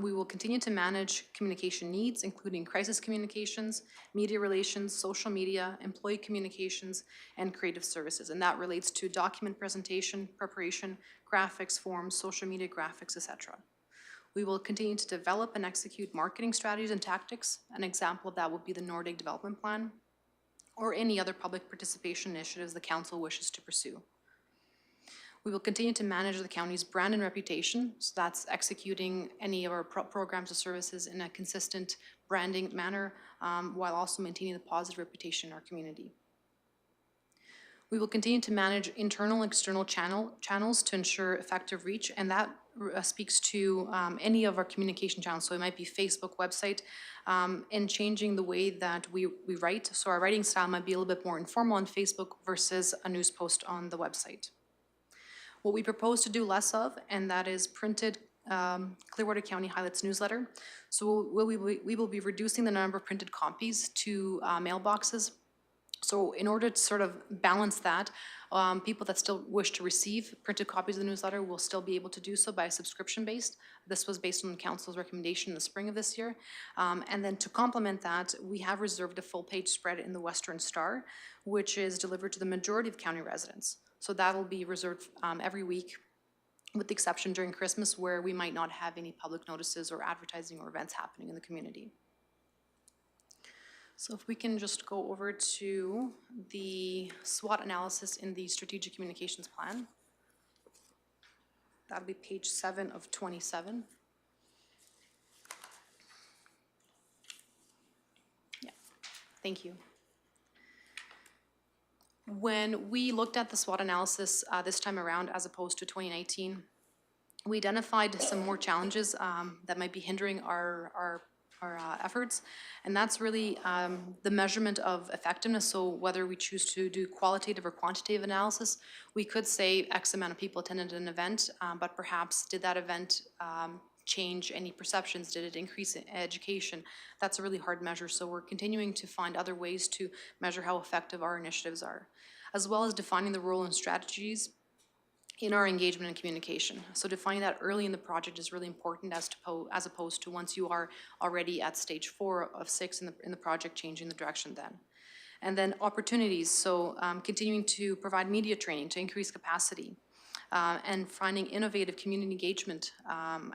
We will continue to manage communication needs, including crisis communications, media relations, social media, employee communications, and creative services. And that relates to document presentation, preparation, graphics, forms, social media graphics, etc. We will continue to develop and execute marketing strategies and tactics. An example of that would be the Nordegg Development Plan or any other public participation initiatives the Council wishes to pursue. We will continue to manage the county's brand and reputation, so that's executing any of our programs or services in a consistent branding manner, while also maintaining the positive reputation in our community. We will continue to manage internal and external channels to ensure effective reach, and that speaks to any of our communication channels. So it might be Facebook, website, and changing the way that we write. So our writing style might be a little bit more informal on Facebook versus a news post on the website. What we propose to do less of, and that is printed Clearwater County Highlights newsletter. So we will be reducing the number of printed copies to mailboxes. So in order to sort of balance that, people that still wish to receive printed copies of the newsletter will still be able to do so by subscription-based. This was based on the Council's recommendation in the spring of this year. And then to complement that, we have reserved a full-page spread in the Western Star, which is delivered to the majority of county residents. So that'll be reserved every week, with the exception during Christmas where we might not have any public notices or advertising or events happening in the community. So if we can just go over to the SWOT analysis in the Strategic Communications Plan. That'll be page 7 of 27. Yeah, thank you. When we looked at the SWOT analysis this time around as opposed to 2019, we identified some more challenges that might be hindering our efforts, and that's really the measurement of effectiveness. So whether we choose to do qualitative or quantitative analysis, we could say X amount of people attended an event, but perhaps did that event change any perceptions? Did it increase education? That's a really hard measure, so we're continuing to find other ways to measure how effective our initiatives are, as well as defining the role and strategies in our engagement and communication. So defining that early in the project is really important as opposed to once you are already at stage 4 of 6 in the project, changing the direction then. And then opportunities, so continuing to provide media training to increase capacity, and finding innovative community engagement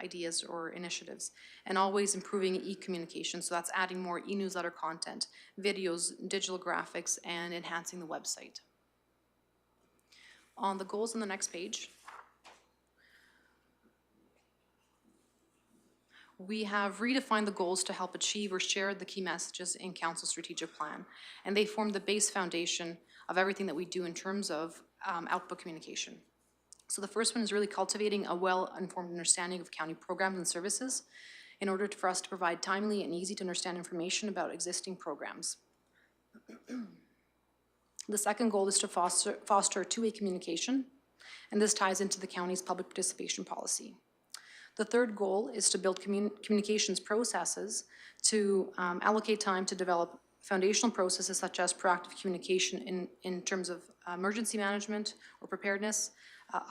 ideas or initiatives, and always improving e-communication. So that's adding more e-newsletter content, videos, digital graphics, and enhancing the website. On the goals on the next page, we have redefined the goals to help achieve or share the key messages in Council Strategic Plan, and they form the base foundation of everything that we do in terms of output communication. So the first one is really cultivating a well-informed understanding of county programs and services in order for us to provide timely and easy to understand information about existing programs. The second goal is to foster two-way communication, and this ties into the county's public participation policy. The third goal is to build communications processes to allocate time to develop foundational processes such as proactive communication in terms of emergency management or preparedness,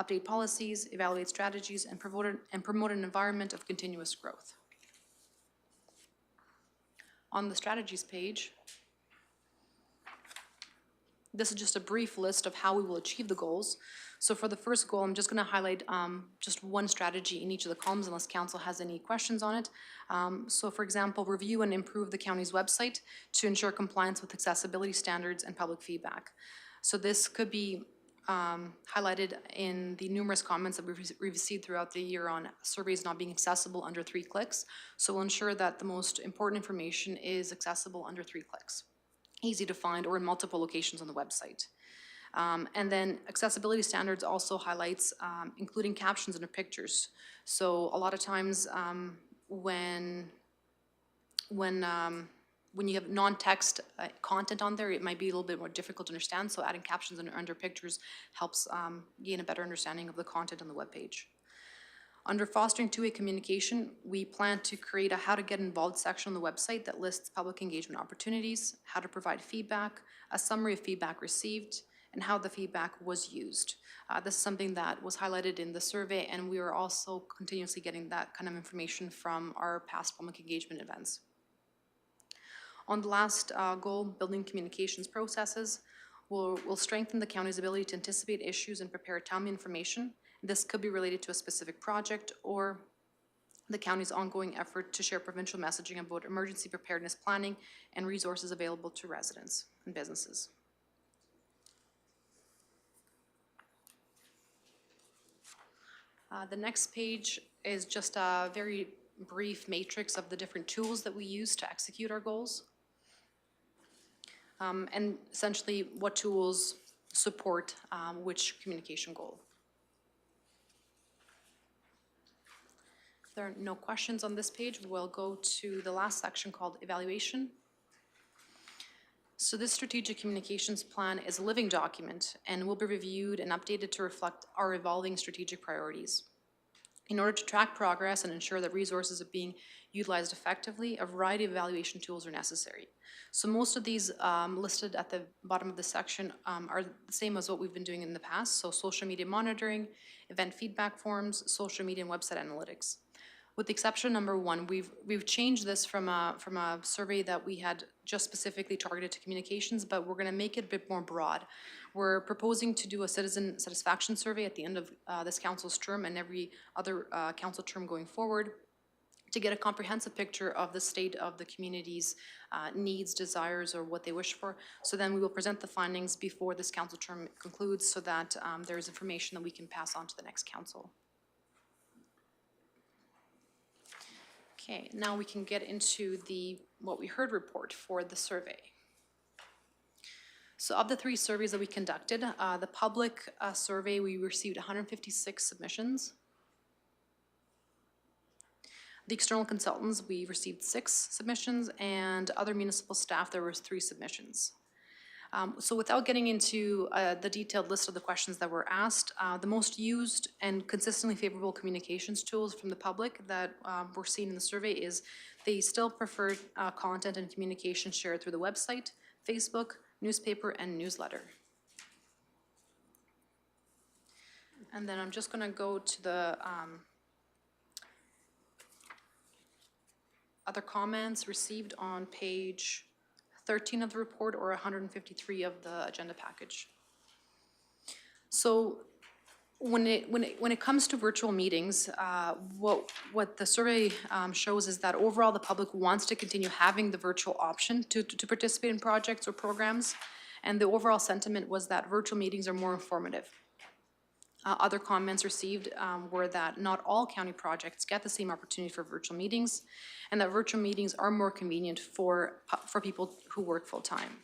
update policies, evaluate strategies, and promote an environment of continuous growth. On the strategies page, this is just a brief list of how we will achieve the goals. So for the first goal, I'm just going to highlight just one strategy in each of the columns unless council has any questions on it. So for example, review and improve the county's website to ensure compliance with accessibility standards and public feedback. So this could be highlighted in the numerous comments that we've received throughout the year on surveys not being accessible under 3 clicks. So we'll ensure that the most important information is accessible under 3 clicks, easy to find, or in multiple locations on the website. And then accessibility standards also highlights including captions under pictures. So a lot of times when you have non-text content on there, it might be a little bit more difficult to understand. So adding captions under pictures helps gain a better understanding of the content on the webpage. Under fostering two-way communication, we plan to create a how to get involved section on the website that lists public engagement opportunities, how to provide feedback, a summary of feedback received, and how the feedback was used. This is something that was highlighted in the survey, and we are also continuously getting that kind of information from our past public engagement events. On the last goal, building communications processes, we'll strengthen the county's ability to anticipate issues and prepare timely information. This could be related to a specific project or the county's ongoing effort to share provincial messaging about emergency preparedness planning and resources available to residents and businesses. The next page is just a very brief matrix of the different tools that we use to execute our goals. And essentially what tools support which communication goal. If there are no questions on this page, we'll go to the last section called evaluation. So this strategic communications plan is a living document and will be reviewed and updated to reflect our evolving strategic priorities. In order to track progress and ensure that resources are being utilized effectively, a variety of evaluation tools are necessary. So most of these listed at the bottom of the section are the same as what we've been doing in the past. So social media monitoring, event feedback forms, social media and website analytics. With the exception number 1, we've changed this from a survey that we had just specifically targeted to communications, but we're going to make it a bit more broad. We're proposing to do a citizen satisfaction survey at the end of this council's term and every other council term going forward to get a comprehensive picture of the state of the community's needs, desires, or what they wish for. So then we will present the findings before this council term concludes so that there is information that we can pass on to the next council. Okay, now we can get into the what we heard report for the survey. So of the 3 surveys that we conducted, the public survey, we received 156 submissions. The external consultants, we received 6 submissions, and other municipal staff, there was 3 submissions. So without getting into the detailed list of the questions that were asked, the most used and consistently favorable communications tools from the public that were seen in the survey is they still prefer content and communication shared through the website, Facebook, newspaper, and newsletter. And then I'm just going to go to the other comments received on page 13 of the report or 153 of the agenda package. So when it comes to virtual meetings, what the survey shows is that overall the public wants to continue having the virtual option to participate in projects or programs, and the overall sentiment was that virtual meetings are more informative. Other comments received were that not all county projects get the same opportunity for virtual meetings, and that virtual meetings are more convenient for people who work full-time.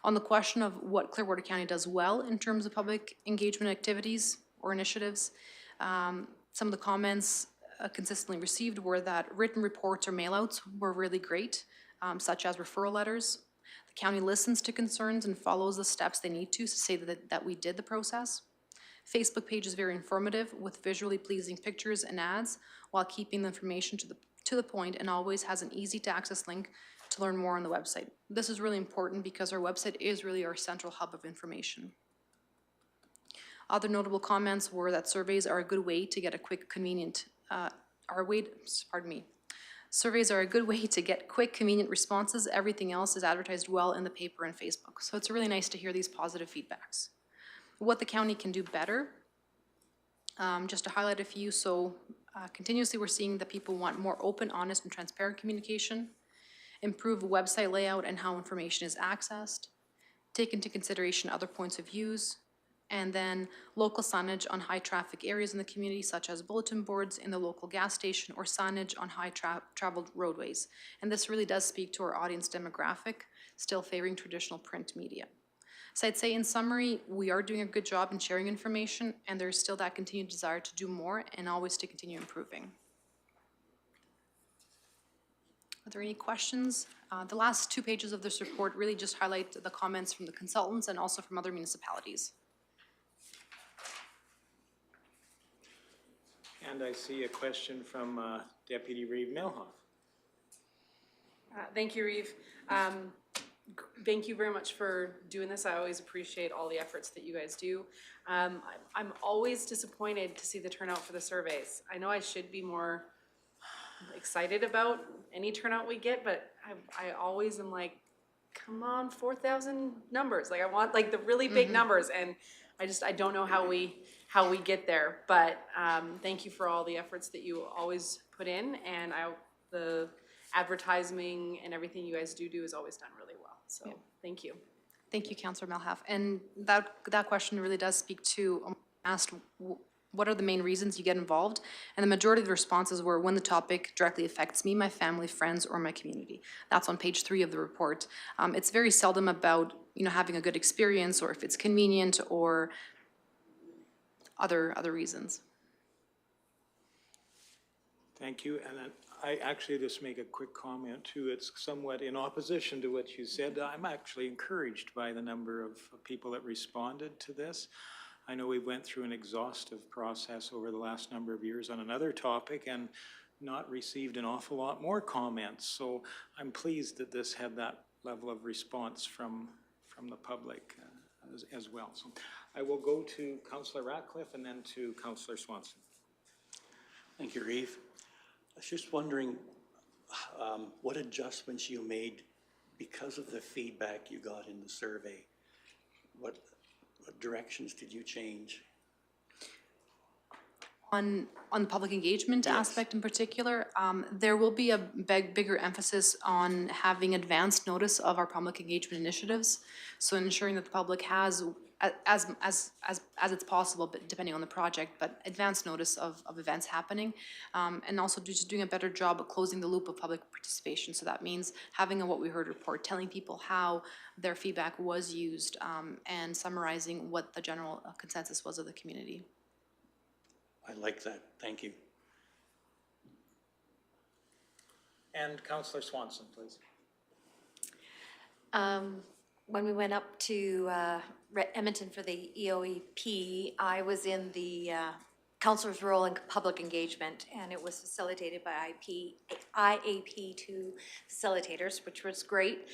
On the question of what Clearwater County does well in terms of public engagement activities or initiatives, some of the comments consistently received were that written reports or mailouts were really great, such as referral letters. The county listens to concerns and follows the steps they need to say that we did the process. Facebook page is very informative with visually pleasing pictures and ads while keeping the information to the point and always has an easy to access link to learn more on the website. This is really important because our website is really our central hub of information. Other notable comments were that surveys are a good way to get a quick, convenient, Surveys are a good way to get quick, convenient responses. Everything else is advertised well in the paper and Facebook. So it's really nice to hear these positive feedbacks. What the county can do better, just to highlight a few. So continuously we're seeing that people want more open, honest, and transparent communication, improve website layout and how information is accessed, take into consideration other points of views, and then local signage on high traffic areas in the community, such as bulletin boards in the local gas station or signage on high traveled roadways. And this really does speak to our audience demographic, still favoring traditional print media. So I'd say in summary, we are doing a good job in sharing information, and there's still that continued desire to do more and always to continue improving. Are there any questions? The last 2 pages of this report really just highlight the comments from the consultants and also from other municipalities. And I see a question from Deputy Reeve Melhoff. Thank you, Reeve. Thank you very much for doing this. I always appreciate all the efforts that you guys do. I'm always disappointed to see the turnout for the surveys. I know I should be more excited about any turnout we get, but I always am like, come on, 4,000 numbers. Like I want like the really big numbers, and I don't know how we get there. But thank you for all the efforts that you always put in, and the advertising and everything you guys do is always done really well. So thank you. Thank you, Councillor Melhoff. And that question really does speak to, asked what are the main reasons you get involved? And the majority of the responses were when the topic directly affects me, my family, friends, or my community. That's on page 3 of the report. It's very seldom about having a good experience or if it's convenient or other reasons. Thank you. And then I actually just make a quick comment too. It's somewhat in opposition to what you said. I'm actually encouraged by the number of people that responded to this. I know we went through an exhaustive process over the last number of years on another topic and not received an awful lot more comments. So I'm pleased that this had that level of response from the public as well. So I will go to Councillor Ratcliffe and then to Councillor Swanson. Thank you, Reeve. I was just wondering what adjustments you made because of the feedback you got in the survey. What directions did you change? On the public engagement aspect in particular, there will be a bigger emphasis on having advanced notice of our public engagement initiatives. So ensuring that the public has, as it's possible, but depending on the project, but advanced notice of events happening, and also just doing a better job of closing the loop of public participation. So that means having a what we heard report, telling people how their feedback was used, and summarizing what the general consensus was of the community. I like that. Thank you. And Councillor Swanson, please. When we went up to Edmonton for the EOEP, I was in the counselor's role in public engagement, and it was facilitated by IAP2 facilitators, which was great.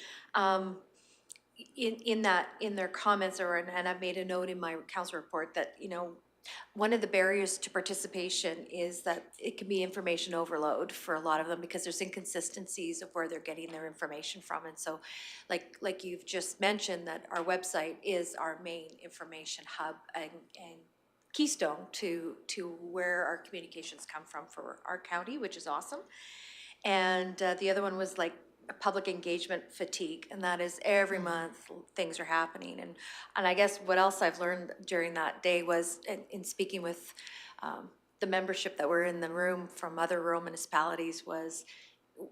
In their comments, and I've made a note in my council report that, one of the barriers to participation is that it can be information overload for a lot of them because there's inconsistencies of where they're getting their information from. And so like you've just mentioned, that our website is our main information hub and keystone to where our communications come from for our county, which is awesome. And the other one was like public engagement fatigue, and that is every month things are happening. And I guess what else I've learned during that day was in speaking with the membership that were in the room from other rural municipalities was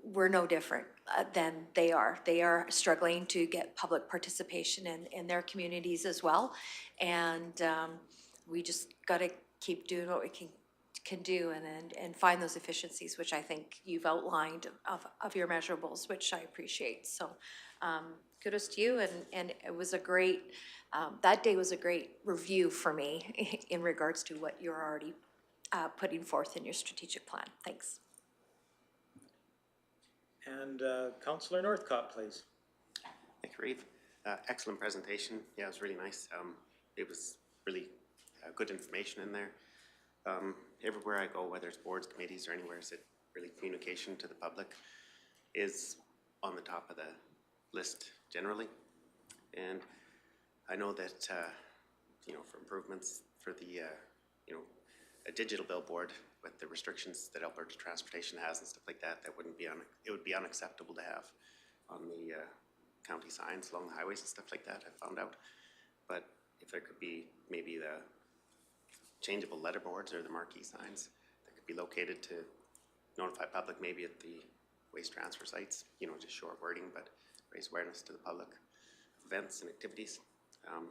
we're no different than they are. They are struggling to get public participation in their communities as well. And we just got to keep doing what we can can do and find those efficiencies, which I think you've outlined of your measurables, which I appreciate. So kudos to you, and it was a great, that day was a great review for me in regards to what you're already putting forth in your strategic plan. Thanks. And Councillor Northcott, please. Thank you, Reeve. Excellent presentation. Yeah, it was really nice. It was really good information in there. Everywhere I go, whether it's boards, committees, or anywhere, is it really communication to the public is on the top of the list generally. And I know that, you know, for improvements for the, you know, a digital billboard with the restrictions that Alberta Transportation has and stuff like that, that wouldn't be it would be unacceptable to have on the county signs along the highways and stuff like that, I found out. But if there could be maybe the changeable letterboards or the marquee signs that could be located to notify public maybe at the waste transfer sites, you know, just short wording, but raise awareness to the public of events and activities, and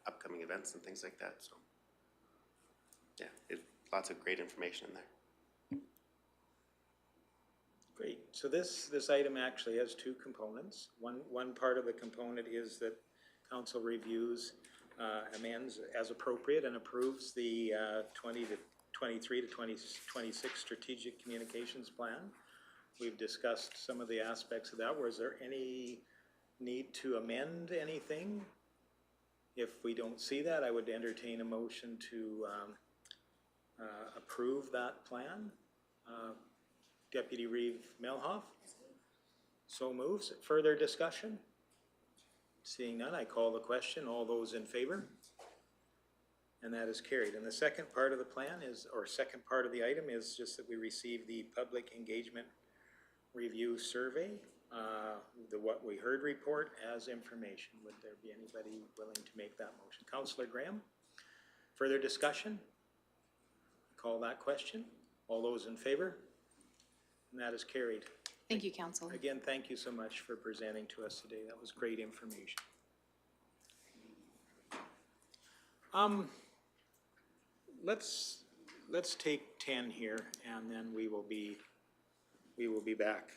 upcoming events and things like that. So yeah, lots of great information in there. Great. So this item actually has two components. One part of the component is that council reviews, amends as appropriate, and approves the 2023 to 2026 strategic communications plan. We've discussed some of the aspects of that. Was there any need to amend anything? If we don't see that, I would entertain a motion to approve that plan. Deputy Reeve Melhoff? So moves. Further discussion? Seeing none, I call the question. All those in favor? And that is carried. And the second part of the plan is, or second part of the item is just that we receive the public engagement review survey, the What We Heard report as information. Would there be anybody willing to make that motion? Councillor Graham? Further discussion? Call that question. All those in favor? And that is carried. Thank you, Council. Again, thank you so much for presenting to us today. That was great information. Let's take 10 here, and then we will be back.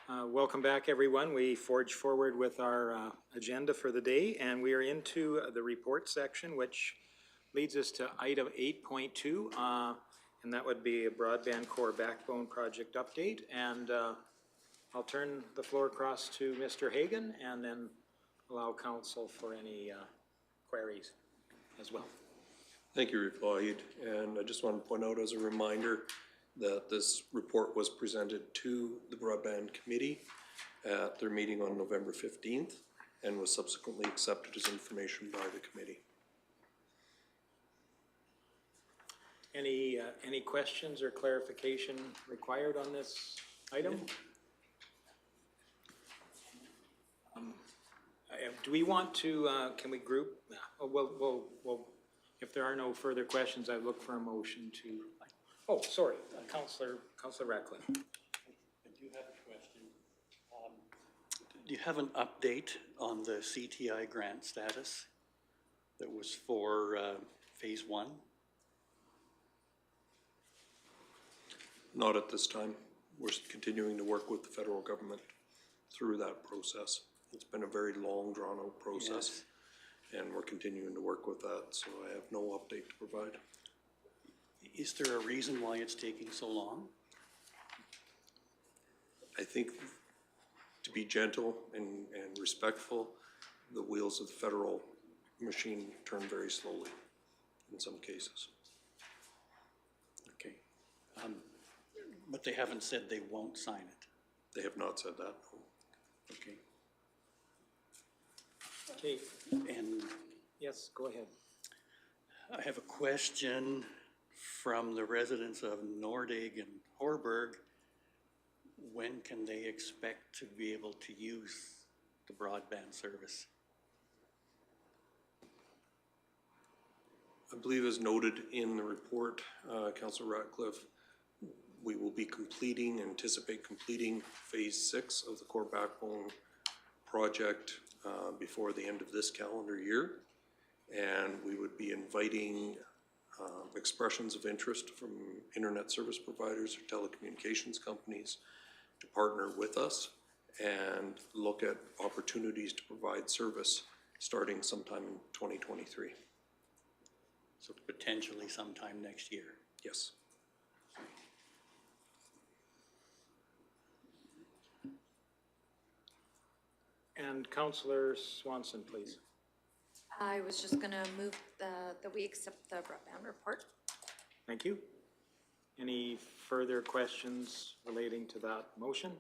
Welcome back, everyone. We forge forward with our agenda for the day, and we are into the report section, which leads us to item 8.2, and that would be a broadband core backbone project update. And I'll turn the floor across to Mr. Hagan and then allow council for any queries as well. Thank you, Reeve Lougheed. And I just want to point out as a reminder that this report was presented to the Broadband Committee at their meeting on November 15th and was subsequently accepted as information by the committee. Any questions or clarification required on this item? Do we want to, can we group? Well, if there are no further questions, I look for a motion to, oh, sorry, Councillor Ratcliffe. I do have a question. Do you have an update on the CTI grant status that was for phase 1? Not at this time. We're continuing to work with the federal government through that process. It's been a very long, drawn-out process, and we're continuing to work with that, so I have no update to provide. Is there a reason why it's taking so long? I think to be gentle and respectful, the wheels of the federal machine turn very slowly in some cases. Okay. But they haven't said they won't sign it? They have not said that, no. Okay. Okay. And yes, go ahead. I have a question from the residents of Nordegg and Horberg. When can they expect to be able to use the broadband service? I believe as noted in the report, Councillor Ratcliffe, we will be anticipate completing phase 6 of the core backbone project before the end of this calendar year. And we would be inviting expressions of interest from internet service providers or telecommunications companies to partner with us and look at opportunities to provide service starting sometime in 2023. So potentially sometime next year? Yes. And Councillor Swanson, please. I was just gonna move that we accept the broadband report. Thank you. Any further questions relating to that motion?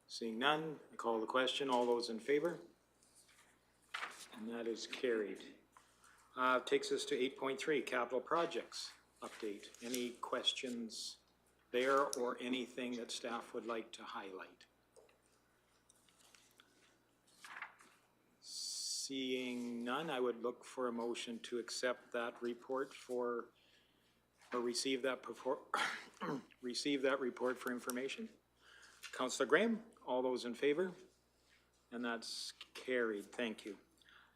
Seeing none, I call the question. All those in favor? And that is carried. Takes us to 8.3, capital projects update. Any questions there or anything that staff would like to highlight? Seeing none, I would look for a motion to accept that report or receive that report for information. Councillor Graham, all those in favor? And that's carried, thank you.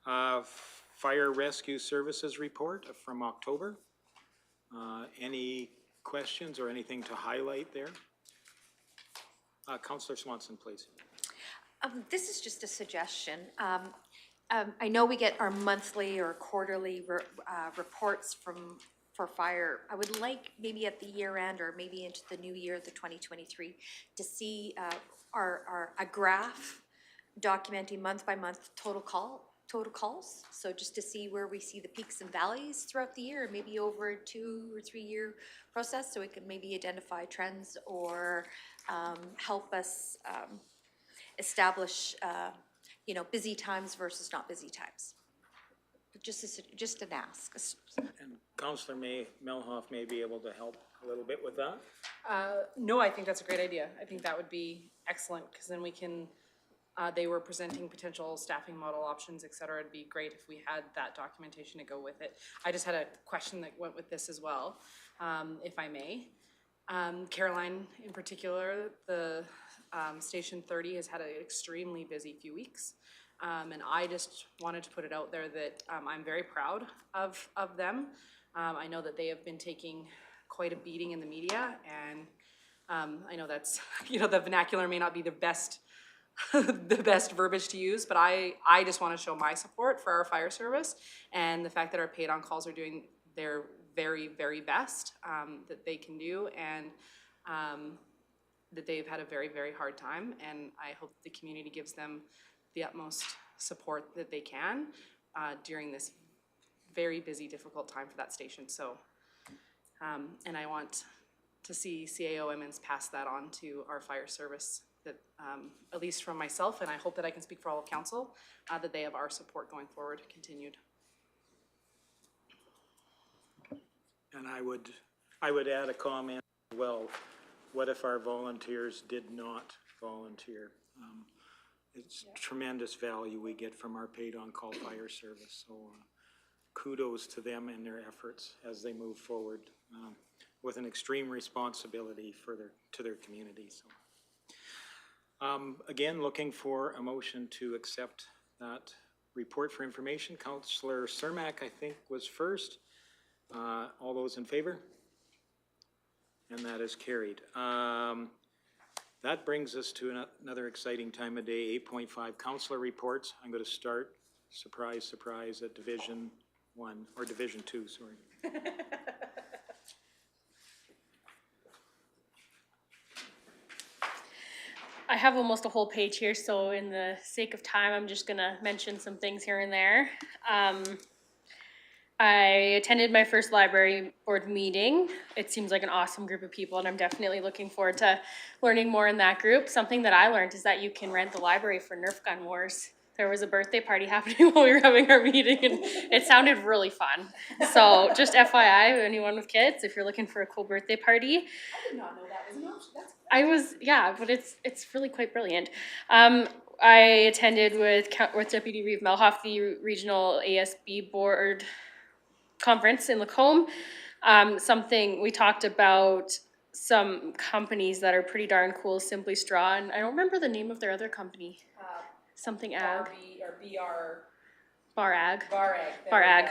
Fire Rescue Services report from October. Any questions or anything to highlight there? Councillor Swanson, please. This is just a suggestion. I know we get our monthly or quarterly reports for fire. I would like maybe at the year end or maybe into the new year, the 2023, to see a graph documenting month by month total calls. So just to see where we see the peaks and valleys throughout the year, maybe over a 2 or 3 year process, so we can maybe identify trends or help us establish busy times versus not busy times. Just an ask. And Councillor Melhoff may be able to help a little bit with that. No, I think that's a great idea. I think that would be excellent, because then we can, they were presenting potential staffing model options, et cetera. It'd be great if we had that documentation to go with it. I just had a question that went with this as well, if I may. Caroline in particular, the Station 30 has had an extremely busy few weeks. And I just wanted to put it out there that I'm very proud of them. I know that they have been taking quite a beating in the media, and I know that's, the vernacular may not be the best, the best verbiage to use, but I just want to show my support for our fire service and the fact that our paid on calls are doing their very, very best that they can do, and that they've had a very, very hard time, and I hope the community gives them the utmost support that they can during this very busy, difficult time for that station. So, and I want to see CAO Emmons pass that on to our fire service, that at least from myself, and I hope that I can speak for all of council, that they have our support going forward, continued. And I would add a comment as well. What if our volunteers did not volunteer? It's tremendous value we get from our paid on-call fire service. So kudos to them and their efforts as they move forward with an extreme responsibility to their community. So, again, looking for a motion to accept that report for information. Councillor Cermak, I think, was first. All those in favor? And that is carried. That brings us to another exciting time of day, 8.5 councillor reports. I'm going to start, surprise, surprise, at Division 1, or Division 2, sorry. I have almost a whole page here, so in the sake of time, I'm just gonna mention some things here and there. I attended my first library board meeting. It seems like an awesome group of people, and I'm definitely looking forward to learning more in that group. Something that I learned is that you can rent the library for Nerf gun wars. There was a birthday party happening while we were having our meeting, and it sounded really fun. So just FYI, anyone with kids, if you're looking for a cool birthday party. I did not know that was an option. That's Yeah, but it's really quite brilliant. I attended with Deputy Reeve Melhoff, the regional ASB board conference in Lacombe. Something we talked about, some companies that are pretty darn cool, Simply Straw, and I don't remember the name of their other company. Something Ag. Bar Ag. Bar Ag.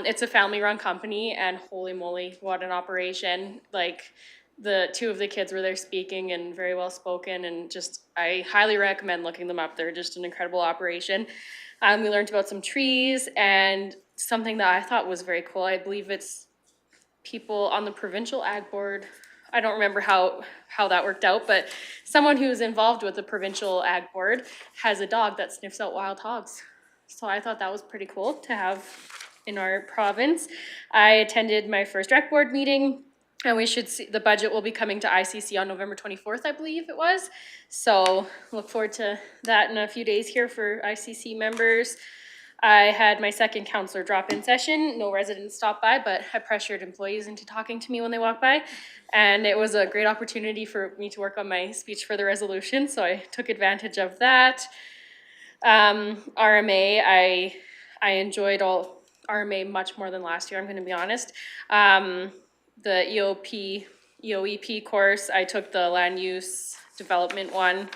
It's a family-run company, and holy moly, what an operation! Like, the two of the kids were there speaking and very well spoken, and just I highly recommend looking them up. They're just an incredible operation. We learned about some trees and something that I thought was very cool. I believe it's people on the provincial ag board. I don't remember how that worked out, but someone who's involved with the provincial ag board has a dog that sniffs out wild hogs. So I thought that was pretty cool to have in our province. I attended my first rec board meeting, and we should see the budget will be coming to ICC on November 24th, I believe it was. So look forward to that in a few days here for ICC members. I had my second counselor drop-in session. No residents stopped by, but I pressured employees into talking to me when they walked by. And it was a great opportunity for me to work on my speech for the resolution, so I took advantage of that. RMA, I enjoyed all RMA much more than last year, I'm gonna be honest. The EOEP course, I took the land use development one,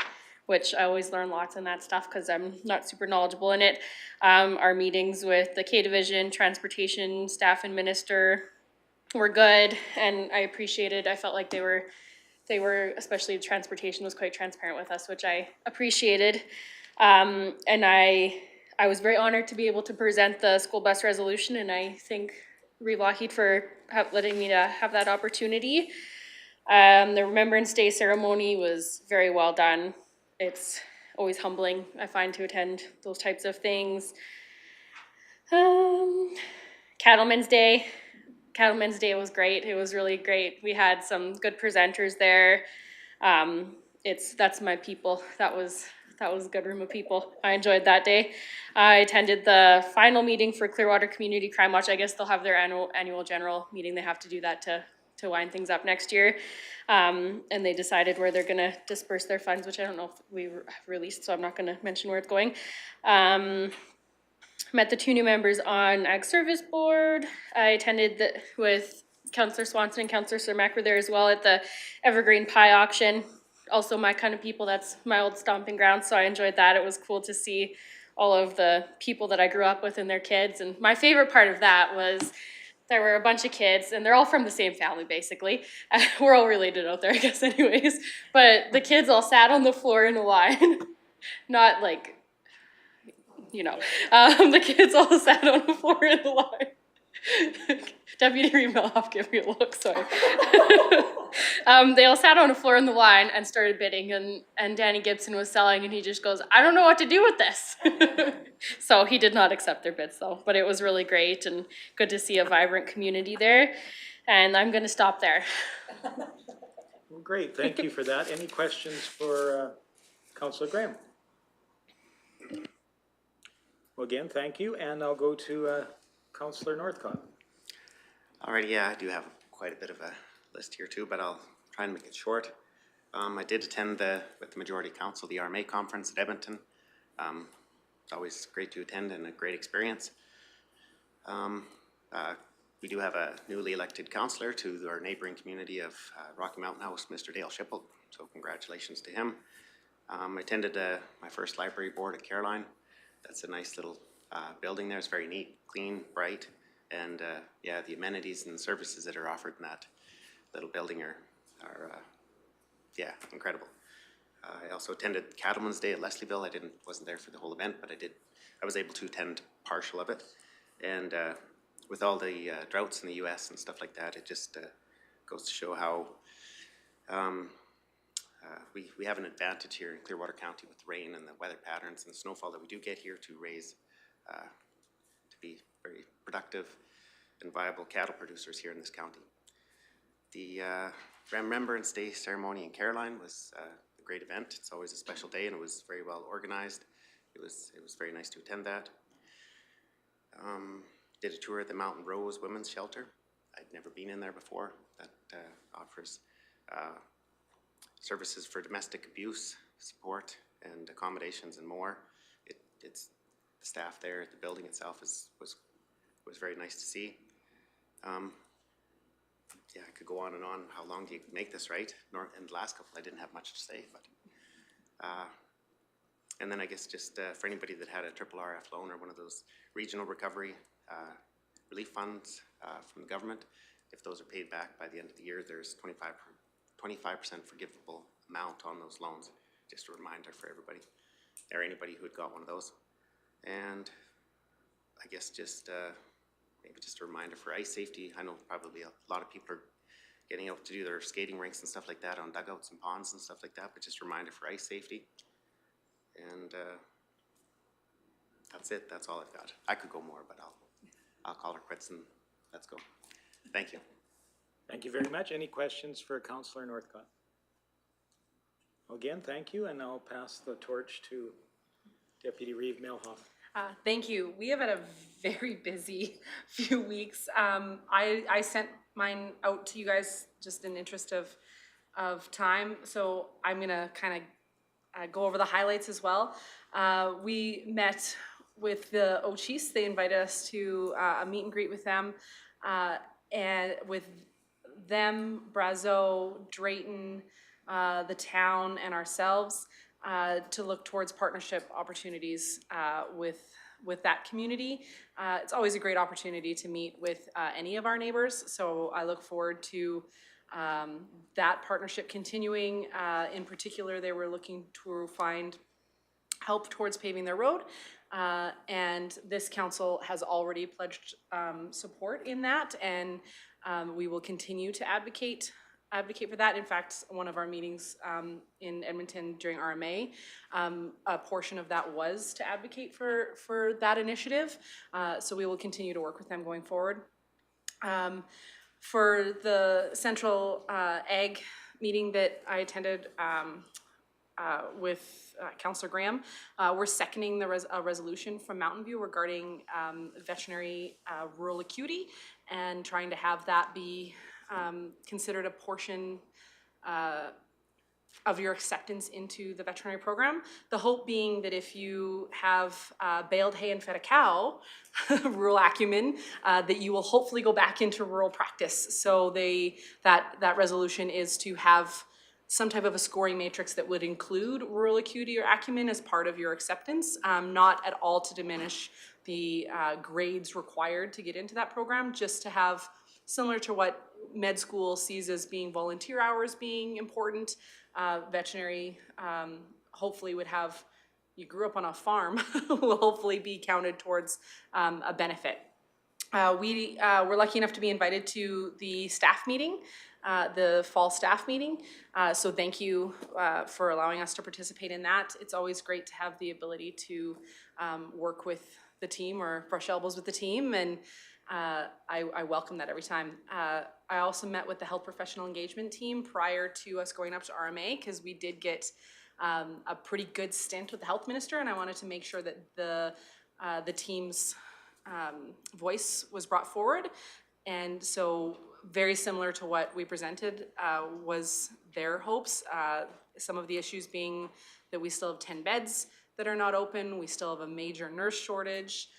which I always learn lots in that stuff because I'm not super knowledgeable in it. Our meetings with the K Division, Transportation, staff and minister were good, and I appreciated, I felt like they were, especially transportation was quite transparent with us, which I appreciated. And I was very honored to be able to present the school bus resolution, and I thank Reeve Lougheed for letting me to have that opportunity. The Remembrance Day ceremony was very well done. It's always humbling, I find, to attend those types of things. Cattlemen's Day. Cattlemen's Day was great. It was really great. We had some good presenters there. That's my people. That was a good room of people. I enjoyed that day. I attended the final meeting for Clearwater Community Crime Watch. I guess they'll have their annual general meeting. They have to do that to wind things up next year. And they decided where they're gonna disperse their funds, which I don't know if we released, so I'm not gonna mention where it's going. Met the two new members on Ag Service Board. I attended with Councillor Swanson and Councillor Cermak were there as well at the Evergreen Pie auction. Also my kind of people, that's my old stomping ground, so I enjoyed that. It was cool to see all of the people that I grew up with and their kids. And my favorite part of that was there were a bunch of kids, and they're all from the same family, basically. We're all related out there, I guess, anyways. But the kids all sat on the floor in a line, not like, you know, the kids all sat on the floor in a line. Deputy Reeve Melhoff gave me a look, sorry. They all sat on the floor in the line and started bidding, and Danny Gibson was selling, and he just goes, I don't know what to do with this. So he did not accept their bids though, but it was really great and good to see a vibrant community there. And I'm gonna stop there. Well, great, thank you for that. Any questions for Councillor Graham? Well, again, thank you, and I'll go to Councillor Northcott. Alrighty, yeah, I do have quite a bit of a list here too, but I'll try and make it short. I did attend with the Majority Council, the RMA conference at Edmonton. It's always great to attend and a great experience. We do have a newly elected councillor to our neighbouring community of Rocky Mountain House, Mr. Dale Schipple, so congratulations to him. I attended my first library board at Caroline. That's a nice little building there. It's very neat, clean, bright, and yeah, the amenities and services that are offered in that little building are yeah, incredible. I also attended Cattleman's Day at Leslieville. I wasn't there for the whole event, but I was able to attend partial of it. And with all the droughts in the US and stuff like that, it just goes to show how we have an advantage here in Clearwater County with the rain and the weather patterns and the snowfall that we do get here to raise, to be very productive and viable cattle producers here in this county. The Remembrance Day ceremony in Caroline was a great event. It's always a special day, and it was very well organized. It was very nice to attend that. Did a tour at the Mountain Rose Women's Shelter. I'd never been in there before. That offers services for domestic abuse, support, and accommodations and more. It's the staff there at the building itself was very nice to see. Yeah, I could go on and on. How long do you make this, right? In the last couple, I didn't have much to say, but and then I guess just for anybody that had a RRF loan or one of those regional recovery relief funds from the government, if those are paid back by the end of the year, there's 25% forgivable amount on those loans. Just a reminder for everybody, or anybody who had got one of those. And I guess just maybe just a reminder for ice safety. I know probably a lot of people are getting out to do their skating rinks and stuff like that on dugouts and ponds and stuff like that, but just a reminder for ice safety. And that's it. That's all I've got. I could go more, but I'll call her quits and let's go. Thank you. Thank you very much. Any questions for Councillor Northcott? Again, thank you, and I'll pass the torch to Deputy Reeve Melhoff. Thank you. We have had a very busy few weeks. I sent mine out to you guys just in interest of time, so I'm gonna kind of go over the highlights as well. We met with the Ochis. They invited us to a meet and greet with them, and with them, Brazeau, Drayton, the town, and ourselves to look towards partnership opportunities with that community. It's always a great opportunity to meet with any of our neighbors, so I look forward to that partnership continuing. In particular, they were looking to find help towards paving their road, and this council has already pledged support in that, and we will continue to advocate for that. In fact, one of our meetings in Edmonton during RMA, a portion of that was to advocate for that initiative. So we will continue to work with them going forward. For the Central Ag meeting that I attended with Councillor Graham, we're seconding the resolution from Mountain View regarding veterinary rural acuity and trying to have that be considered a portion of your acceptance into the veterinary program. The hope being that if you have baled hay and fed a cow, rural acumen, that you will hopefully go back into rural practice. So that resolution is to have some type of a scoring matrix that would include rural acuity or acumen as part of your acceptance, not at all to diminish the grades required to get into that program, just to have, similar to what med school sees as being volunteer hours being important, veterinary hopefully would have, you grew up on a farm, will hopefully be counted towards a benefit. We were lucky enough to be invited to the staff meeting, the fall staff meeting. So thank you for allowing us to participate in that. It's always great to have the ability to work with the team or brush elbows with the team, and I welcome that every time. I also met with the health professional engagement team prior to us going up to RMA, because we did get a pretty good stint with the health minister, and I wanted to make sure that the team's voice was brought forward. And so very similar to what we presented was their hopes. Some of the issues being that we still have 10 beds that are not open. We still have a major nurse shortage.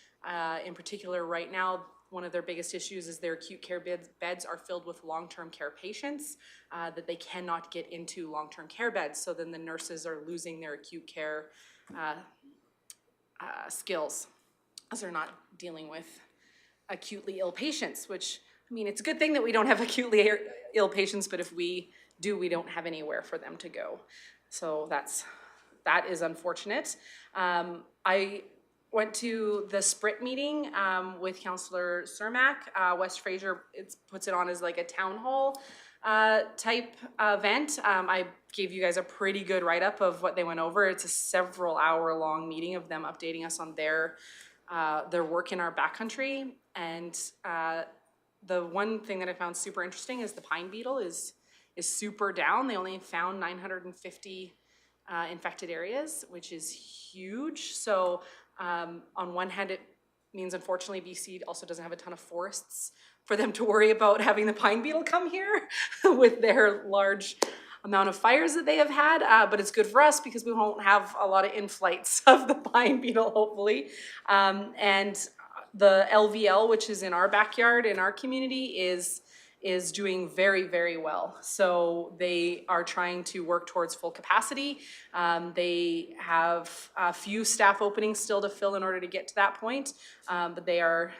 In particular, right now, one of their biggest issues is their acute care beds are filled with long-term care patients that they cannot get into long-term care beds. So then the nurses are losing their acute care skills, as they're not dealing with acutely ill patients, which, I mean, it's a good thing that we don't have acutely ill patients, but if we do, we don't have anywhere for them to go. So that is unfortunate. I went to the SPRIT meeting with Councillor Cermak. West Fraser puts it on as like a town hall type event. I gave you guys a pretty good write-up of what they went over. It's a several hour long meeting of them updating us on their work in our backcountry. And the one thing that I found super interesting is the pine beetle is super down. They only found 950 infected areas, which is huge. So on one hand, it means unfortunately BC also doesn't have a ton of forests for them to worry about having the pine beetle come here with their large amount of fires that they have had, but it's good for us because we won't have a lot of inflights of the pine beetle, hopefully. And the LVL, which is in our backyard, in our community, is doing very, very well. So they are trying to work towards full capacity. They have a few staff openings still to fill in order to get to that point, but they are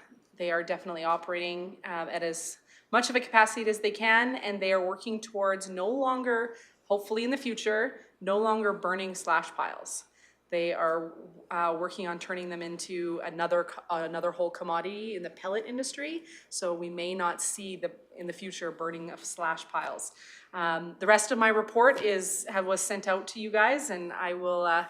definitely operating at as much of a capacity as they can, and they are working towards no longer, hopefully in the future, no longer burning slash piles. They are working on turning them into another whole commodity in the pellet industry. So we may not see in the future burning of slash piles. The rest of my report was sent out to you guys, and I will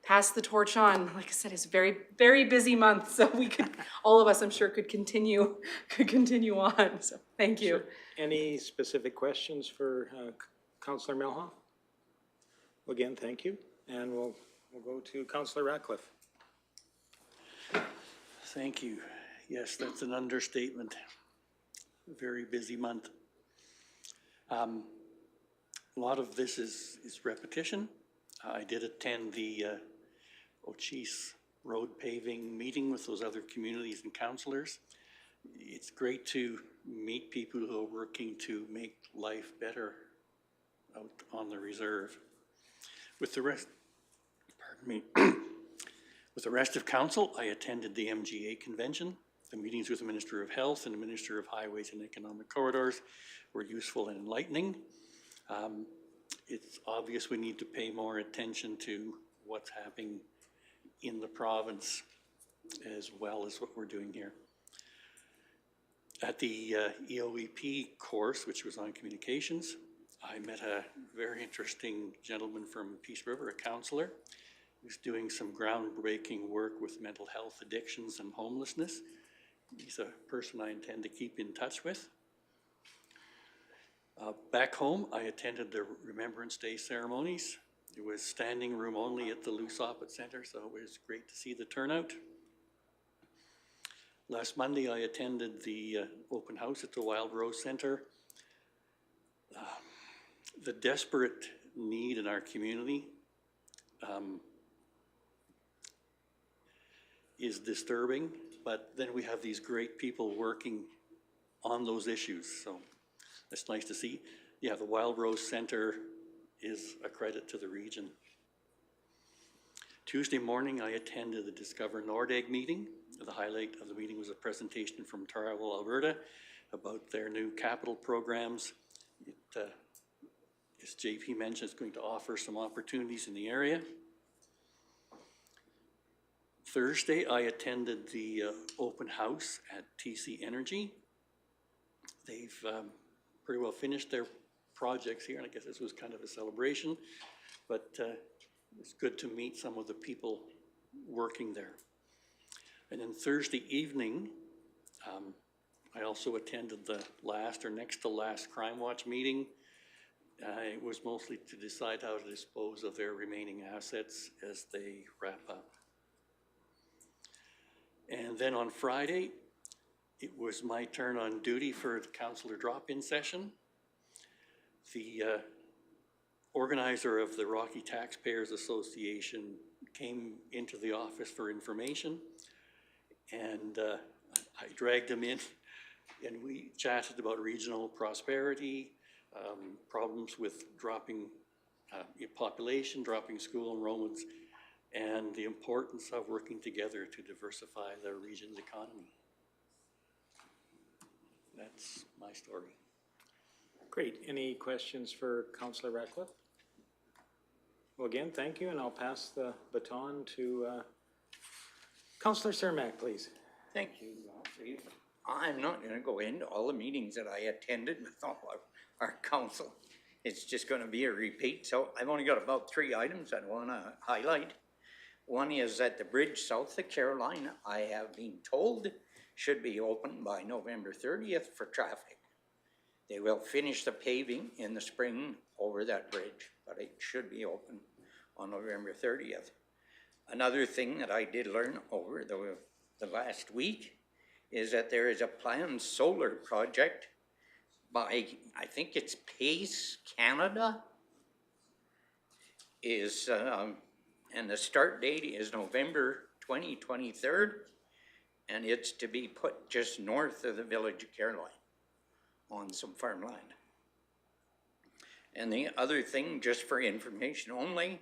pass the torch on. Like I said, it's a very, very busy month, so we could, all of us, I'm sure, could continue on. So thank you. Sure. Any specific questions for Councillor Melhoff? Well, again, thank you, and we'll go to Councillor Ratcliffe. Thank you. Yes, that's an understatement. Very busy month. A lot of this is repetition. I did attend the Ochis road paving meeting with those other communities and councillors. It's great to meet people who are working to make life better out on the reserve. With the rest, pardon me, with the rest of council, I attended the MGA convention. The meetings with the Minister of Health and the Minister of Highways and Economic Corridors were useful and enlightening. It's obvious we need to pay more attention to what's happening in the province as well as what we're doing here. At the EOEP course, which was on communications, I met a very interesting gentleman from Peace River, a councillor, who's doing some groundbreaking work with mental health addictions and homelessness. He's a person I intend to keep in touch with. Back home, I attended the Remembrance Day ceremonies. It was standing room only at the Lousopet Centre, so it was great to see the turnout. Last Monday, I attended the open house at the Wild Rose Centre. The desperate need in our community is disturbing, but then we have these great people working on those issues, so it's nice to see. Yeah, the Wild Rose Centre is a credit to the region. Tuesday morning, I attended the Discover Nordegg meeting. The highlight of the meeting was a presentation from Transitional, Alberta about their new capital programs. It, as JP mentioned, it's going to offer some opportunities in the area. Thursday, I attended the open house at TC Energy. They've pretty well finished their projects here, and I guess this was kind of a celebration, but it's good to meet some of the people working there. And then Thursday evening, I also attended the last or next to last Crime Watch meeting. It was mostly to decide how to dispose of their remaining assets as they wrap up. And then on Friday, it was my turn on duty for the councillor drop-in session. The organizer of the Rocky Taxpayers Association came into the office for information, and I dragged him in, and we chatted about regional prosperity, problems with dropping population, dropping school enrollments, and the importance of working together to diversify the region's economy. That's my story. Great. Any questions for Councillor Ratcliffe? Well, again, thank you, and I'll pass the baton to Councillor Cermak, please. Thank you, Chief. I'm not going to go into all the meetings that I attended with all our council. It's just going to be a repeat. So I've only got about 3 items I want to highlight. One is that the bridge south of Caroline, I have been told, should be open by November 30th for traffic. They will finish the paving in the spring over that bridge, but it should be open on November 30th. Another thing that I did learn over the last week is that there is a planned solar project by, I think it's Pace Canada, and the start date is November 2023, and it's to be put just north of the village of Caroline on some farmland. And the other thing, just for information only,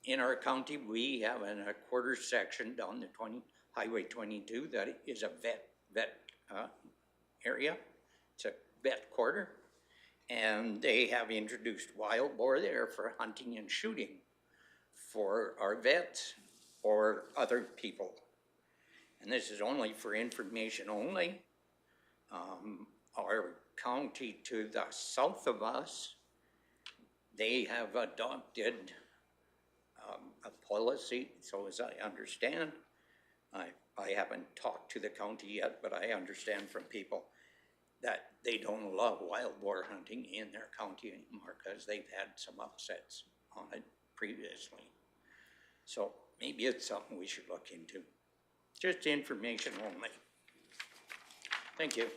in our county, we have a quarter section down the Highway 22 that is a vet area. It's a vet quarter, and they have introduced wild boar there for hunting and shooting for our vets or other people. And this is only for information only. Our county to the south of us, they have adopted a policy, so as I understand, I haven't talked to the county yet, but I understand from people that they don't allow wild boar hunting in their county anymore because they've had some upsets on it previously. So maybe it's something we should look into. Just information only. Thank you.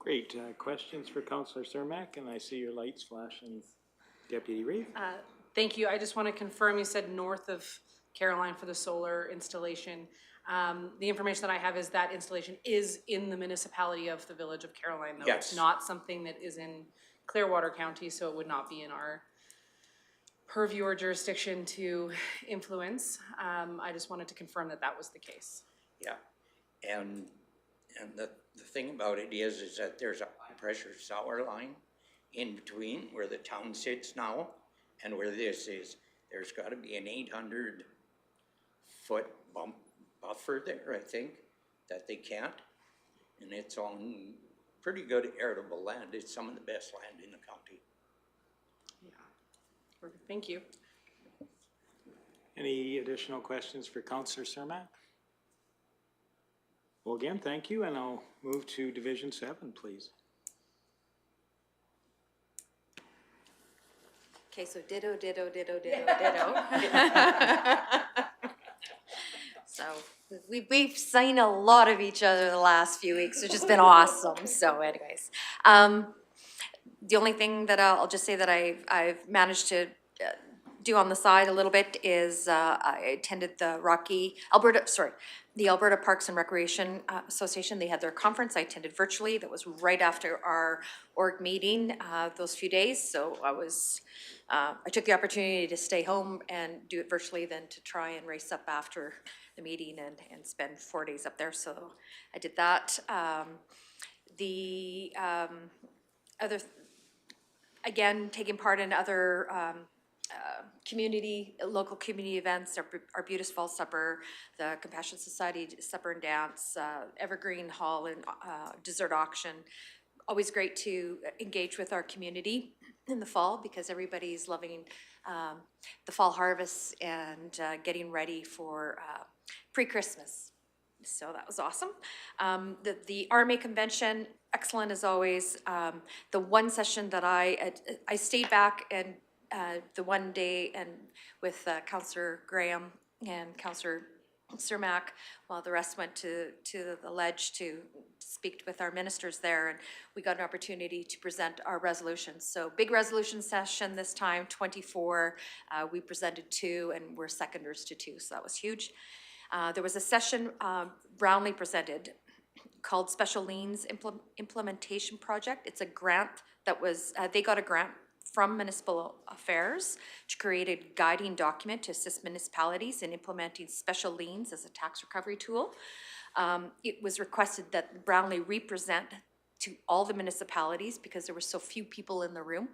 Great. Questions for Councillor Cermak? And I see your lights flashing. Deputy Reeve? Thank you. I just want to confirm, you said north of Caroline for the solar installation. The information that I have is that installation is in the municipality of the village of Caroline, though. Yes. It's not something that is in Clearwater County, so it would not be in our purview or jurisdiction to influence. I just wanted to confirm that that was the case. Yeah, and the thing about it is that there's a high pressure sour line in between where the town sits now and where this is. There's got to be an 800-foot buffer there, I think, that they can't. And it's on pretty good arable land. It's some of the best land in the county. Yeah. Thank you. Any additional questions for Councillor Cermak? Well, again, thank you, and I'll move to Division 7, please. Okay, so ditto, ditto, ditto, ditto, ditto. So we've seen a lot of each other the last few weeks, which has been awesome. So anyways, the only thing that I'll just say that I've managed to do on the side a little bit is I attended the the Alberta Parks and Recreation Association. They had their conference. I attended virtually. That was right after our org meeting those few days. So I took the opportunity to stay home and do it virtually than to try and race up after the meeting and spend 4 days up there. So I did that. Other, again, taking part in other local community events, our Beautiful Falls Supper, the Compassion Society Supper and Dance, Evergreen Hall and dessert auction. Always great to engage with our community in the fall because everybody's loving the fall harvest and getting ready for pre-Christmas. So that was awesome. The RMA convention, excellent as always. The one session that I stayed back and the one day and with Councillor Graham and Councillor Cermak, while the rest went to the ledge to speak with our ministers there, and we got an opportunity to present our resolutions. So big resolution session this time, 24. We presented 2 and we're seconders to 2, so that was huge. There was a session Brownlee presented called Special Liens Implementation Project. It's a grant that was, they got a grant from Municipal Affairs to create a guiding document to assist municipalities in implementing special liens as a tax recovery tool. It was requested that Brownlee represent to all the municipalities because there were so few people in the room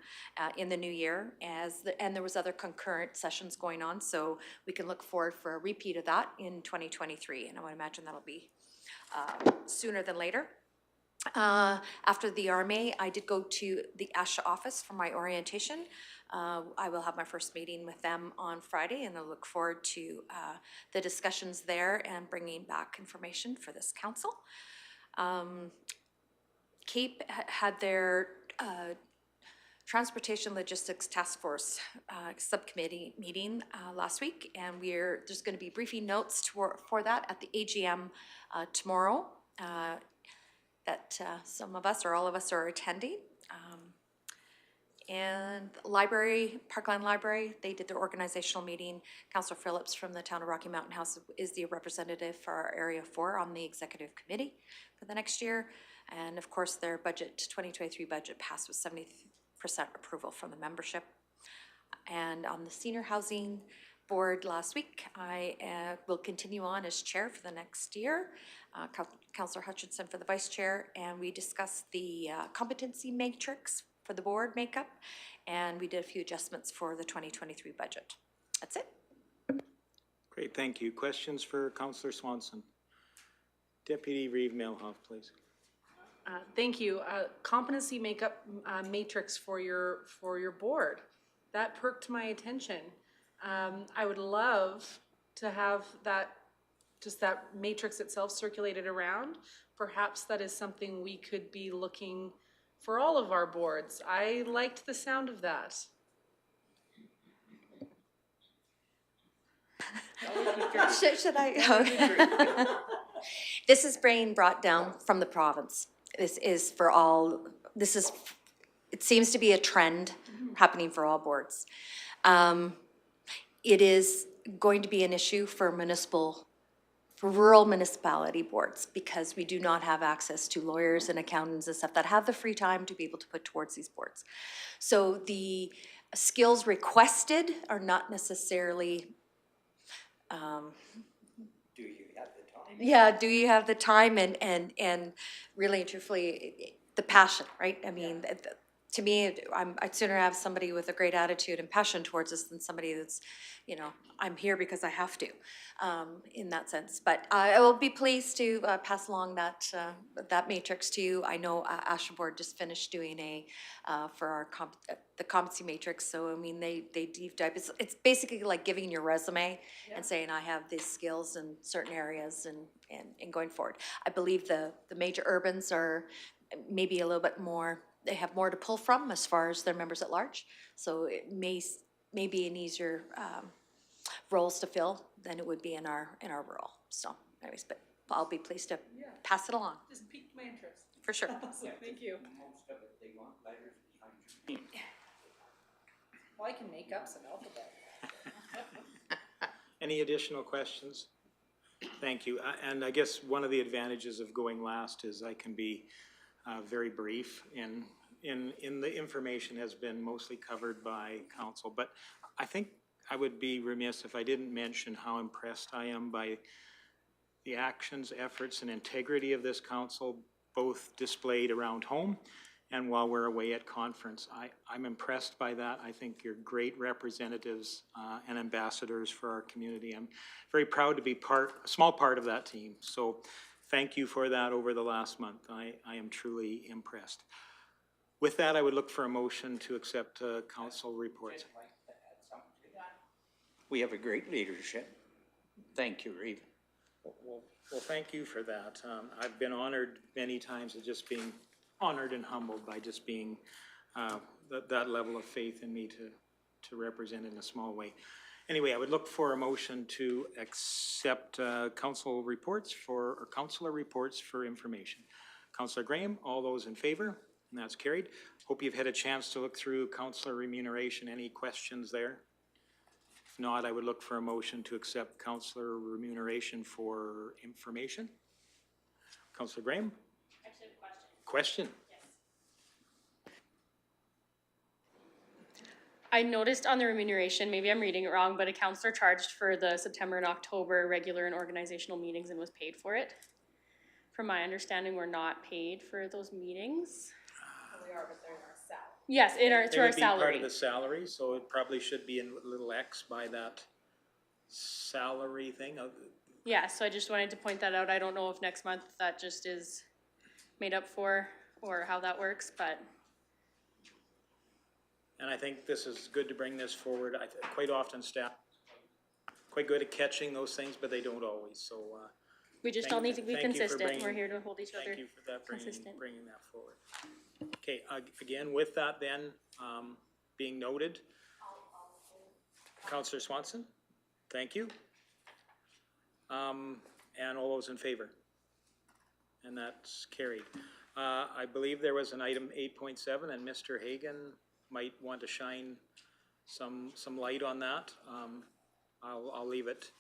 in the new year and there was other concurrent sessions going on, so we can look forward for a repeat of that in 2023, and I would imagine that'll be sooner than later. After the RMA, I did go to the ASHA office for my orientation. I will have my first meeting with them on Friday, and I look forward to the discussions there and bringing back information for this council. CAPE had their Transportation Logistics Task Force subcommittee meeting last week, and there's going to be briefing notes for that at the AGM tomorrow that some of us or all of us are attending. And library, Parkland Library, they did their organizational meeting. Councillor Phillips from the town of Rocky Mountain House is the representative for our Area 4 on the executive committee for the next year. And of course, their budget, 2023 budget passed with 70% approval from the membership. And on the senior housing board last week, I will continue on as chair for the next year. Councillor Hutchinson for the vice chair, and we discussed the competency matrix for the board makeup, and we did a few adjustments for the 2023 budget. That's it. Great, thank you. Questions for Councillor Swanson? Deputy Reeve Melhoff, please. Thank you. Competency makeup matrix for your board. That perked my attention. I would love to have that matrix itself circulated around. Perhaps that is something we could be looking for all of our boards. I liked the sound of that. Should I? This is being brought down from the province. It seems to be a trend happening for all boards. It is going to be an issue for rural municipality boards because we do not have access to lawyers and accountants and stuff that have the free time to be able to put towards these boards. So the skills requested are not necessarily Do you have the time? yeah, do you have the time and really and truthfully the passion, right? I mean, to me, I'd sooner have somebody with a great attitude and passion towards us than somebody that's, I'm here because I have to, in that sense. But I will be pleased to pass along that matrix to you. I know ASHA Board just finished doing for our the competency matrix. So I mean, they deep dive. It's basically like giving your resume and saying I have these skills in certain areas and going forward. I believe the major urbans are maybe a little bit more. They have more to pull from as far as their members at large. So it may be an easier roles to fill than it would be in our rural. So anyways, but I'll be pleased to pass it along. Just piqued my interest. For sure. Awesome. Thank you. Most of it, they want letters behind your name. Well, I can make up some alphabet. Any additional questions? Thank you. And I guess one of the advantages of going last is I can be very brief in the information has been mostly covered by council, but I think I would be remiss if I didn't mention how impressed I am by the actions, efforts, and integrity of this council, both displayed around home and while we're away at conference. I'm impressed by that. I think you're great representatives and ambassadors for our community. I'm very proud to be a small part of that team. So thank you for that over the last month. I am truly impressed. With that, I would look for a motion to accept council reports. We have a great leadership. Thank you, Reeve. Well, thank you for that. I've been honored many times of just being honored and humbled by just being that level of faith in me to represent in a small way. Anyway, I would look for a motion to accept council reports or councilor reports for information. Councilor Graham, all those in favor? And that's carried. Hope you've had a chance to look through councilor remuneration. Any questions there? If not, I would look for a motion to accept councilor remuneration for information. Councilor Graham? Actually, I have a question. Question? Yes. I noticed on the remuneration, maybe I'm reading it wrong, but a councillor charged for the September and October regular and organizational meetings and was paid for it. From my understanding, we're not paid for those meetings. We are, but they're in our salary. Yes, to our It would be part salary. of the salary, so it probably should be in little X by that salary thing. Yeah, so I just wanted to point that out. I don't know if next month that just is made up for or how that works, but. And I think this is good to bring this forward. Quite often staff quite good at catching those things, but they don't always, so. We just all need to be consistent. We're here to hold each other Thank you for that, consistent. bringing that forward. Okay, again, with that then, being noted. Councillor Swanson, thank you. And all those in favor? And that's carried. I believe there was an item 8.7 and Mr. Hagan might want to shine some light on that. I'll leave it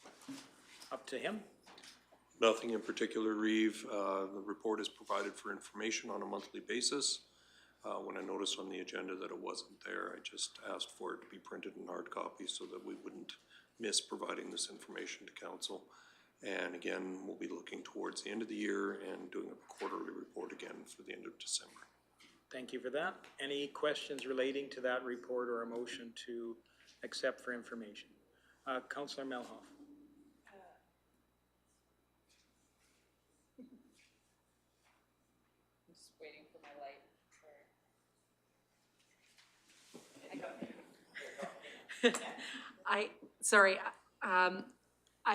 up to him. Nothing in particular, Reeve. The report is provided for information on a monthly basis. When I noticed on the agenda that it wasn't there, I just asked for it to be printed in hard copy so that we wouldn't miss providing this information to council. And again, we'll be looking towards the end of the year and doing a quarterly report again for the end of December. Thank you for that. Any questions relating to that report or a motion to accept for information? Councillor Melhoff. Just waiting for my light.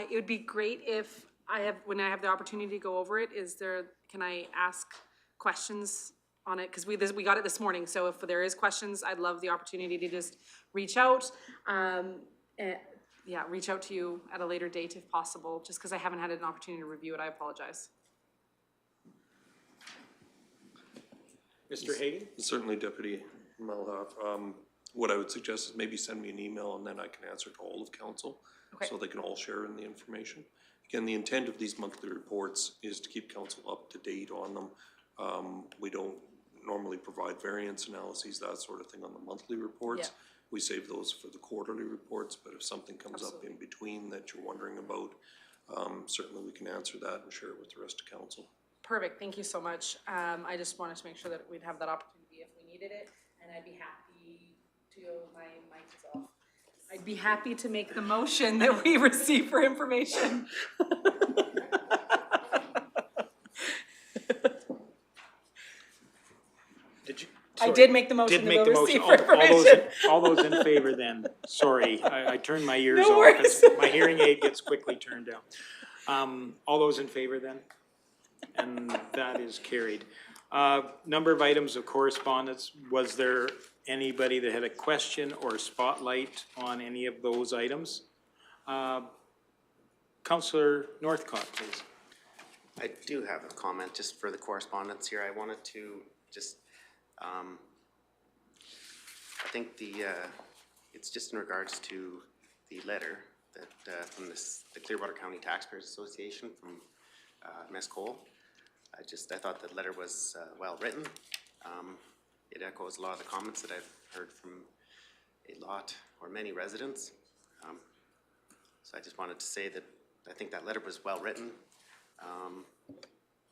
It would be great if when I have the opportunity to go over it, can I ask questions on it? Because we got it this morning, so if there is questions, I'd love the opportunity to just reach out. Reach out to you at a later date if possible, just because I haven't had an opportunity to review it. I apologize. Mr. Hagan? Certainly, Deputy Melhoff. What I would suggest is maybe send me an email and then I can answer to all of council. Okay. So they can all share in the information. Again, the intent of these monthly reports is to keep council up to date on them. We don't normally provide variance analyses, that sort of thing on the monthly reports. Yeah. We save those for the quarterly reports, but if something comes up in between that you're wondering about, certainly we can answer that and share it with the rest of council. Perfect, thank you so much. I just wanted to make sure that we'd have that opportunity if we needed it, and I'd be happy to, my mic is off. I'd be happy to make the motion that we receive for information. I did make the motion that we'll receive for information. All those in favor then. Sorry, I turned my ears No off. worries. My hearing aid gets quickly turned down. All those in favor then? And that is carried. Number of items of correspondence. Was there anybody that had a question or spotlight on any of those items? Councillor Northcott, please. I do have a comment just for the correspondence here. I wanted to just, I think it's just in regards to the letter that from the Clearwater County Taxpayers Association from Ms. Cole. I thought the letter was well written. It echoes a lot of the comments that I've heard from a lot or many residents. So I just wanted to say that I think that letter was well written.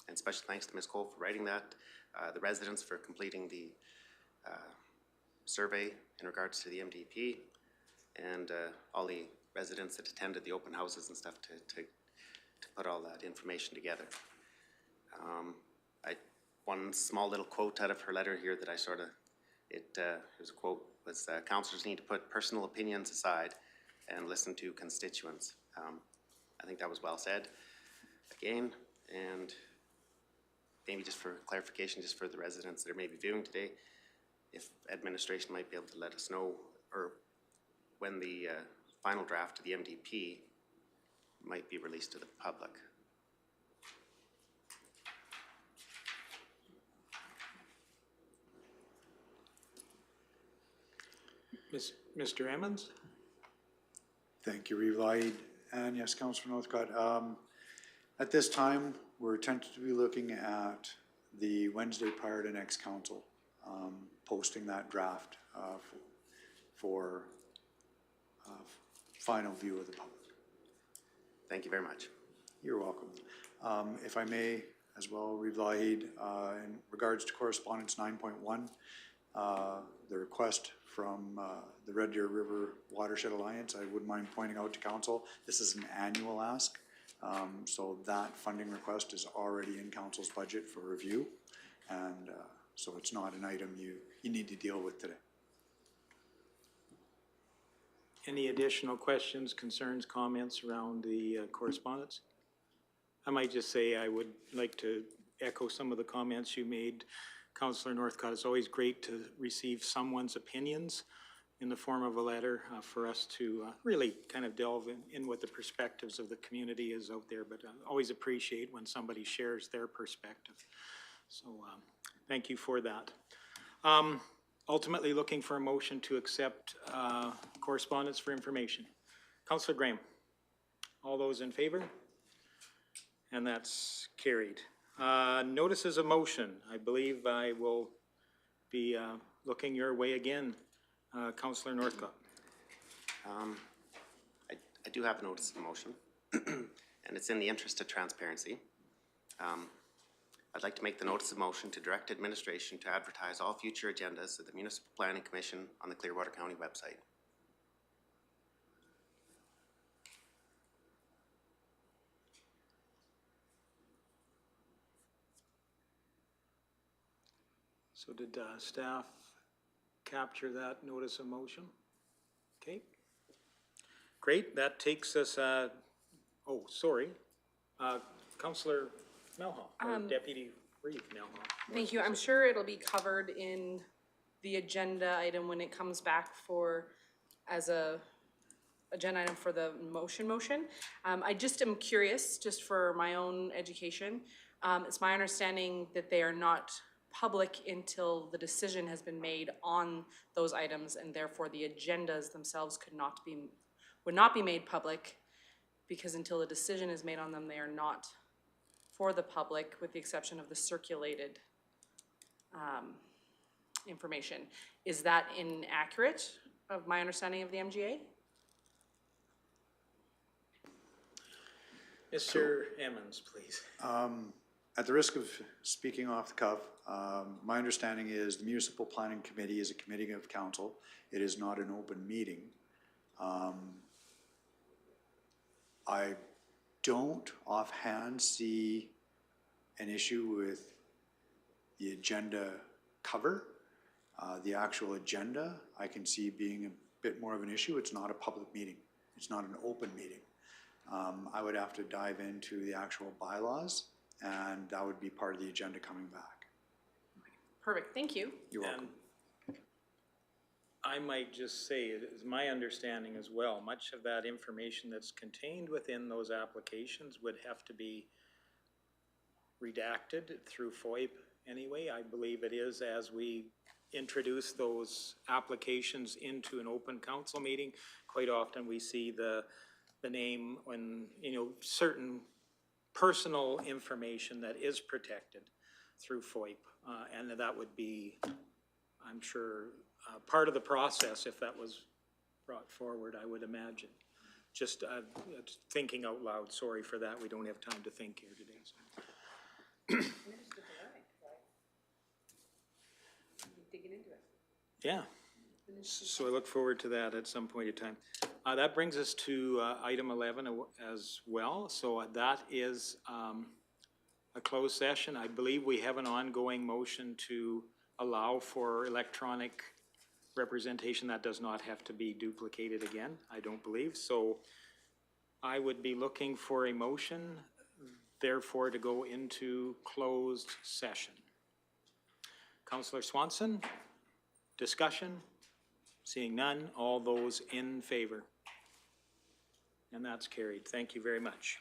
And special thanks to Ms. Cole for writing that, the residents for completing the survey in regards to the MDP, and all the residents that attended the open houses and stuff to put all that information together. One small little quote out of her letter here that I sort of, it was a quote, was councillors need to put personal opinions aside and listen to constituents. I think that was well said again, and maybe just for clarification, just for the residents that are maybe viewing today, if administration might be able to let us know, or when the final draft of the MDP might be released to the public. Mr. Emmons? Thank you, Reeve Lahid, and yes, Councillor Northcott. At this time, we're tentatively looking at the Wednesday prior to next council, posting that draft for final view of the public. Thank you very much. You're welcome. If I may, as well, Reeve Lahid, in regards to correspondence 9.1, the request from the Red Deer River Watershed Alliance, I wouldn't mind pointing out to council, this is an annual ask. So that funding request is already in council's budget for review. And so it's not an item you need to deal with today. Any additional questions, concerns, comments around the correspondence? I might just say I would like to echo some of the comments you made, Councillor Northcott. It's always great to receive someone's opinions in the form of a letter for us to really kind of delve in what the perspectives of the community is out there, but I always appreciate when somebody shares their perspective. So thank you for that. Ultimately looking for a motion to accept correspondence for information. Councillor Graham, all those in favor? And that's carried. Notices of motion. I believe I will be looking your way again, Councillor Northcott. I do have a notice of motion, and it's in the interest of transparency. I'd like to make the notice of motion to direct administration to advertise all future agendas of the Municipal Planning Commission on the Clearwater County website. So did staff capture that notice of motion? Okay. Great, that takes us, oh, sorry, Councillor Melhoff, or Deputy Reeve Melhoff. Thank you. I'm sure it'll be covered in the agenda item when it comes back for, as a agenda item for the motion. I just am curious, just for my own education, it's my understanding that they are not public until the decision has been made on those items, and therefore the agendas themselves would not be made public, because until the decision is made on them, they are not for the public, with the exception of the circulated information. Is that inaccurate of my understanding of the MGA? Mr. Emmons, please. At the risk of speaking off the cuff, my understanding is the Municipal Planning Committee is a committee of council. It is not an open meeting. I don't offhand see an issue with the agenda cover. The actual agenda I can see being a bit more of an issue. It's not a public meeting. It's not an open meeting. I would have to dive into the actual bylaws, and that would be part of the agenda coming back. Perfect, thank you. You're welcome. I might just say, it is my understanding as well, much of that information that's contained within those applications would have to be redacted through FOIP anyway. I believe it is, as we introduce those applications into an open council meeting, quite often we see the the name when, you know, certain personal information that is protected through FOIP. And that would be, I'm sure, part of the process if that was brought forward, I would imagine. Just thinking out loud, sorry for that, we don't have time to think here today. So. Yeah, so I look forward to that at some point in time. That brings us to item 11 as well. So that is a closed session. I believe we have an ongoing motion to allow for electronic representation. That does not have to be duplicated again, I don't believe. So I would be looking for a motion, therefore, to go into closed session. Councillor Swanson, discussion? Seeing none, all those in favor? And that's carried. Thank you very much.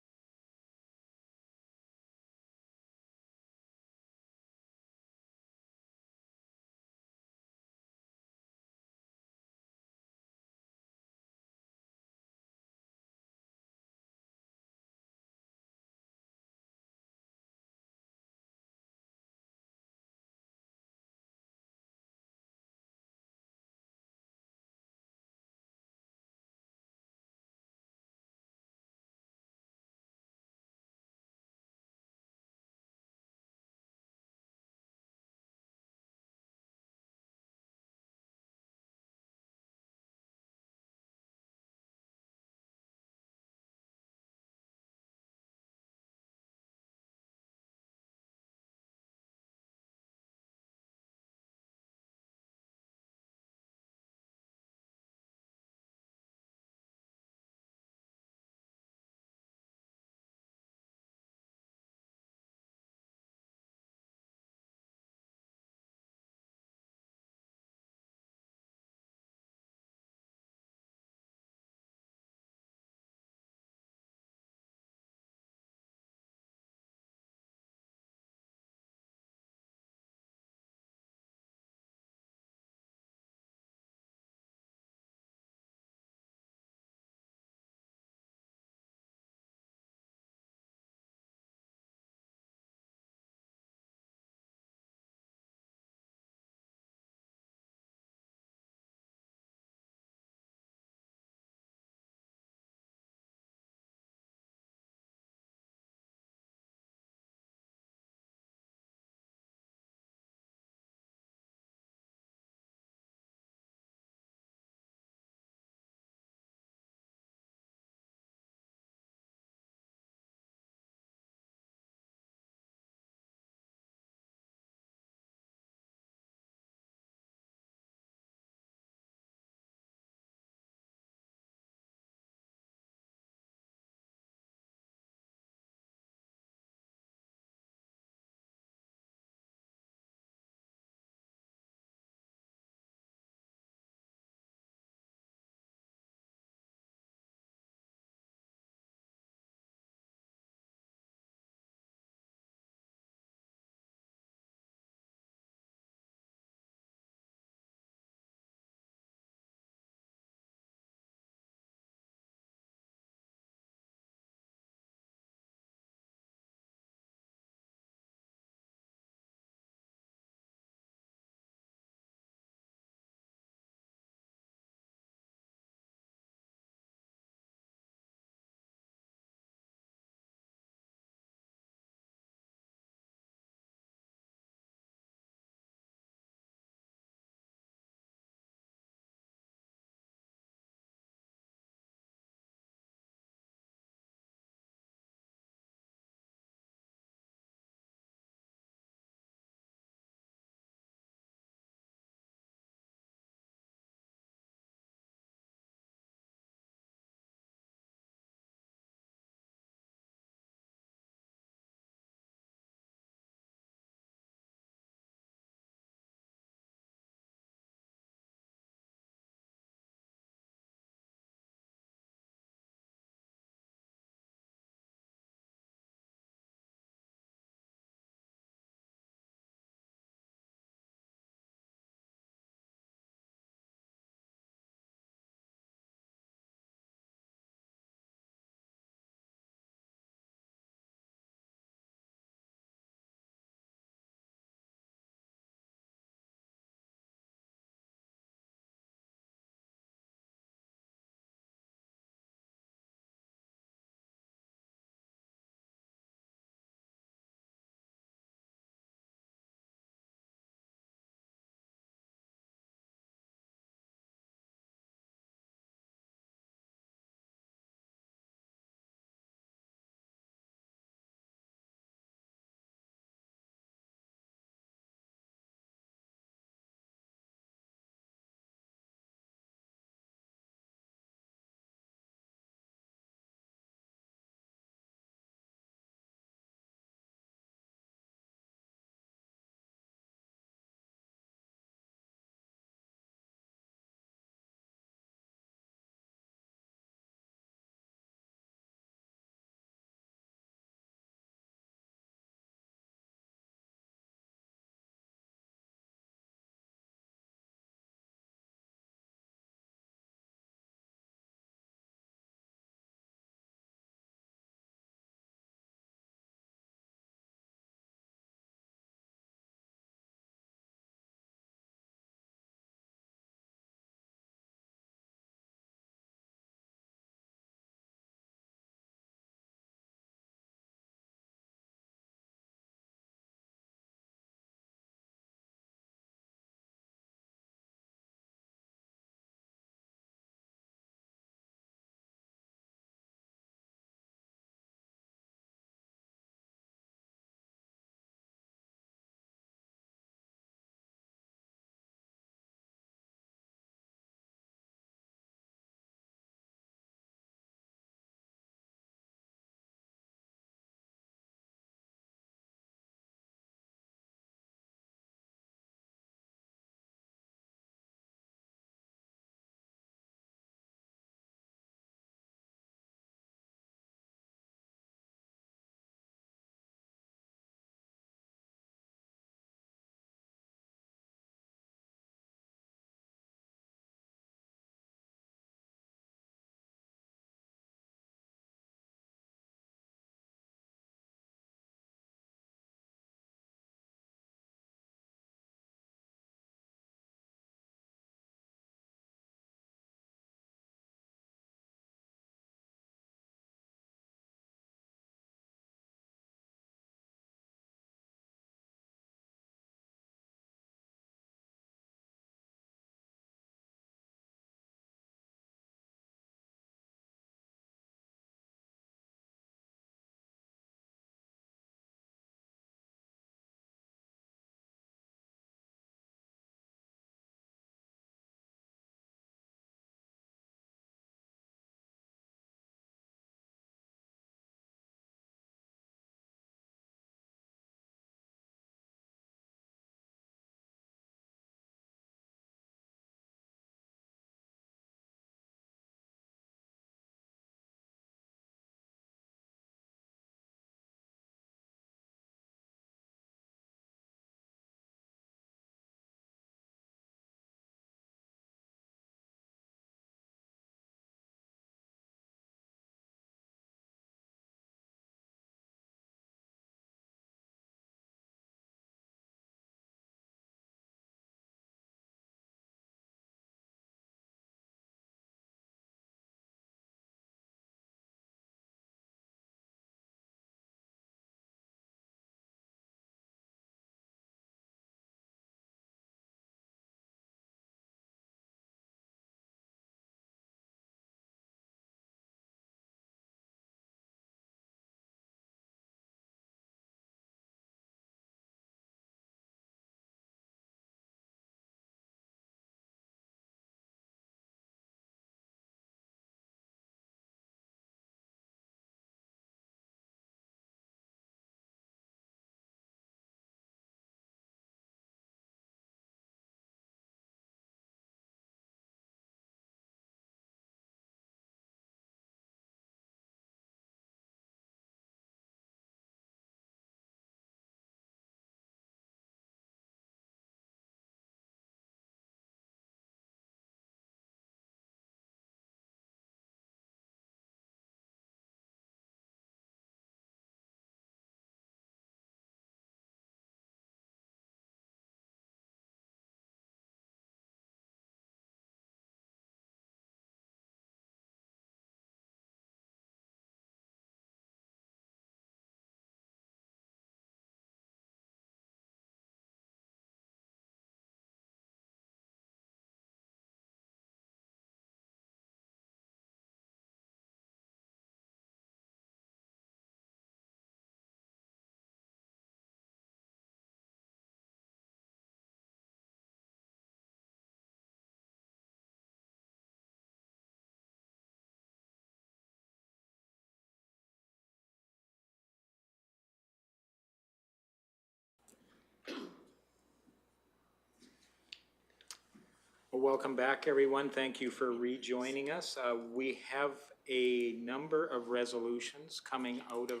Well, welcome back, everyone. Thank you for rejoining us. We have a number of resolutions coming out of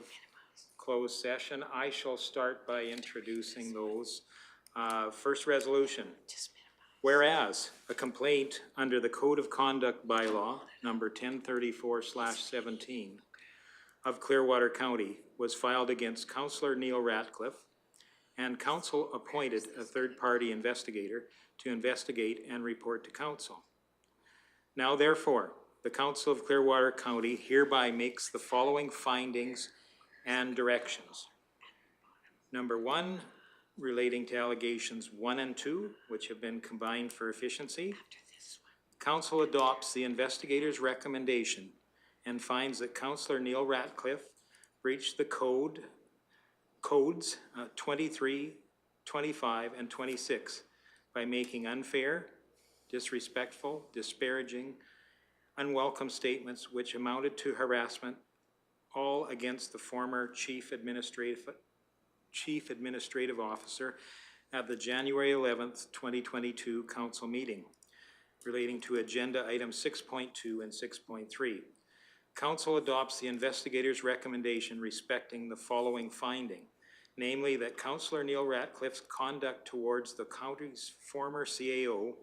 closed session. I shall start by introducing those. First resolution. Whereas a complaint under the Code of Conduct Bylaw number 1034/17 of Clearwater County was filed against Councillor Neil Ratcliffe, and council appointed a third-party investigator to investigate and report to council. Now therefore, the Council of Clearwater County hereby makes the following findings and directions. Number one, relating to allegations 1 and 2, which have been combined for efficiency. Council adopts the investigator's recommendation and finds that Councillor Neil Ratcliffe breached the codes 23, 25, and 26 by making unfair, disrespectful, disparaging, unwelcome statements which amounted to harassment, all against the former Chief Administrative Officer at the January 11th, 2022 Council meeting relating to Agenda Items 6.2 and 6.3. Council adopts the investigator's recommendation respecting the following finding, namely that Councillor Neil Ratcliffe's conduct towards the county's former CAO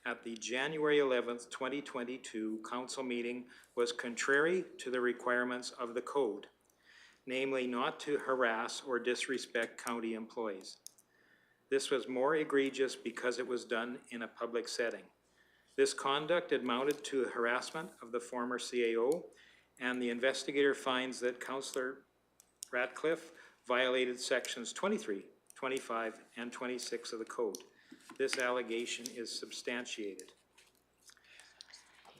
at the January 11th, 2022 Council meeting was contrary to the requirements of the Code, namely not to harass or disrespect county employees. This was more egregious because it was done in a public setting. This conduct amounted to harassment of the former CAO, and the investigator finds that Councillor Ratcliffe violated sections 23, 25, and 26 of the Code. This allegation is substantiated.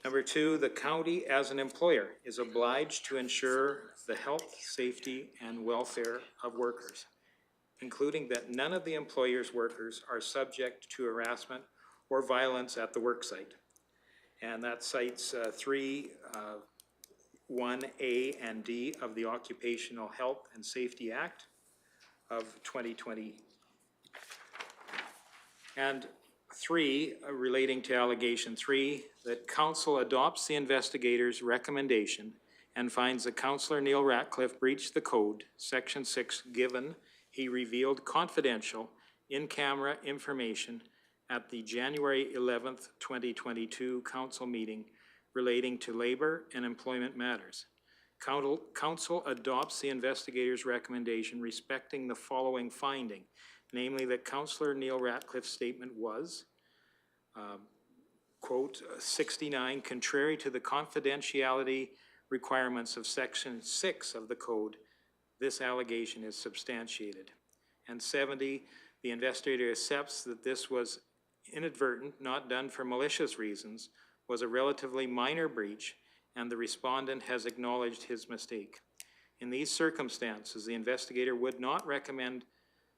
Number two, the county as an employer is obliged to ensure the health, safety, and welfare of workers, including that none of the employer's workers are subject to harassment or violence at the worksite. And that cites 1A and D of the Occupational Health and Safety Act of 2020. And 3, relating to allegation 3, that council adopts the investigator's recommendation and finds that Councillor Neil Ratcliffe breached the code, section 6, given he revealed confidential in-camera information at the January 11th, 2022 council meeting relating to labor and employment matters. Council adopts the investigator's recommendation respecting the following finding, namely that Councillor Neil Ratcliffe's statement was, quote, 69, contrary to the confidentiality requirements of section 6 of the code. This allegation is substantiated. And 70, the investigator accepts that this was inadvertent, not done for malicious reasons, was a relatively minor breach, and the respondent has acknowledged his mistake. In these circumstances, the investigator would not recommend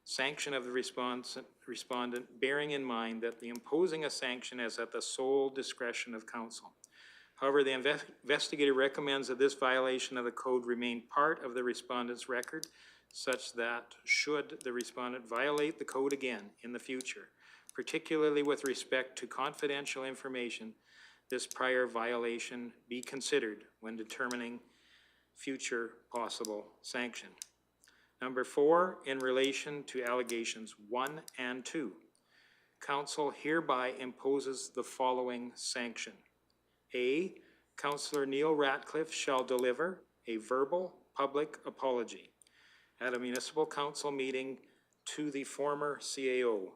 sanction of the respondent, bearing in mind that the imposing a sanction is at the sole discretion of council. However, the investigator recommends that this violation of the code remain part of the respondent's record, such that should the respondent violate the code again in the future, particularly with respect to confidential information, this prior violation be considered when determining future possible sanction. Number 4, in relation to allegations 1 and 2, council hereby imposes the following sanction. A, Councillor Neil Ratcliffe shall deliver a verbal public apology at a municipal council meeting to the former CAO.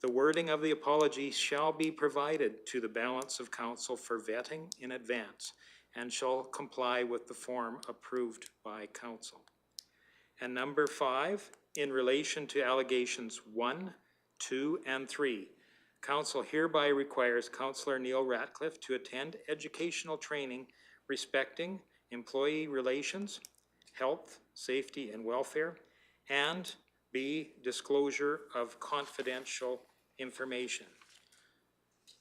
The wording of the apology shall be provided to the balance of council for vetting in advance and shall comply with the form approved by council. And number 5, in relation to allegations 1, 2, and 3, council hereby requires Councillor Neil Ratcliffe to attend educational training respecting employee relations, health, safety, and welfare, and B, disclosure of confidential information.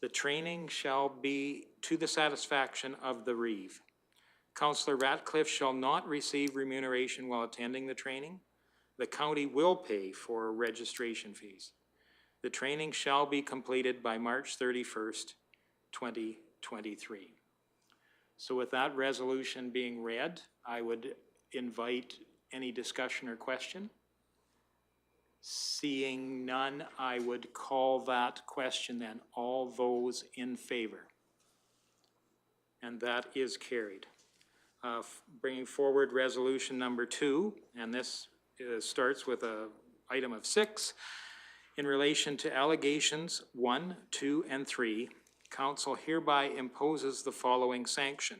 The training shall be to the satisfaction of the Reeve. Councillor Ratcliffe shall not receive remuneration while attending the training. The county will pay for registration fees. The training shall be completed by March 31st, 2023. So with that resolution being read, I would invite any discussion or question. Seeing none, I would call that question then. All those in favor? And that is carried. Bringing forward resolution number 2, and this starts with a item of 6. In relation to allegations 1, 2, and 3, Council hereby imposes the following sanction.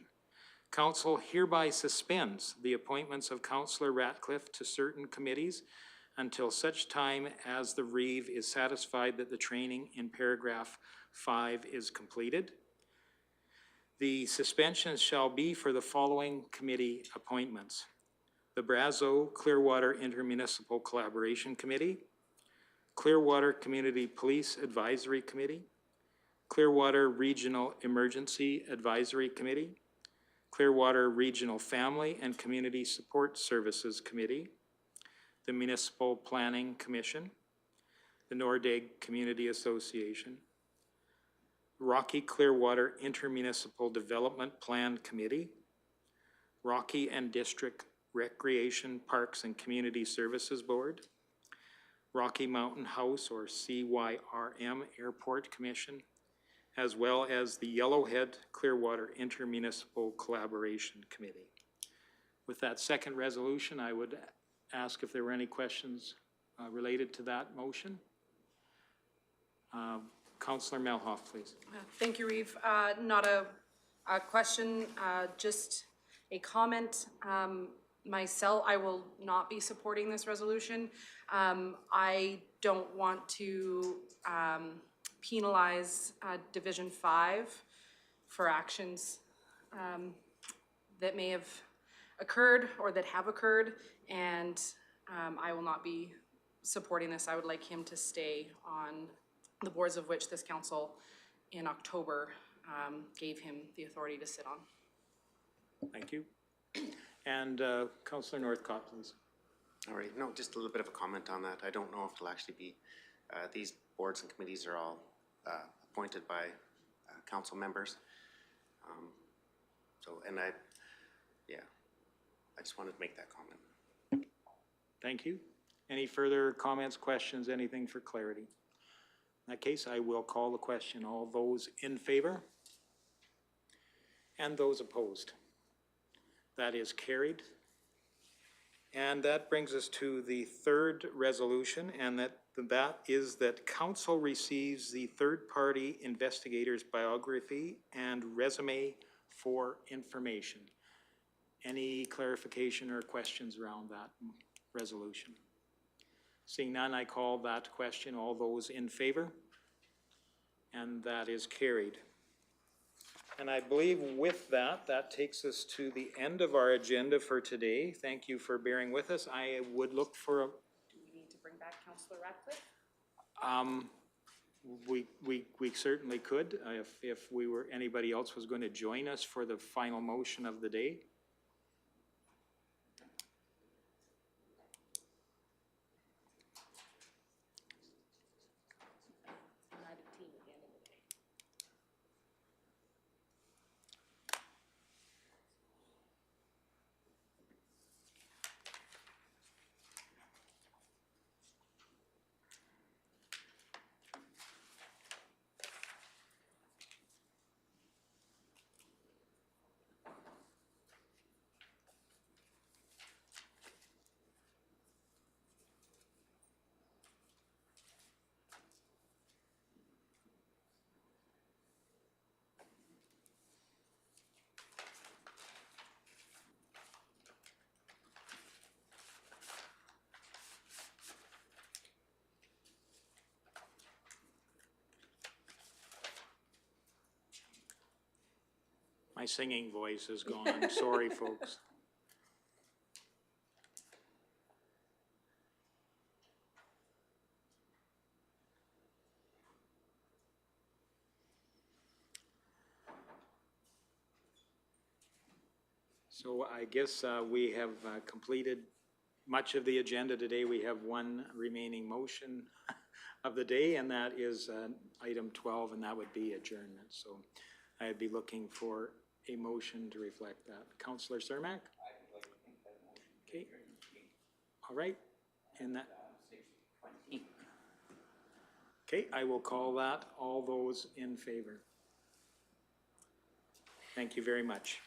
Council hereby suspends the appointments of Councillor Ratcliffe to certain committees until such time as the Reeve is satisfied that the training in paragraph 5 is completed. The suspensions shall be for the following committee appointments: the Brazeau Clearwater Intermunicipal Collaboration Committee, Clearwater Community Police Advisory Committee, Clearwater Regional Emergency Advisory Committee, Clearwater Regional Family and Community Support Services Committee, the Municipal Planning Commission, the Nordegg Community Association, Rocky Clearwater Intermunicipal Development Plan Committee, Rocky and District Recreation, Parks and Community Services Board, Rocky Mountain House or CYRM Airport Commission, as well as the Yellowhead Clearwater Intermunicipal Collaboration Committee. With that second resolution, I would ask if there were any questions related to that motion. Councillor Melhoff, please. Thank you, Reeve. Not a question, just a comment. Myself, I will not be supporting this resolution. I don't want to penalize Division 5 for actions that may have occurred or that have occurred, and I will not be supporting this. I would like him to stay on the boards of which this council in October gave him the authority to sit on. Thank you. And Councillor Northcott, please. All right, no, just a little bit of a comment on that. I don't know if it'll actually be, these boards and committees are all appointed by council members. I just wanted to make that comment. Thank you. Any further comments, questions, anything for clarity? In that case, I will call the question. All those in favor? And those opposed? That is carried. And that brings us to the third resolution, and that is that council receives the third-party investigator's biography and resume for information. Any clarification or questions around that resolution? Seeing none, I call that question. All those in favor? And that is carried. And I believe with that, that takes us to the end of our agenda for today. Thank you for bearing with us. I would look for a... Do we need to bring back Councillor Ratcliffe? We certainly could, if anybody else was going to join us for the final motion of the day. My singing voice is gone. I'm sorry, folks. So I guess we have completed much of the agenda today. We have one remaining motion of the day, and that is item 12, and that would be adjournment. So I'd be looking for a motion to reflect that. Councillor Cermak? Okay. All right. And that. Okay, I will call that. All those in favor? Thank you very much.